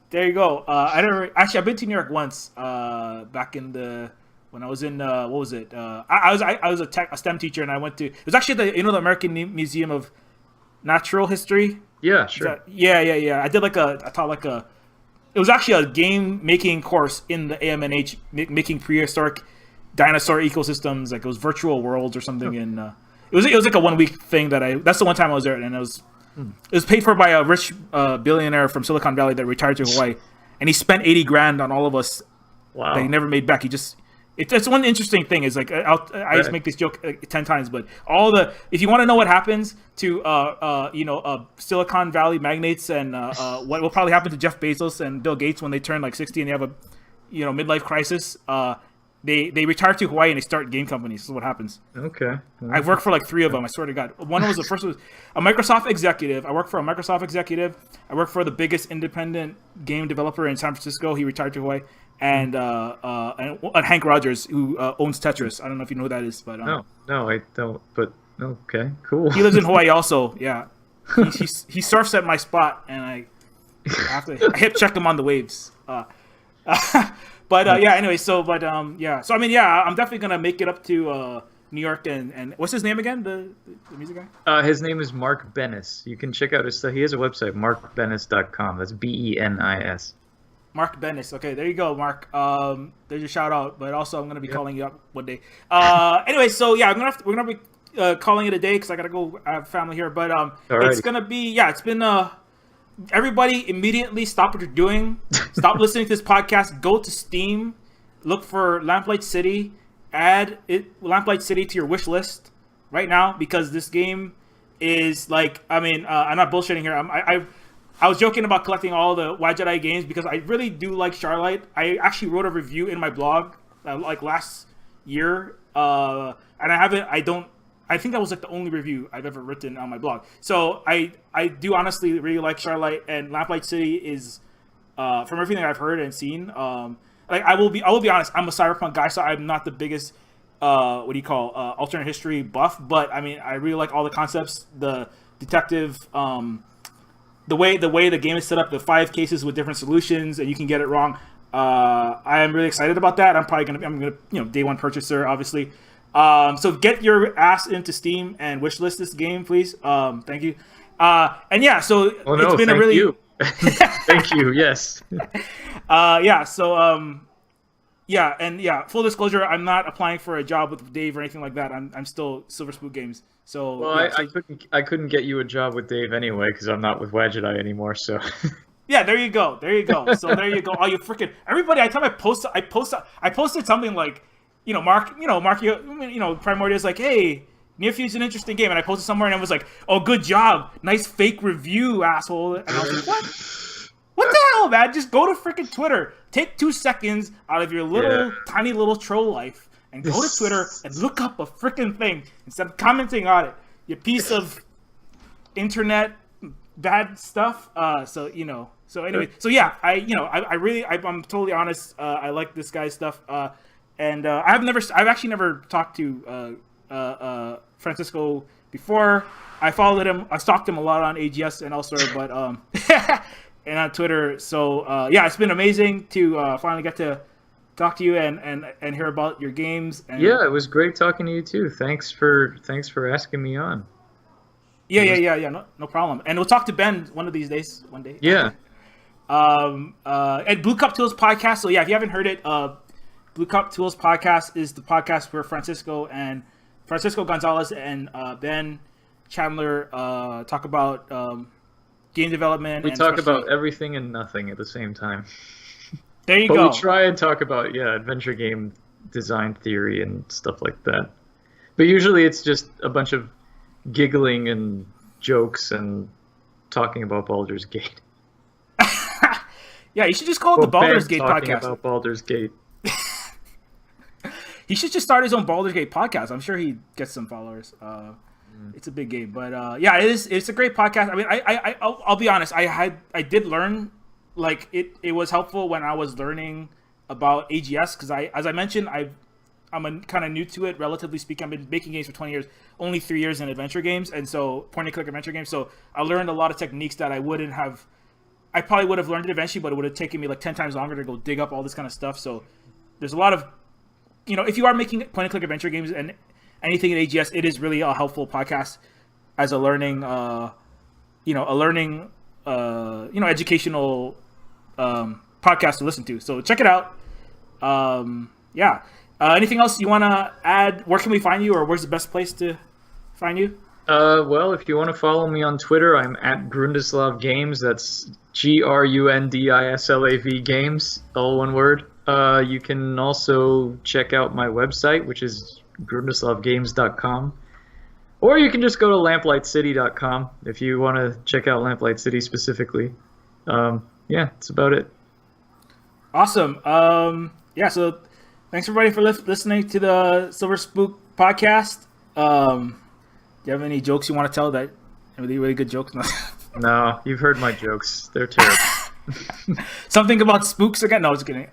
there you go. I've been to New York once. Back in when I was in what was it? I was a STEM teacher, and I went to. It was actually the American Museum of Natural History. Yeah, sure. Yeah. I did it was actually a game making course in the AMNH, making prehistoric dinosaur ecosystems. It was virtual worlds or something. And it was like a 1 week thing that's the one time I was there, and it was paid for by a rich billionaire from Silicon Valley that retired to Hawaii, and he spent $80,000 on all of us. Wow. That he never made back. It's one interesting thing is I just make this joke 10 times, but if you want to know what happens to Silicon Valley magnates and what will probably happen to Jeff Bezos and Bill Gates when they turn 60 and they have a midlife crisis, they retire to Hawaii and they start game companies. This is what happens. Okay. I've worked for 3 of them. I swear to God. One was a Microsoft executive. I worked for a Microsoft executive. I worked for the biggest independent game developer in San Francisco. He retired to Hawaii. And Hank Rogers, who owns Tetris. I don't know if you know who that is, but no, I don't. But okay, cool. He lives in Hawaii also. Yeah, he surfs at my spot, and I have to hip check him on the waves. But But yeah, anyway, so yeah, so I mean, yeah, I'm definitely gonna make it up to New York and what's his name again? The music guy. His name is Mark Bennis. You can check out his stuff. He has a website, markbennis.com. That's Benis. Mark Bennis. Okay, there you go, Mark. There's your shout out. But also, I'm gonna be calling you up one day. Anyway, so yeah, we're gonna be calling it a day because I gotta go. I have family here, but it's gonna be it's been everybody immediately stop what you're doing. Stop listening to this podcast. Go to Steam, look for Lamplight City, add Lamplight City to your wish list right now because this game is like, I mean, I'm not bullshitting here. I was joking about collecting all the Wadjet Eye games because I really do like Shardlight. I actually wrote a review in my blog like last year, and I think that was like the only review I've ever written on my blog. So I do honestly really like Shardlight, and Lamplight City is from everything I've heard and seen. Like I will be honest, I'm a Cyberpunk guy, so I'm not the biggest alternate history buff, but I mean I really like all the concepts, the detective. The way the game is set up, the 5 cases with different solutions, and you can get it wrong. I am really excited about that. I'm gonna day one purchaser, obviously. So get your ass into Steam and wishlist this game, please. Thank you. And yeah, so it's been a really. You. Thank you. Yes. Yeah. So full disclosure, I'm not applying for a job with Dave or anything like that. I'm still Silver Spook Games. So well, I couldn't get you a job with Dave anyway because I'm not with Wadjet Eye anymore. So yeah, there you go. So there you go. All you freaking everybody. I posted something like, Mark, Primordia is like, hey, Near Future's an interesting game, and I posted somewhere and it was like, oh, good job, nice fake review, asshole. And I was like, what? What the hell, man? Just go to freaking Twitter. Take 2 seconds out of your tiny little troll life and go to Twitter and look up a freaking thing instead of commenting on it. You piece of internet bad stuff. So anyway, so yeah, I'm totally honest. I like this guy's stuff. And I've actually never talked to Francisco before. I followed him. I stalked him a lot on AGS and elsewhere, but and on Twitter. So yeah, it's been amazing to finally get to talk to you and hear about your games. And yeah, it was great talking to you too. Thanks for asking me on. Yeah. No problem. And we'll talk to Ben one of these days. One day. Yeah. And Blue Cup Tools podcast. So yeah, if you haven't heard it, Blue Cup Tools podcast is the podcast where Francisco Gonzalez and Ben Chandler talk about game development. We talk about everything and nothing at the same time. There you go. We try and talk about adventure game design theory and stuff like that. But usually it's just a bunch of giggling and jokes and talking about Baldur's Gate. Yeah, you should just call it the Baldur's Gate podcast. About Baldur's Gate. He should just start his own Baldur's Gate podcast. I'm sure he gets some followers. It's a big game, but yeah, it's a great podcast. I mean, I'll be honest. I did learn, like it was helpful when I was learning about AGS because as I mentioned, I'm kind of new to it, relatively speaking. I've been making games for 20 years, only 3 years in adventure games, and so point-and-click adventure games. So I learned a lot of techniques that I probably would have learned it eventually, but it would have taken me like 10 times longer to go dig up all this kind of stuff. So there's a lot of, if you are making point-and-click adventure games and anything in AGS, it is really a helpful podcast as a learning, educational podcast to listen to. So check it out. Yeah. Anything else you want to add? Where can we find you, or where's the best place to find you? Well, if you want to follow me on Twitter, I'm at Grundislav Games. That's Grundislav Games, all one word. You can also check out my website, which is Grundislavgames.com. Or you can just go to lamplightcity.com if you want to check out Lamplight City specifically. Yeah, that's about it. Awesome. Yeah, so thanks everybody for listening to the Silver Spook podcast. Do you have any jokes you want to tell? That really, really good jokes? No, you've heard my jokes. They're terrible. Something about spooks again? No, I was kidding.